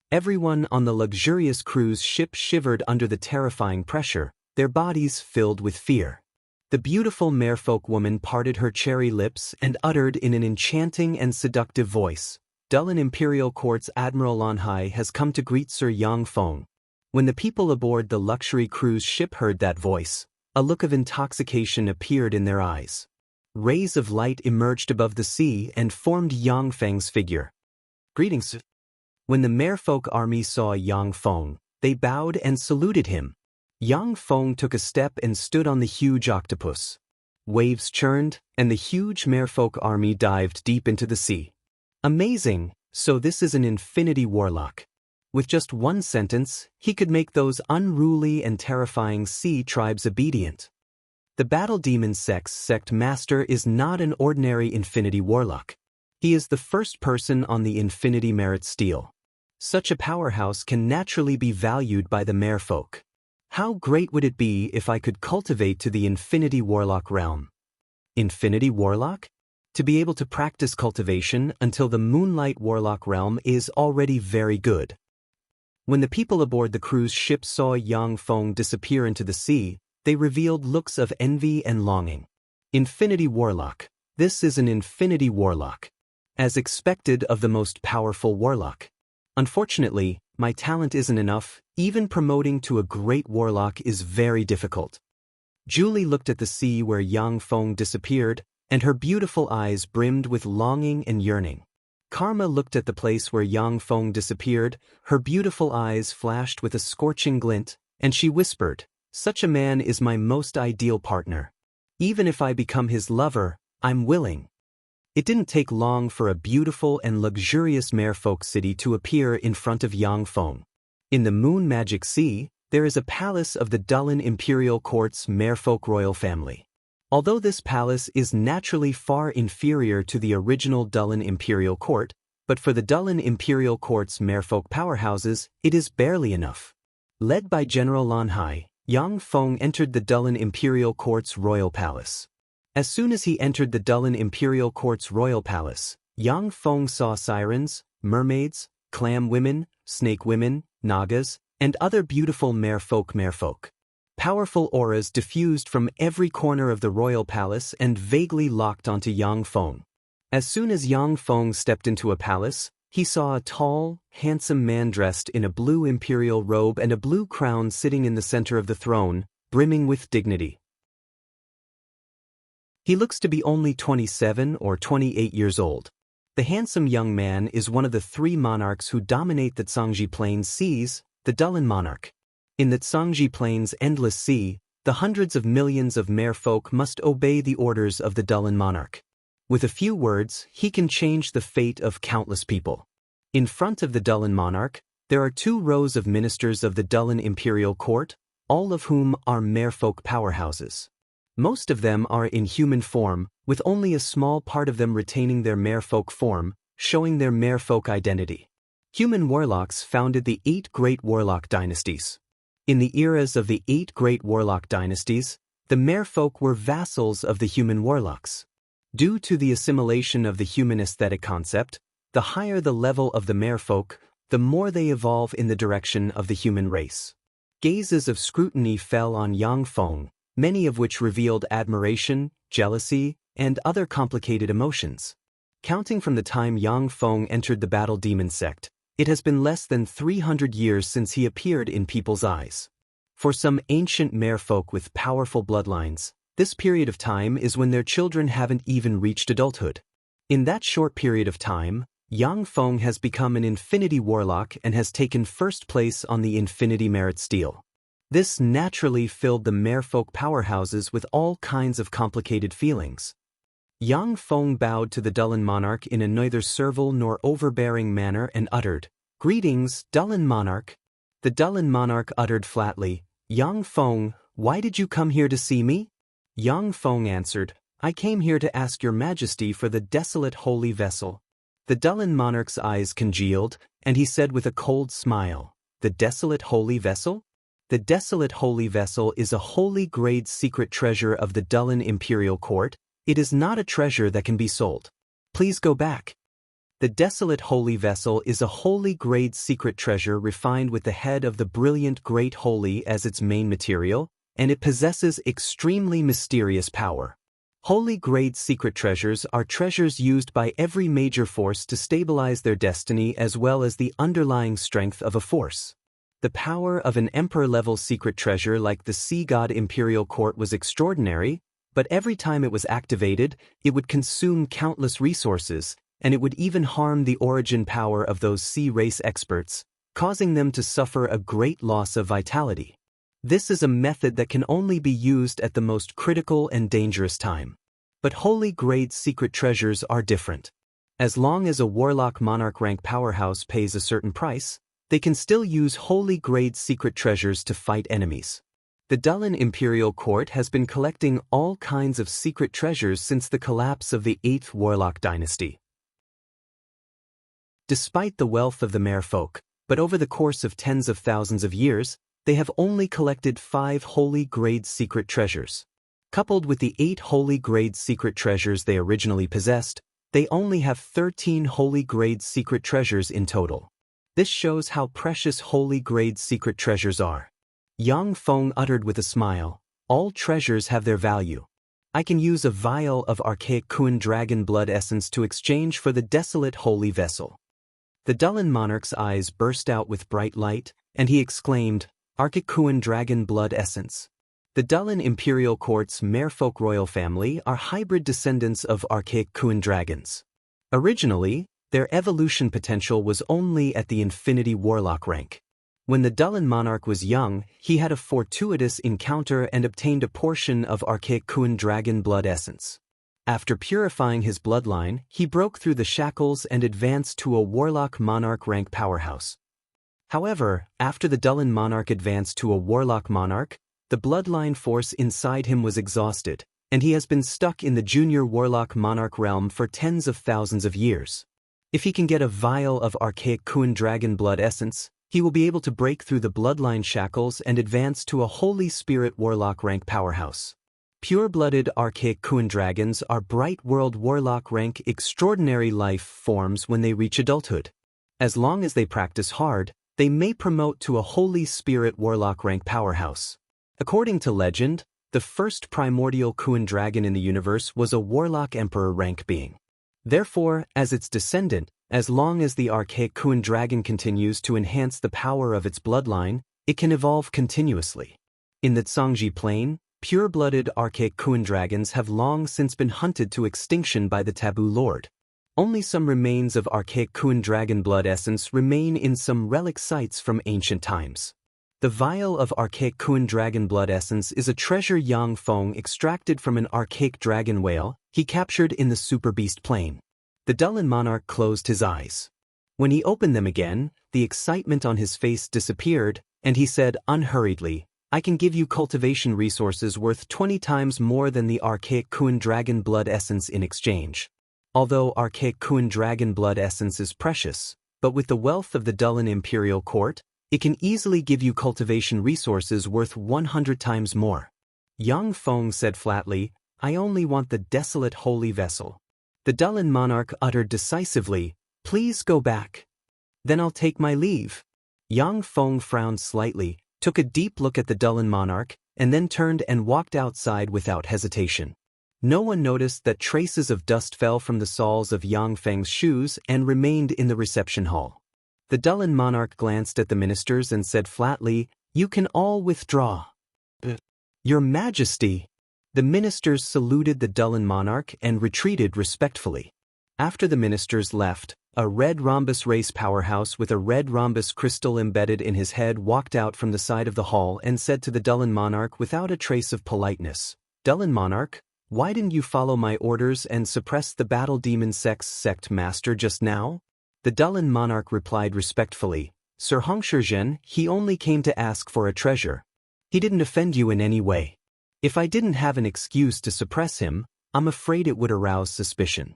Everyone on the luxurious cruise ship shivered under the terrifying pressure, their bodies filled with fear. The beautiful merfolk woman parted her cherry lips and uttered in an enchanting and seductive voice, "Dulin Imperial Court's Admiral on high has come to greet Sir Yangfeng." When the people aboard the luxury cruise ship heard that voice, a look of intoxication appeared in their eyes. Rays of light emerged above the sea and formed Yangfeng's figure. "Greetings." When the merfolk army saw Yangfeng, they bowed and saluted him. Yangfeng took a step and stood on the huge octopus. Waves churned, and the huge merfolk army dived deep into the sea. Amazing, so this is an Infinity Warlock. With just one sentence, he could make those unruly and terrifying sea tribes obedient. The Battle Demon sect master is not an ordinary Infinity Warlock. He is the first person on the Infinity Merit Stele. Such a powerhouse can naturally be valued by the merfolk. How great would it be if I could cultivate to the Infinity Warlock realm? Infinity Warlock? To be able to practice cultivation until the Moonlight Warlock realm is already very good. When the people aboard the cruise ship saw Yangfeng disappear into the sea, they revealed looks of envy and longing. Infinity Warlock. This is an Infinity Warlock. As expected of the most powerful warlock. Unfortunately, my talent isn't enough. Even promoting to a great warlock is very difficult. Julie looked at the sea where Yangfeng disappeared, and her beautiful eyes brimmed with longing and yearning. Karma looked at the place where Yangfeng disappeared, her beautiful eyes flashed with a scorching glint, and she whispered, "Such a man is my most ideal partner. Even if I become his lover, I'm willing." It didn't take long for a beautiful and luxurious merfolk city to appear in front of Yangfeng. In the Moon Magic Sea, there is a palace of the Dulin Imperial Court's merfolk royal family. Although this palace is naturally far inferior to the original Dulin Imperial Court, but for the Dulin Imperial Court's merfolk powerhouses, it is barely enough. Led by General Lan Hai, Yang Feng entered the Dulin Imperial Court's royal palace. As soon as he entered the Dulin Imperial Court's royal palace, Yang Feng saw sirens, mermaids, clam women, snake women, nagas, and other beautiful merfolk. Powerful auras diffused from every corner of the royal palace and vaguely locked onto Yang Feng. As soon as Yang Feng stepped into a palace, he saw a tall, handsome man dressed in a blue imperial robe and a blue crown sitting in the center of the throne, brimming with dignity. He looks to be only 27 or 28 years old. The handsome young man is one of the 3 monarchs who dominate the Zhangji Plains seas, the Dulin monarch. In the Zhangji Plains endless sea, the hundreds of millions of merfolk must obey the orders of the Dulin monarch. With a few words, he can change the fate of countless people. In front of the Dulin monarch, there are 2 rows of ministers of the Dulin Imperial Court, all of whom are merfolk powerhouses. Most of them are in human form, with only a small part of them retaining their merfolk form, showing their merfolk identity. Human warlocks founded the 8 great warlock dynasties. In the eras of the 8 great warlock dynasties, the merfolk were vassals of the human warlocks. Due to the assimilation of the human aesthetic concept, the higher the level of the merfolk, the more they evolve in the direction of the human race. Gazes of scrutiny fell on Yang Feng, many of which revealed admiration, jealousy, and other complicated emotions. Counting from the time Yang Feng entered the Battle Demon sect, it has been less than 300 years since he appeared in people's eyes. For some ancient merfolk with powerful bloodlines, this period of time is when their children haven't even reached adulthood. In that short period of time, Yang Feng has become an Infinity Warlock and has taken first place on the Infinity Merit Stele. This naturally filled the merfolk powerhouses with all kinds of complicated feelings. Yang Feng bowed to the Dulin monarch in a neither servile nor overbearing manner and uttered, "Greetings, Dulin monarch." The Dulin monarch uttered flatly, "Yang Feng, why did you come here to see me?" Yang Feng answered, "I came here to ask your majesty for the desolate holy vessel." The Dulin monarch's eyes congealed, and he said with a cold smile, "The desolate holy vessel?" The desolate holy vessel is a holy grade secret treasure of the Dulin Imperial Court. It is not a treasure that can be sold. Please go back. The desolate holy vessel is a holy grade secret treasure refined with the head of the brilliant Great Holy as its main material, and it possesses extremely mysterious power. Holy grade secret treasures are treasures used by every major force to stabilize their destiny as well as the underlying strength of a force. The power of an emperor-level secret treasure like the Sea God Imperial Court was extraordinary, but every time it was activated, it would consume countless resources, and it would even harm the origin power of those sea race experts, causing them to suffer a great loss of vitality. This is a method that can only be used at the most critical and dangerous time. But holy grade secret treasures are different. As long as a warlock monarch rank powerhouse pays a certain price, they can still use holy grade secret treasures to fight enemies. The Dulin Imperial Court has been collecting all kinds of secret treasures since the collapse of the 8th Warlock dynasty. Despite the wealth of the merfolk, but over the course of tens of thousands of years, they have only collected 5 holy grade secret treasures. Coupled with the 8 holy grade secret treasures they originally possessed, they only have 13 holy grade secret treasures in total. This shows how precious holy grade secret treasures are. Yang Feng uttered with a smile, "All treasures have their value. I can use a vial of archaic Kuan dragon blood essence to exchange for the desolate holy vessel." The Dulin monarch's eyes burst out with bright light, and he exclaimed, "Archaic Kuan dragon blood essence." The Dulin Imperial Court's merfolk royal family are hybrid descendants of archaic Kuan dragons. Originally, their evolution potential was only at the Infinity Warlock rank. When the Dulin monarch was young, he had a fortuitous encounter and obtained a portion of archaic Kuan dragon blood essence. After purifying his bloodline, he broke through the shackles and advanced to a warlock monarch rank powerhouse. However, after the Dulin monarch advanced to a warlock monarch, the bloodline force inside him was exhausted, and he has been stuck in the junior warlock monarch realm for tens of thousands of years. If he can get a vial of archaic Kuan dragon blood essence, He will be able to break through the bloodline shackles and advance to a Holy Spirit Warlock rank powerhouse. Pure-blooded archaic Kuan dragons are bright world warlock rank extraordinary life forms when they reach adulthood. As long as they practice hard, they may promote to a Holy Spirit Warlock rank powerhouse. According to legend, the first primordial Kuan dragon in the universe was a Warlock Emperor rank being. Therefore, as its descendant, as long as the archaic Kuan dragon continues to enhance the power of its bloodline, it can evolve continuously. In the Tsangji plane, pure-blooded archaic Kuan dragons have long since been hunted to extinction by the Taboo Lord. Only some remains of archaic Kuan dragon blood essence remain in some relic sites from ancient times. The vial of archaic Kuan dragon blood essence is a treasure Yang Feng extracted from an archaic dragon whale he captured in the Super Beast plane. The Dulin monarch closed his eyes. When he opened them again, the excitement on his face disappeared, and he said unhurriedly, "I can give you cultivation resources worth 20 times more than the archaic Kuan dragon blood essence in exchange." Although archaic Kuan dragon blood essence is precious, but with the wealth of the Dulin Imperial Court, it can easily give you cultivation resources worth 100 times more. Yang Feng said flatly, "I only want the desolate holy vessel." The Dulin monarch uttered decisively, "Please go back. Then I'll take my leave." Yang Feng frowned slightly, took a deep look at the Dulin monarch, and then turned and walked outside without hesitation. No one noticed that traces of dust fell from the soles of Yang Feng's shoes and remained in the reception hall. The Dulin monarch glanced at the ministers and said flatly, "You can all withdraw." "Your Majesty!" The ministers saluted the Dulin monarch and retreated respectfully. After the ministers left, a red rhombus race powerhouse with a red rhombus crystal embedded in his head walked out from the side of the hall and said to the Dulin monarch without a trace of politeness, "Dulin monarch, why didn't you follow my orders and suppress the battle demon sect master just now?" The Dulin monarch replied respectfully, "Sir Hongshirgen, he only came to ask for a treasure. He didn't offend you in any way. If I didn't have an excuse to suppress him, I'm afraid it would arouse suspicion."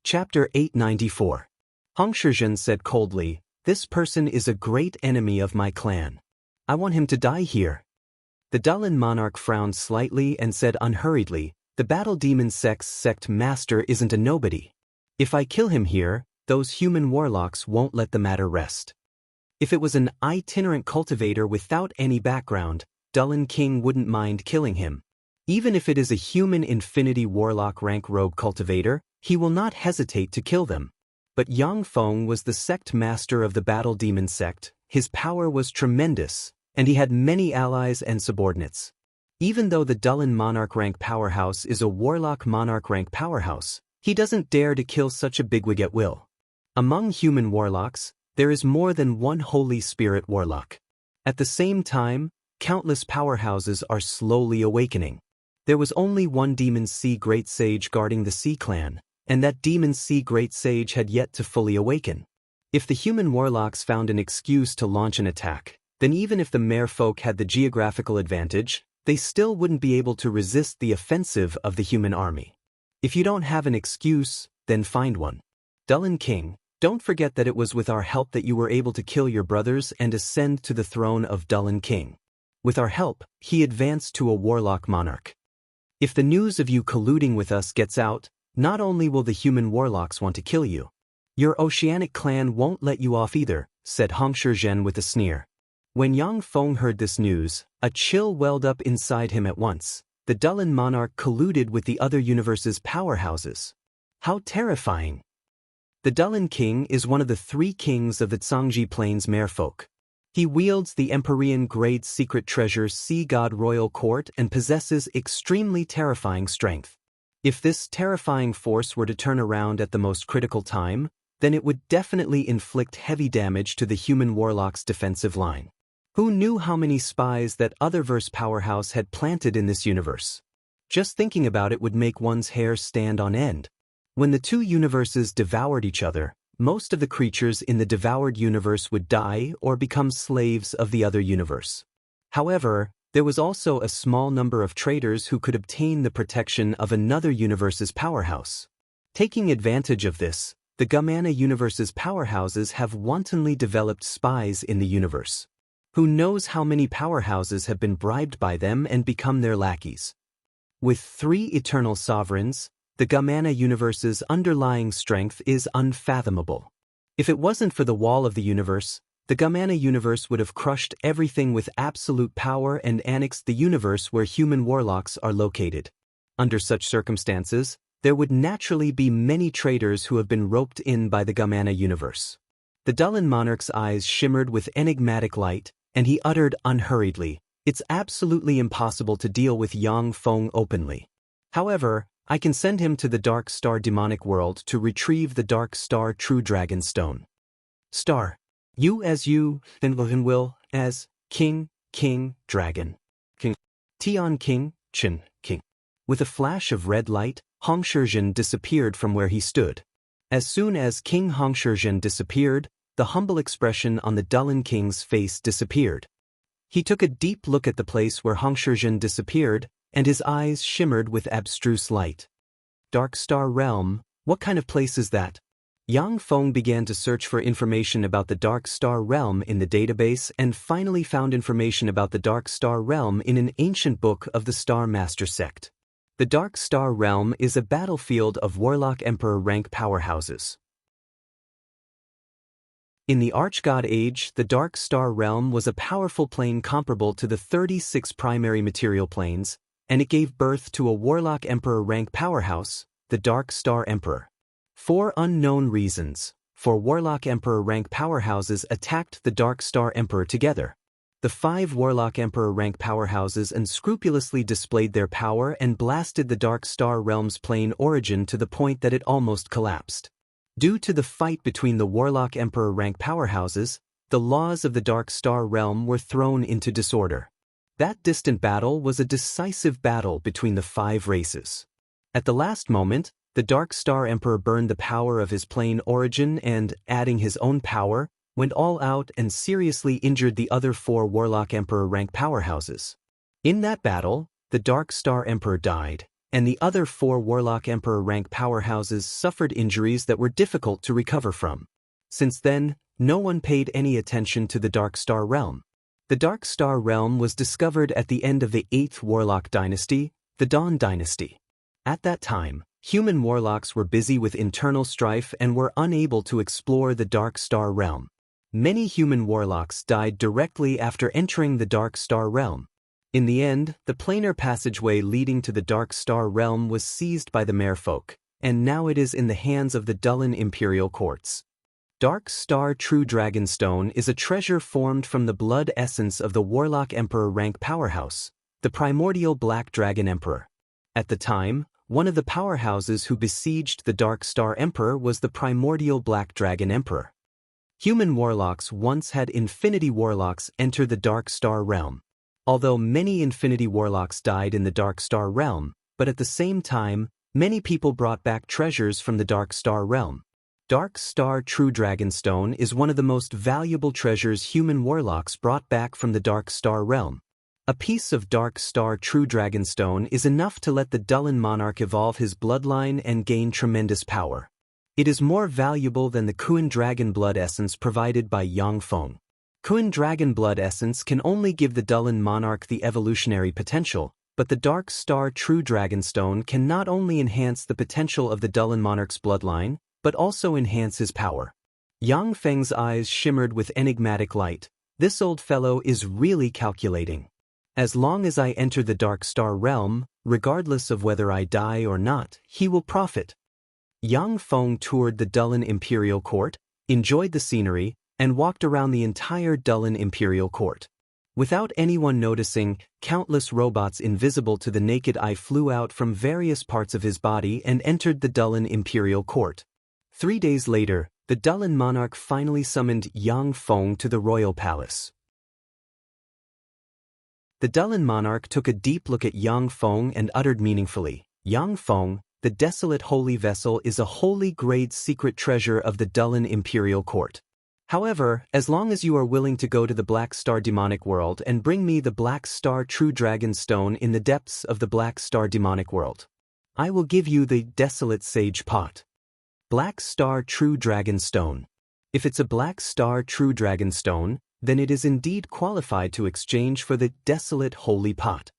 Chapter 894. Hongshirgen said coldly, "This person is a great enemy of my clan. I want him to die here." The Dulin monarch frowned slightly and said unhurriedly, "The battle demon sect master isn't a nobody. If I kill him here, those human warlocks won't let the matter rest. If it was an itinerant cultivator without any background, Dulin King wouldn't mind killing him. Even if it is a human infinity warlock rank rogue cultivator, he will not hesitate to kill them." But Yang Feng was the sect master of the battle demon sect, his power was tremendous, and he had many allies and subordinates. Even though the Dulin monarch rank powerhouse is a warlock monarch rank powerhouse, he doesn't dare to kill such a bigwig at will. Among human warlocks, there is more than one Holy Spirit warlock. At the same time, countless powerhouses are slowly awakening. There was only one Demon Sea Great Sage guarding the Sea Clan, and that Demon Sea Great Sage had yet to fully awaken. If the human warlocks found an excuse to launch an attack, then even if the merfolk had the geographical advantage, they still wouldn't be able to resist the offensive of the human army. If you don't have an excuse, then find one. Dulin King, don't forget that it was with our help that you were able to kill your brothers and ascend to the throne of Dulin King. With our help, he advanced to a warlock monarch. If the news of you colluding with us gets out, not only will the human warlocks want to kill you, your Oceanic clan won't let you off either, said Hongshirgen with a sneer. When Yang Feng heard this news, a chill welled up inside him at once. The Dulin monarch colluded with the other universe's powerhouses. How terrifying! The Dulin King is one of the 3 kings of the Tsangji Plains merfolk. He wields the Empyrean grade secret treasure Sea God Royal Court and possesses extremely terrifying strength. If this terrifying force were to turn around at the most critical time, then it would definitely inflict heavy damage to the human warlock's defensive line. Who knew how many spies that Otherverse powerhouse had planted in this universe? Just thinking about it would make one's hair stand on end. When the 2 universes devoured each other, most of the creatures in the devoured universe would die or become slaves of the other universe. However, there was also a small number of traders who could obtain the protection of another universe's powerhouse. Taking advantage of this, The Gamana universe's powerhouses have wantonly developed spies in the universe. Who knows how many powerhouses have been bribed by them and become their lackeys? With 3 eternal sovereigns, the Gamana universe's underlying strength is unfathomable. If it wasn't for the wall of the universe, the Gamana universe would have crushed everything with absolute power and annexed the universe where human warlocks are located. Under such circumstances, there would naturally be many traitors who have been roped in by the Gamana universe. The Dullan monarch's eyes shimmered with enigmatic light, and he uttered unhurriedly, "It's absolutely impossible to deal with Yang Feng openly. However, I can send him to the Dark Star demonic world to retrieve the Dark Star True Dragon Stone. Star. You, then will, as King, Dragon. King. Tian King, Chen, King." With a flash of red light, Hong Shizhen disappeared from where he stood. As soon as King Hong Shizhen disappeared, the humble expression on the Dullan King's face disappeared. He took a deep look at the place where Hong Shizhen disappeared, and his eyes shimmered with abstruse light. Dark Star Realm, what kind of place is that? Yang Feng began to search for information about the Dark Star Realm in the database and finally found information about the Dark Star Realm in an ancient book of the Star Master sect. The Dark Star Realm is a battlefield of Warlock Emperor rank powerhouses. In the Archgod Age, the Dark Star Realm was a powerful plane comparable to the 36 primary material planes, and it gave birth to a Warlock Emperor rank powerhouse, the Dark Star Emperor. For unknown reasons, 4 Warlock Emperor rank powerhouses attacked the Dark Star Emperor together. The 5 Warlock Emperor rank powerhouses unscrupulously displayed their power and blasted the Dark Star Realm's plane origin to the point that it almost collapsed. Due to the fight between the Warlock Emperor rank powerhouses, the laws of the Dark Star Realm were thrown into disorder. That distant battle was a decisive battle between the 5 races. At the last moment, the Dark Star Emperor burned the power of his plane origin and, adding his own power, went all out and seriously injured the other 4 Warlock Emperor rank powerhouses. In that battle, the Dark Star Emperor died, and the other 4 Warlock Emperor rank powerhouses suffered injuries that were difficult to recover from. Since then, no one paid any attention to the Dark Star Realm. The Dark Star Realm was discovered at the end of the 8th Warlock dynasty, the Dawn dynasty. At that time, human warlocks were busy with internal strife and were unable to explore the Dark Star Realm. Many human warlocks died directly after entering the Dark Star Realm. In the end, the planar passageway leading to the Dark Star Realm was seized by the merfolk, and now it is in the hands of the Dullan Imperial Courts. Dark Star True Dragon Stone is a treasure formed from the blood essence of the Warlock Emperor rank powerhouse, the primordial Black Dragon Emperor. At the time, one of the powerhouses who besieged the Dark Star Emperor was the primordial Black Dragon Emperor. Human warlocks once had Infinity Warlocks enter the Dark Star Realm. Although many Infinity Warlocks died in the Dark Star Realm, but at the same time, many people brought back treasures from the Dark Star Realm. Dark Star True Dragon Stone is one of the most valuable treasures human warlocks brought back from the Dark Star Realm. A piece of Dark Star True Dragon Stone is enough to let the Dullan monarch evolve his bloodline and gain tremendous power. It is more valuable than the Kuan Dragon Blood Essence provided by Yang Feng. Kuan Dragon Blood Essence can only give the Dullan monarch the evolutionary potential, but the Dark Star True Dragon Stone can not only enhance the potential of the Dullan monarch's bloodline, but also enhance his power. Yang Feng's eyes shimmered with enigmatic light. This old fellow is really calculating. As long as I enter the Dark Star Realm, regardless of whether I die or not, he will profit. Yang Feng toured the Dullan Imperial Court, enjoyed the scenery, and walked around the entire Dullan Imperial Court. Without anyone noticing, countless robots invisible to the naked eye flew out from various parts of his body and entered the Dullan Imperial Court. 3 days later, the Dullan monarch finally summoned Yang Feng to the royal palace. The Dullan monarch took a deep look at Yang Feng and uttered meaningfully, "Yang Feng, the desolate holy vessel is a holy grade secret treasure of the Dullan Imperial Court. However, as long as you are willing to go to the Black Star demonic world and bring me the Black Star True Dragon Stone in the depths of the Black Star demonic world, I will give you the desolate sage pot." Black Star True Dragon Stone. If it's a Black Star True Dragon Stone, then it is indeed qualified to exchange for the desolate holy pot.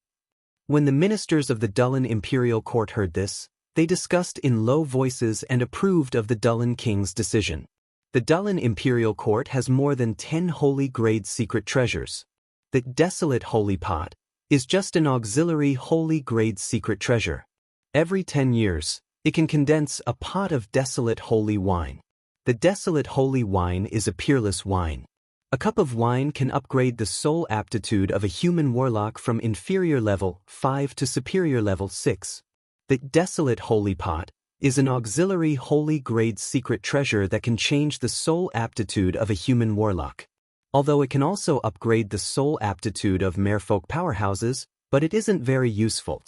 When the ministers of the Dullan imperial court heard this, they discussed in low voices and approved of the Dullan king's decision. The Dullan imperial court has more than 10 holy grade secret treasures. The desolate holy pot is just an auxiliary holy grade secret treasure. Every 10 years, it can condense a pot of desolate holy wine. The desolate holy wine is a peerless wine. A cup of wine can upgrade the soul aptitude of a human warlock from inferior level 5 to superior level 6. The desolate holy pot is an auxiliary holy grade secret treasure that can change the soul aptitude of a human warlock. Although it can also upgrade the soul aptitude of merfolk powerhouses, but it isn't very useful.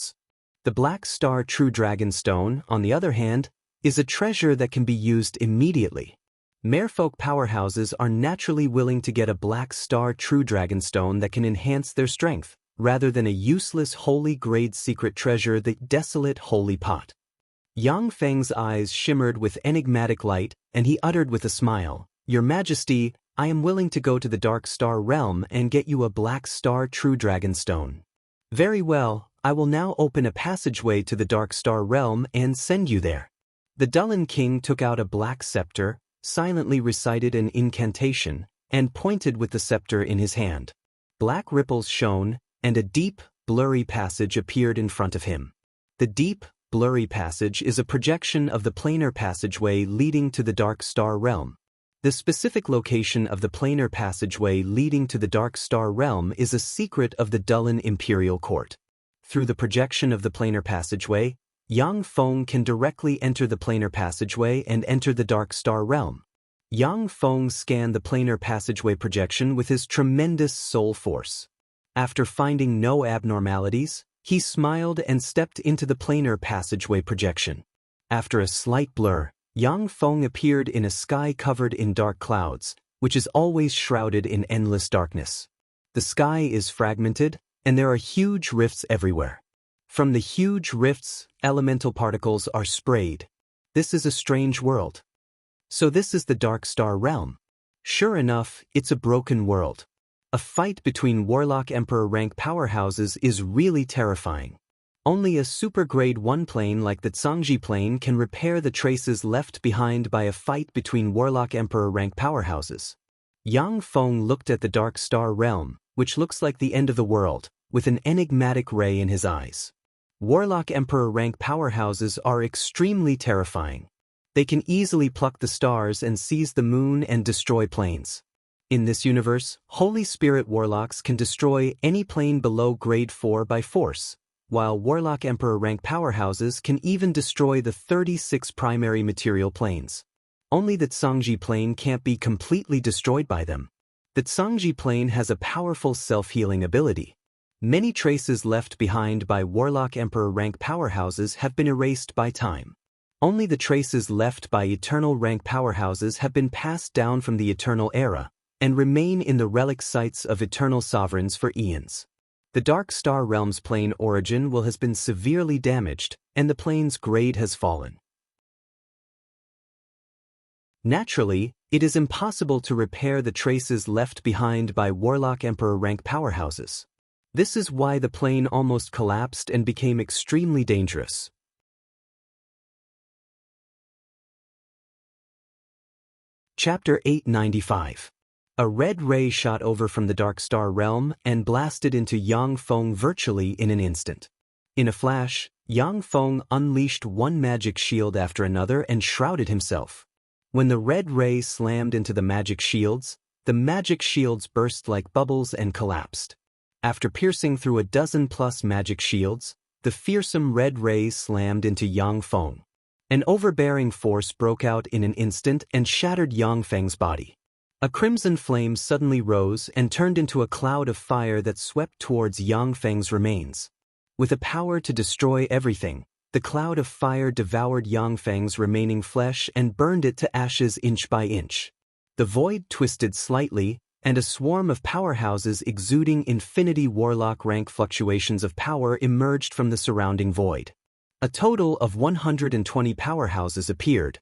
The Black Star True Dragon Stone, on the other hand, is a treasure that can be used immediately. Merfolk powerhouses are naturally willing to get a Black Star True Dragon Stone that can enhance their strength, rather than a useless holy grade secret treasure, the desolate holy pot. Yang Feng's eyes shimmered with enigmatic light, and he uttered with a smile, "Your Majesty, I am willing to go to the Dark Star Realm and get you a Black Star True Dragon Stone." "Very well, I will now open a passageway to the Dark Star Realm and send you there." The Dullan king took out a black scepter, silently recited an incantation, and pointed with the scepter in his hand. Black ripples shone, and a deep, blurry passage appeared in front of him. The deep, blurry passage is a projection of the planar passageway leading to the Dark Star Realm. The specific location of the planar passageway leading to the Dark Star Realm is a secret of the Dullan Imperial Court. Through the projection of the planar passageway, Yang Feng can directly enter the planar passageway and enter the Dark Star Realm. Yang Feng scanned the planar passageway projection with his tremendous soul force. After finding no abnormalities, he smiled and stepped into the planar passageway projection. After a slight blur, Yang Feng appeared in a sky covered in dark clouds, which is always shrouded in endless darkness. The sky is fragmented, and there are huge rifts everywhere. From the huge rifts, elemental particles are sprayed. This is a strange world. So this is the Dark Star Realm. Sure enough, it's a broken world. A fight between Warlock Emperor rank powerhouses is really terrifying. Only a super grade 1 plane like the Zhangji plane can repair the traces left behind by a fight between Warlock Emperor rank powerhouses. Yang Feng looked at the Dark Star Realm, which looks like the end of the world, with an enigmatic ray in his eyes. Warlock Emperor rank powerhouses are extremely terrifying. They can easily pluck the stars and seize the moon and destroy planes. In this universe, Holy Spirit Warlocks can destroy any plane below grade 4 by force, while Warlock Emperor rank powerhouses can even destroy the 36 primary material planes. Only the Zhangji plane can't be completely destroyed by them. The Zhangji plane has a powerful self-healing ability. Many traces left behind by Warlock Emperor rank powerhouses have been erased by time. Only the traces left by Eternal rank powerhouses have been passed down from the Eternal era, and remain in the relic sites of Eternal Sovereigns for eons. The Dark Star Realm's plane origin has been severely damaged, and the plane's grade has fallen. Naturally, it is impossible to repair the traces left behind by Warlock Emperor rank powerhouses. This is why the plane almost collapsed and became extremely dangerous. Chapter 895. A red ray shot over from the Dark Star Realm and blasted into Yang Feng virtually in an instant. In a flash, Yang Feng unleashed one magic shield after another and shrouded himself. When the red ray slammed into the magic shields burst like bubbles and collapsed. After piercing through a dozen-plus magic shields, the fearsome red ray slammed into Yang Feng. An overbearing force broke out in an instant and shattered Yang Feng's body. A crimson flame suddenly rose and turned into a cloud of fire that swept towards Yang Feng's remains. With a power to destroy everything, the cloud of fire devoured Yang Feng's remaining flesh and burned it to ashes inch by inch. The void twisted slightly, and a swarm of powerhouses exuding infinity warlock rank fluctuations of power emerged from the surrounding void. A total of 120 powerhouses appeared.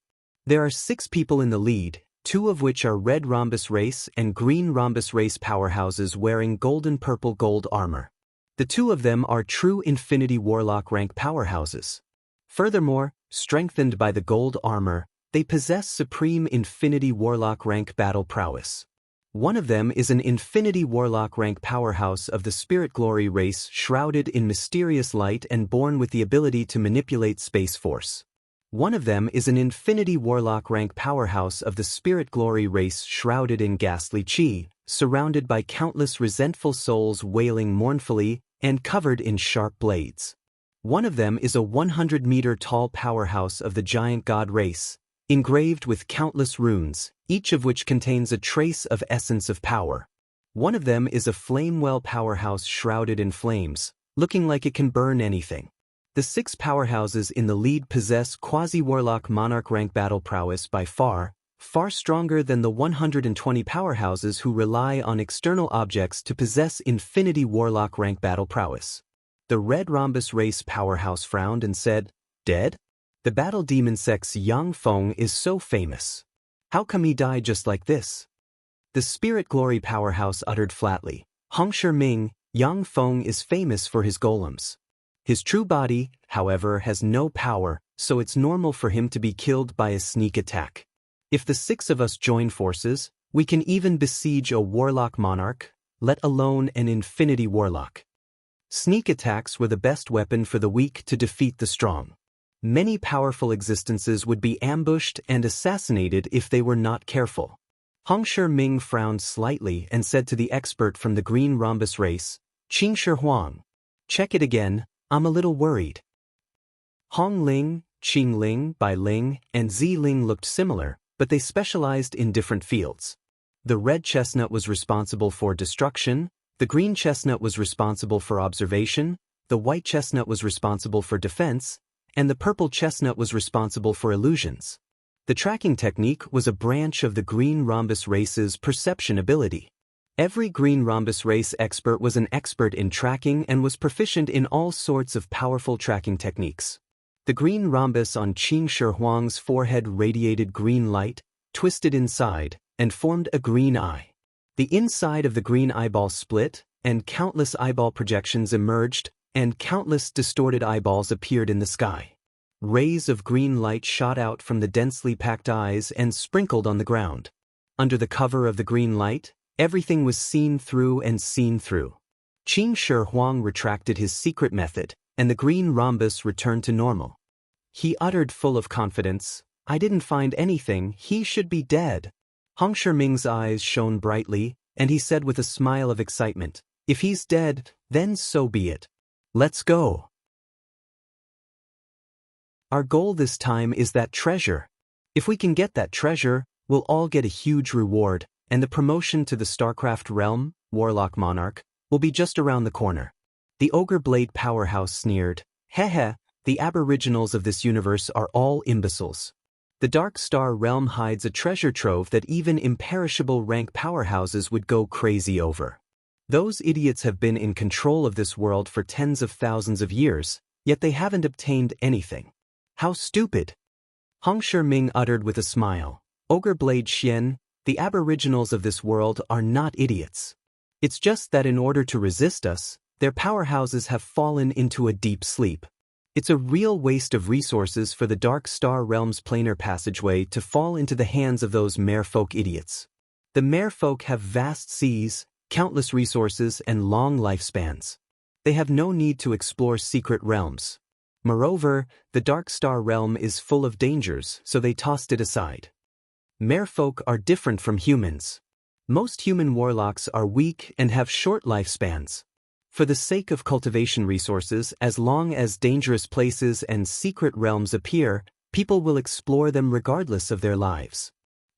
There are 6 people in the lead, 2 of which are red rhombus race and green rhombus race powerhouses wearing golden-purple gold armor. The 2 of them are true Infinity Warlock rank powerhouses. Furthermore, strengthened by the gold armor, they possess supreme Infinity Warlock rank battle prowess. One of them is an Infinity Warlock rank powerhouse of the Spirit Glory race shrouded in mysterious light and born with the ability to manipulate space force. One of them is an Infinity Warlock rank powerhouse of the Spirit Glory race shrouded in ghastly chi, surrounded by countless resentful souls wailing mournfully and covered in sharp blades. One of them is a 100-meter-tall powerhouse of the Giant God race, engraved with countless runes, each of which contains a trace of essence of power. One of them is a Flamewell powerhouse shrouded in flames, looking like it can burn anything. The 6 powerhouses in the lead possess quasi-warlock monarch rank battle prowess by far, far stronger than the 120 powerhouses who rely on external objects to possess Infinity Warlock rank battle prowess. The red rhombus race powerhouse frowned and said, "Dead? The battle demon sex Yang Feng is so famous. How come he died just like this?" The Spirit Glory powerhouse uttered flatly, "Hongsher Ming, Yang Feng is famous for his golems. His true body, however, has no power, so it's normal for him to be killed by a sneak attack. If the 6 of us join forces, we can even besiege a warlock monarch, let alone an Infinity Warlock." Sneak attacks were the best weapon for the weak to defeat the strong. Many powerful existences would be ambushed and assassinated if they were not careful. Hongsher Ming frowned slightly and said to the expert from the green rhombus race, "Qingshi Huang. Check it again, I'm a little worried." Hong Ling, Qing Ling, Bai Ling, and Zi Ling looked similar, but they specialized in different fields. The red chestnut was responsible for destruction, the green chestnut was responsible for observation, the white chestnut was responsible for defense, and the purple chestnut was responsible for illusions. The tracking technique was a branch of the green rhombus race's perception ability. Every green rhombus race expert was an expert in tracking and was proficient in all sorts of powerful tracking techniques. The green rhombus on Qingshi Huang's forehead radiated green light, twisted inside, and formed a green eye. The inside of the green eyeball split, and countless eyeball projections emerged, and countless distorted eyeballs appeared in the sky. Rays of green light shot out from the densely packed eyes and sprinkled on the ground. Under the cover of the green light, everything was seen through and seen through. Qingshi Huang retracted his secret method, and the green rhombus returned to normal. He uttered full of confidence, "I didn't find anything, he should be dead." Hongsher Ming's eyes shone brightly, and he said with a smile of excitement, "If he's dead, then so be it. Let's go. Our goal this time is that treasure. If we can get that treasure, we'll all get a huge reward, and the promotion to the Starcraft realm, Warlock Monarch, will be just around the corner." The Ogre Blade powerhouse sneered, "Heh, the aboriginals of this universe are all imbeciles. The Dark Star realm hides a treasure trove that even imperishable rank powerhouses would go crazy over. Those idiots have been in control of this world for tens of thousands of years, yet they haven't obtained anything. How stupid!" Hongsher Ming uttered with a smile, "Ogre Blade Xian, the aboriginals of this world are not idiots. It's just that in order to resist us, their powerhouses have fallen into a deep sleep. It's a real waste of resources for the Dark Star Realm's planar passageway to fall into the hands of those merfolk idiots. The merfolk have vast seas, countless resources, and long lifespans. They have no need to explore secret realms. Moreover, the Dark Star Realm is full of dangers, so they tossed it aside. Merfolk are different from humans. Most human warlocks are weak and have short lifespans. For the sake of cultivation resources, as long as dangerous places and secret realms appear, people will explore them regardless of their lives.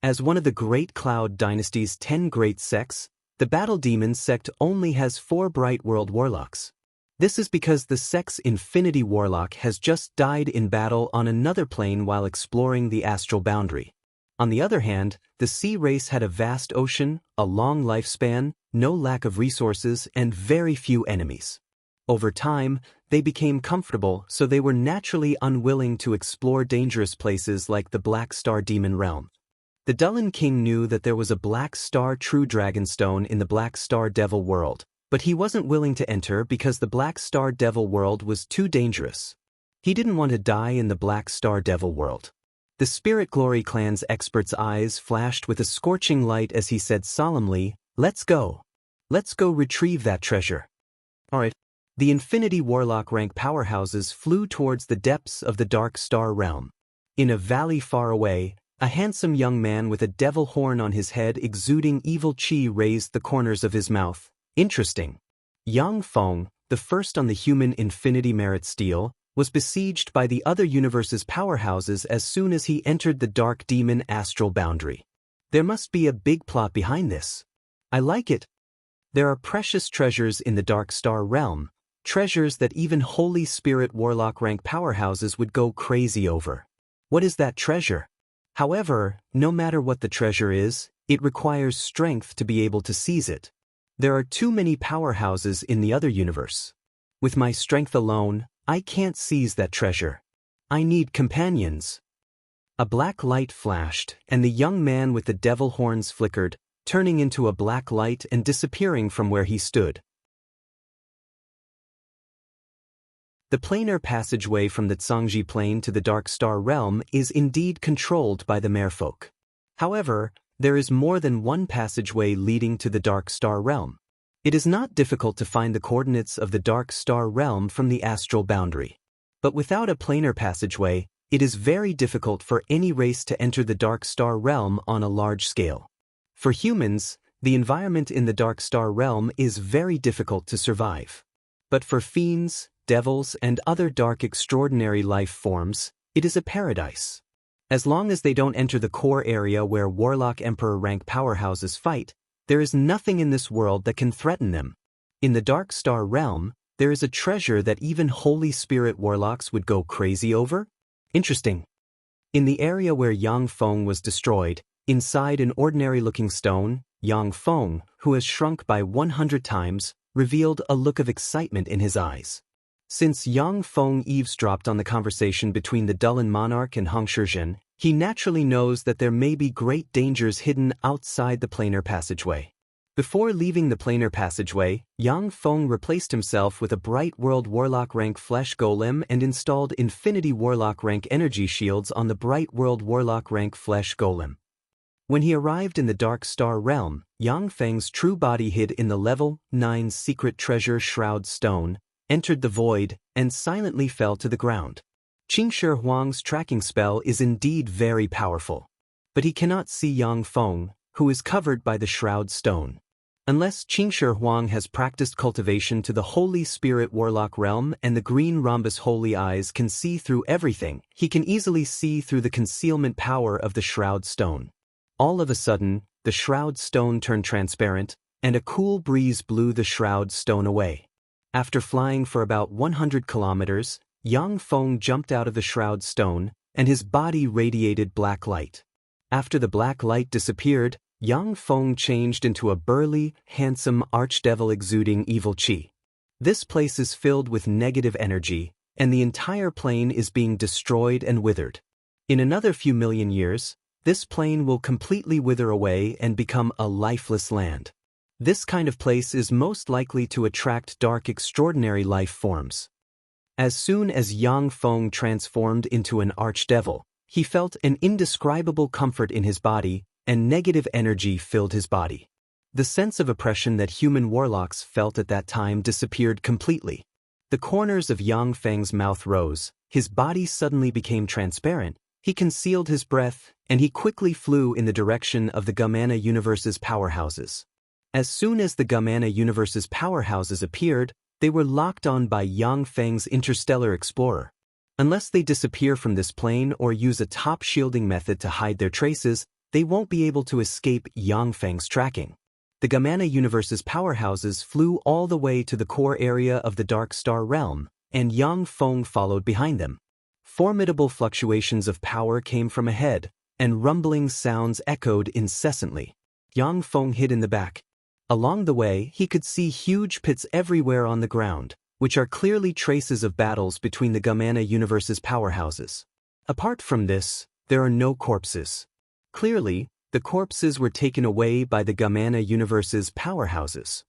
As one of the Great Cloud Dynasty's 10 great sects, the Battle Demon sect only has 4 Bright World Warlocks. This is because the sect's Infinity Warlock has just died in battle on another plane while exploring the astral boundary. On the other hand, the Sea race had a vast ocean, a long lifespan, no lack of resources, and very few enemies. Over time, they became comfortable, so they were naturally unwilling to explore dangerous places like the Black Star Demon Realm. The Dullen King knew that there was a Black Star True Dragonstone in the Black Star Devil world, but he wasn't willing to enter because the Black Star Devil world was too dangerous. He didn't want to die in the Black Star Devil world. The Spirit Glory Clan's expert's eyes flashed with a scorching light as he said solemnly, "Let's go. Let's go retrieve that treasure." Alright. The Infinity Warlock rank powerhouses flew towards the depths of the Dark Star Realm. In a valley far away, a handsome young man with a devil horn on his head exuding evil chi raised the corners of his mouth. Interesting. Yang Feng, the first on the human Infinity Merit Steel, was besieged by the other universe's powerhouses as soon as he entered the Dark Demon astral boundary. There must be a big plot behind this. I like it. There are precious treasures in the Dark Star Realm, treasures that even Holy Spirit Warlock rank powerhouses would go crazy over. What is that treasure? However, no matter what the treasure is, it requires strength to be able to seize it. There are too many powerhouses in the other universe. With my strength alone, I can't seize that treasure. I need companions. A black light flashed, and the young man with the devil horns flickered, turning into a black light and disappearing from where he stood. The planar passageway from the Tsangji Plane to the Dark Star Realm is indeed controlled by the Merfolk. However, there is more than one passageway leading to the Dark Star Realm. It is not difficult to find the coordinates of the Dark Star Realm from the astral boundary. But without a planar passageway, it is very difficult for any race to enter the Dark Star Realm on a large scale. For humans, the environment in the Dark Star Realm is very difficult to survive. But for fiends, devils, and other dark extraordinary life forms, it is a paradise. As long as they don't enter the core area where Warlock Emperor rank powerhouses fight, there is nothing in this world that can threaten them. In the Dark Star Realm, there is a treasure that even Holy Spirit Warlocks would go crazy over? Interesting. In the area where Yang Feng was destroyed, inside an ordinary-looking stone, Yang Feng, who has shrunk by 100 times, revealed a look of excitement in his eyes. Since Yang Feng eavesdropped on the conversation between the Dullen Monarch and Hong Shizhen, he naturally knows that there may be great dangers hidden outside the planar passageway. Before leaving the planar passageway, Yang Feng replaced himself with a Bright World Warlock rank Flesh Golem and installed Infinity Warlock rank energy shields on the Bright World Warlock rank Flesh Golem. When he arrived in the Dark Star Realm, Yang Feng's true body hid in the Level 9 Secret Treasure Shroud Stone, entered the void, and silently fell to the ground. Qingshi Huang's tracking spell is indeed very powerful. But he cannot see Yang Feng, who is covered by the Shroud Stone. Unless Qingshi Huang has practiced cultivation to the Holy Spirit Warlock realm and the green rhombus holy eyes can see through everything, he can easily see through the concealment power of the Shroud Stone. All of a sudden, the Shroud Stone turned transparent, and a cool breeze blew the Shroud Stone away. After flying for about 100 kilometers, Yang Feng jumped out of the Shroud Stone, and his body radiated black light. After the black light disappeared, Yang Feng changed into a burly, handsome archdevil exuding evil chi. This place is filled with negative energy, and the entire plane is being destroyed and withered. In another few million years, this plane will completely wither away and become a lifeless land. This kind of place is most likely to attract dark extraordinary life forms. As soon as Yang Feng transformed into an archdevil, he felt an indescribable comfort in his body, and negative energy filled his body. The sense of oppression that human warlocks felt at that time disappeared completely. The corners of Yang Feng's mouth rose, his body suddenly became transparent, he concealed his breath, and he quickly flew in the direction of the Gamana universe's powerhouses. As soon as the Gamana universe's powerhouses appeared, they were locked on by Yang Feng's interstellar explorer. Unless they disappear from this plane or use a top shielding method to hide their traces, they won't be able to escape Yang Feng's tracking. The Gamana universe's powerhouses flew all the way to the core area of the Dark Star Realm, and Yang Feng followed behind them. Formidable fluctuations of power came from ahead, and rumbling sounds echoed incessantly. Yang Feng hid in the back. Along the way, he could see huge pits everywhere on the ground, which are clearly traces of battles between the Gamana universe's powerhouses. Apart from this, there are no corpses. Clearly, the corpses were taken away by the Gamana universe's powerhouses.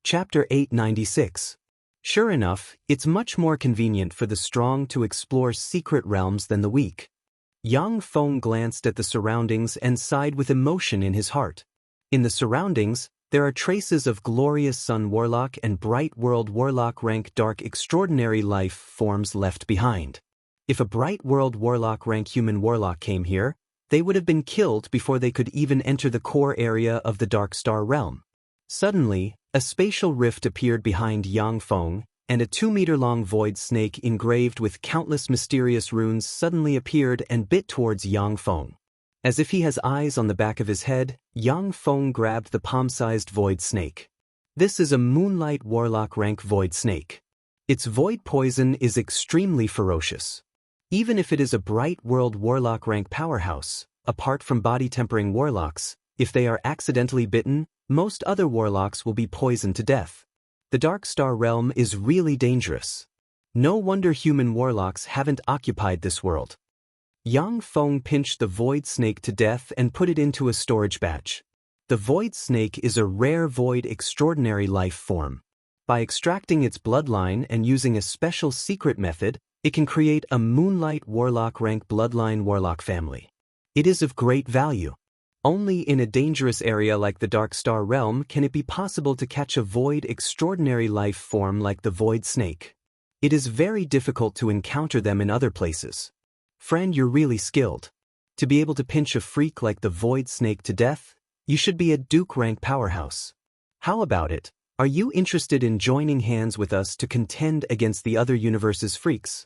Chapter 896. Sure enough, it's much more convenient for the strong to explore secret realms than the weak. Yang Feng glanced at the surroundings and sighed with emotion in his heart. In the surroundings, there are traces of glorious Sun Warlock and Bright World Warlock rank dark extraordinary life forms left behind. If a Bright World Warlock rank human warlock came here, they would have been killed before they could even enter the core area of the Dark Star realm. Suddenly, a spatial rift appeared behind Yang Feng, and a 2-meter-long void snake engraved with countless mysterious runes suddenly appeared and bit towards Yang Feng. As if he has eyes on the back of his head, Yang Feng grabbed the palm-sized void snake. This is a Moonlight Warlock rank void snake. Its void poison is extremely ferocious. Even if it is a Bright World Warlock rank powerhouse, apart from body-tempering warlocks, if they are accidentally bitten, most other warlocks will be poisoned to death. The Dark Star realm is really dangerous. No wonder human warlocks haven't occupied this world. Yang Feng pinched the void snake to death and put it into a storage batch. The void snake is a rare void extraordinary life form. By extracting its bloodline and using a special secret method, it can create a Moonlight Warlock rank bloodline warlock family. It is of great value. Only in a dangerous area like the Dark Star realm can it be possible to catch a void extraordinary life form like the void snake. It is very difficult to encounter them in other places. Friend, you're really skilled. To be able to pinch a freak like the void snake to death, you should be a Duke rank powerhouse. How about it? Are you interested in joining hands with us to contend against the other universe's freaks?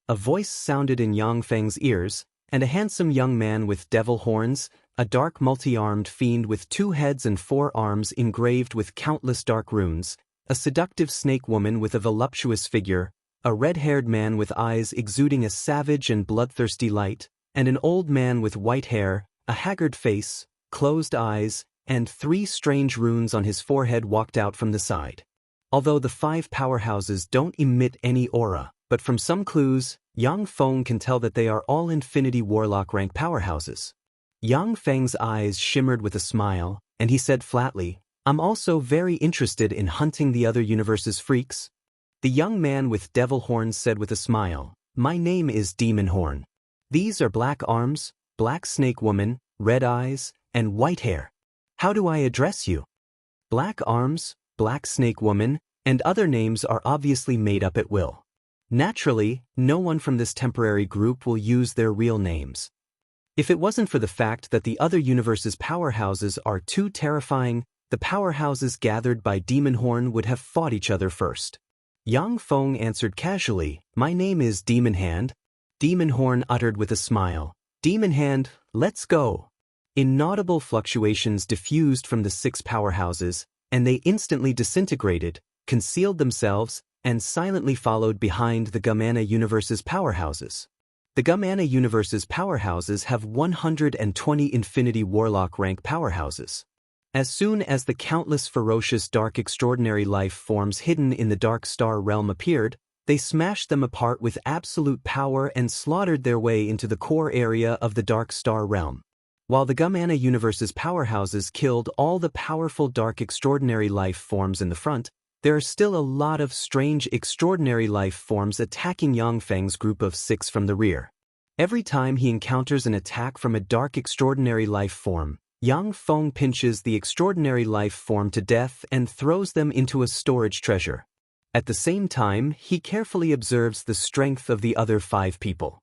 A voice sounded in Yang Feng's ears, and a handsome young man with devil horns, a dark multi-armed fiend with 2 heads and 4 arms engraved with countless dark runes, a seductive snake woman with a voluptuous figure, a red-haired man with eyes exuding a savage and bloodthirsty light, and an old man with white hair, a haggard face, closed eyes, and 3 strange runes on his forehead walked out from the side. Although the 5 powerhouses don't emit any aura, but from some clues, Yang Feng can tell that they are all Infinity Warlock rank powerhouses. Yang Feng's eyes shimmered with a smile, and he said flatly, "I'm also very interested in hunting the other universe's freaks." The young man with devil horns said with a smile, "My name is Demon Horn. These are black arms, black snake woman, red eyes, and white hair. How do I address you?" Black arms, black snake woman, and other names are obviously made up at will. Naturally, no one from this temporary group will use their real names. If it wasn't for the fact that the other universe's powerhouses are too terrifying, the powerhouses gathered by Demon Horn would have fought each other first. Yang Feng answered casually, "My name is Demon Hand." Demon Horn uttered with a smile, "Demon Hand, let's go." Inaudible fluctuations diffused from the 6 powerhouses, and they instantly disintegrated, concealed themselves, and silently followed behind the Gamana universe's powerhouses. The Gamana universe's powerhouses have 120 Infinity Warlock rank powerhouses. As soon as the countless ferocious dark extraordinary life forms hidden in the Dark Star realm appeared, they smashed them apart with absolute power and slaughtered their way into the core area of the Dark Star realm. While the Gamana universe's powerhouses killed all the powerful dark extraordinary life forms in the front, there are still a lot of strange extraordinary life forms attacking Yang Feng's group of 6 from the rear. Every time he encounters an attack from a dark extraordinary life form, Yang Feng pinches the extraordinary life form to death and throws them into a storage treasure. At the same time, he carefully observes the strength of the other 5 people.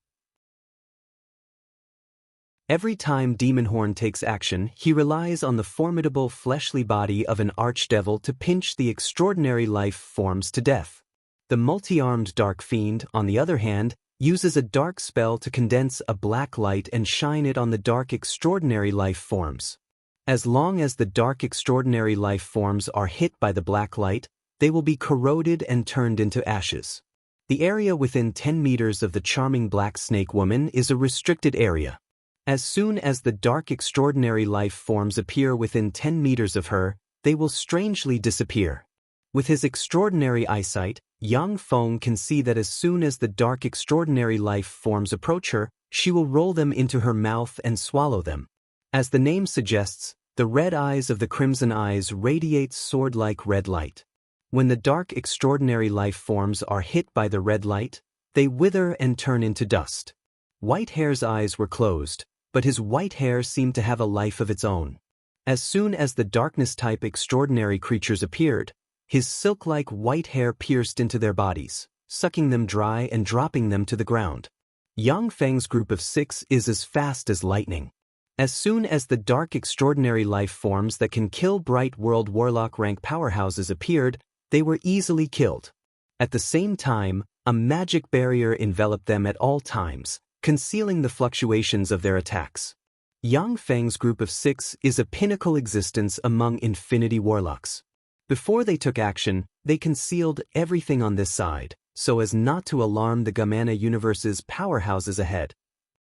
Every time Demon Horn takes action, he relies on the formidable fleshly body of an archdevil to pinch the extraordinary life forms to death. The multi-armed dark fiend, on the other hand, uses a dark spell to condense a black light and shine it on the dark extraordinary life forms. As long as the dark extraordinary life forms are hit by the black light, they will be corroded and turned into ashes. The area within 10 meters of the charming black snake woman is a restricted area. As soon as the dark extraordinary life forms appear within 10 meters of her, they will strangely disappear. With his extraordinary eyesight, Yang Feng can see that as soon as the dark extraordinary life forms approach her, she will roll them into her mouth and swallow them. As the name suggests, the red eyes of the crimson eyes radiate sword-like red light. When the dark extraordinary life forms are hit by the red light, they wither and turn into dust. White Hair's eyes were closed, but his white hair seemed to have a life of its own. As soon as the darkness-type extraordinary creatures appeared, his silk-like white hair pierced into their bodies, sucking them dry and dropping them to the ground. Yang Feng's group of 6 is as fast as lightning. As soon as the dark extraordinary life forms that can kill Bright World Warlock rank powerhouses appeared, they were easily killed. At the same time, a magic barrier enveloped them at all times, concealing the fluctuations of their attacks. Yang Feng's group of 6 is a pinnacle existence among Infinity Warlocks. Before they took action, they concealed everything on this side, so as not to alarm the Gamana Universe's powerhouses ahead.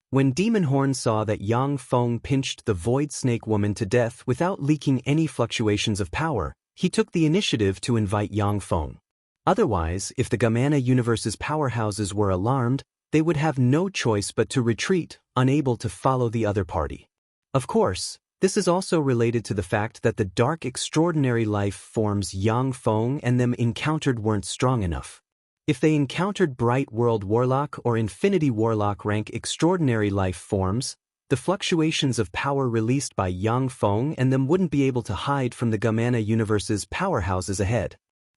When Demon Horn saw that Yang Feng pinched the Void Snake Woman to death without leaking any fluctuations of power, he took the initiative to invite Yang Feng. Otherwise, if the Gamana Universe's powerhouses were alarmed, they would have no choice but to retreat, unable to follow the other party. Of course, this is also related to the fact that the dark extraordinary life forms Yang Feng and them encountered weren't strong enough. If they encountered Bright World Warlock or Infinity Warlock rank extraordinary life forms, the fluctuations of power released by Yang Feng and them wouldn't be able to hide from the Gamana Universe's powerhouses ahead.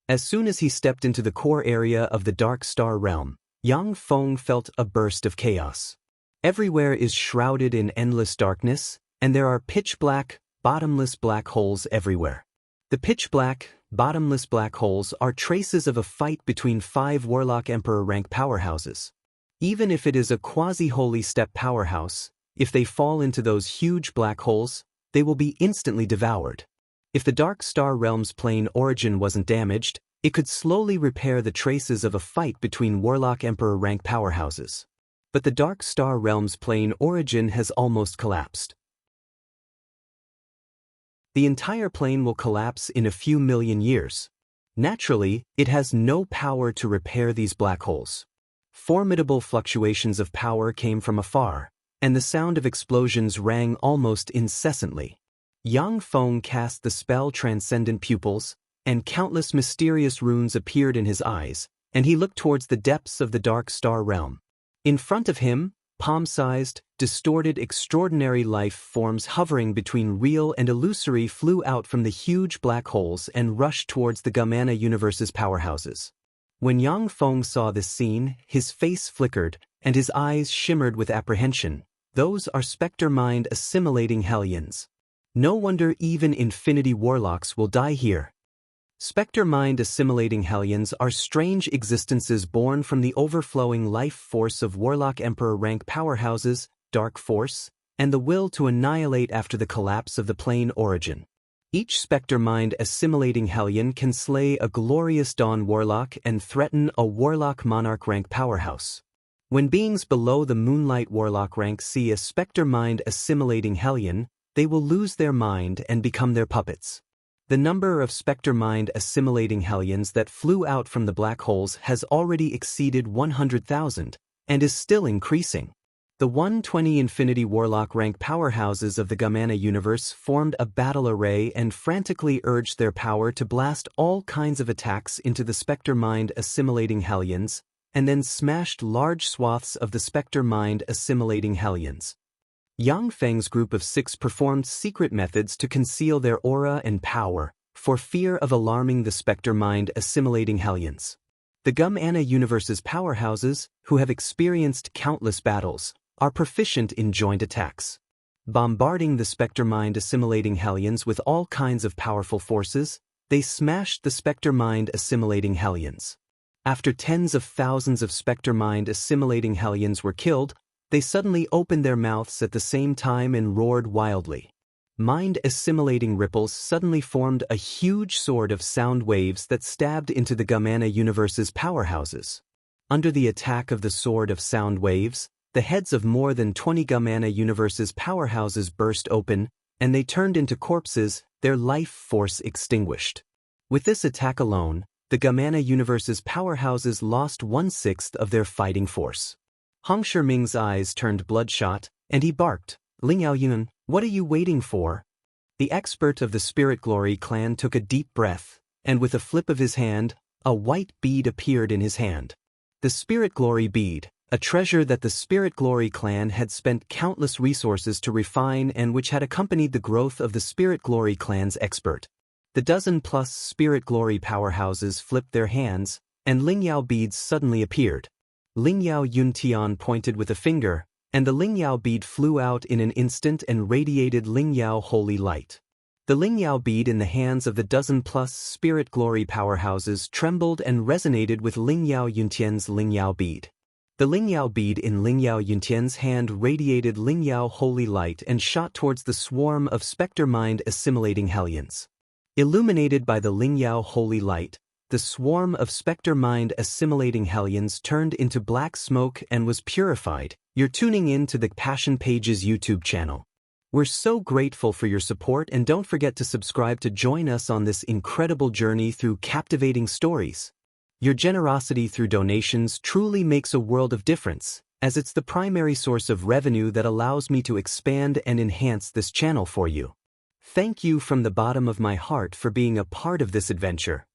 As soon as he stepped into the core area of the Dark Star Realm, Yang Feng felt a burst of chaos. Everywhere is shrouded in endless darkness, and there are pitch-black, bottomless black holes everywhere. The pitch-black, bottomless black holes are traces of a fight between 5 Warlock Emperor rank powerhouses. Even if it is a quasi-holy step powerhouse, if they fall into those huge black holes, they will be instantly devoured. If the Dark Star Realm's plane origin wasn't damaged, it could slowly repair the traces of a fight between Warlock Emperor rank powerhouses. But the Dark Star Realm's plane origin has almost collapsed. The entire plane will collapse in a few million years. Naturally, it has no power to repair these black holes. Formidable fluctuations of power came from afar, and the sound of explosions rang almost incessantly. Yang Feng cast the spell Transcendent Pupils, and countless mysterious runes appeared in his eyes, and he looked towards the depths of the Dark Star Realm. In front of him, palm-sized, distorted extraordinary life forms hovering between real and illusory flew out from the huge black holes and rushed towards the Gamana Universe's powerhouses. When Yang Feng saw this scene, his face flickered, and his eyes shimmered with apprehension. Those are Spectre Mind assimilating Hellions. No wonder even Infinity Warlocks will die here. Spectre Mind assimilating Hellions are strange existences born from the overflowing life force of Warlock Emperor rank powerhouses, Dark Force, and the will to annihilate after the collapse of the plane origin. Each Spectre Mind assimilating Hellion can slay a glorious Dawn Warlock and threaten a Warlock Monarch rank powerhouse. When beings below the Moonlight Warlock rank see a Spectre Mind assimilating Hellion, they will lose their mind and become their puppets. The number of Spectre Mind assimilating Hellions that flew out from the black holes has already exceeded 100,000, and is still increasing. The 120 Infinity Warlock rank powerhouses of the Gamana Universe formed a battle array and frantically urged their power to blast all kinds of attacks into the Spectre Mind assimilating Hellions, and then smashed large swaths of the Spectre Mind assimilating Hellions. Yang Feng's group of 6 performed secret methods to conceal their aura and power, for fear of alarming the Spectre Mind assimilating Hellions. The Gamana Universe's powerhouses, who have experienced countless battles, are proficient in joint attacks. Bombarding the Spectre Mind assimilating Hellions with all kinds of powerful forces, they smashed the Spectre Mind assimilating Hellions. After tens of thousands of Spectre Mind assimilating Hellions were killed, they suddenly opened their mouths at the same time and roared wildly. Mind-assimilating ripples suddenly formed a huge sword of sound waves that stabbed into the Gamana Universe's powerhouses. Under the attack of the sword of sound waves, the heads of more than 20 Gamana Universe's powerhouses burst open, and they turned into corpses, their life force extinguished. With this attack alone, the Gamana universe's powerhouses lost 1/6 of their fighting force. Hong Shiming's eyes turned bloodshot, and he barked, "Ling Yaoyun, what are you waiting for?" The expert of the Spirit Glory clan took a deep breath, and with a flip of his hand, a white bead appeared in his hand. The Spirit Glory bead, a treasure that the Spirit Glory clan had spent countless resources to refine and which had accompanied the growth of the Spirit Glory clan's expert. The dozen-plus Spirit Glory powerhouses flipped their hands, and Ling Yao beads suddenly appeared. Ling Yao Yuntian pointed with a finger, and the Ling Yao bead flew out in an instant and radiated Ling Yao holy light. The Ling Yao bead in the hands of the dozen-plus Spirit Glory powerhouses trembled and resonated with Ling Yao Yuntian's Ling Yao bead. The Ling Yao bead in Ling Yao Yuntian's hand radiated Ling Yao holy light and shot towards the swarm of specter mind-assimilating hellions. Illuminated by the Ling Yao holy light, the swarm of specter mind-assimilating hellions turned into black smoke and was purified. You're tuning in to the Passion Pages YouTube channel. We're so grateful for your support, and don't forget to subscribe to join us on this incredible journey through captivating stories. Your generosity through donations truly makes a world of difference, as it's the primary source of revenue that allows me to expand and enhance this channel for you. Thank you from the bottom of my heart for being a part of this adventure.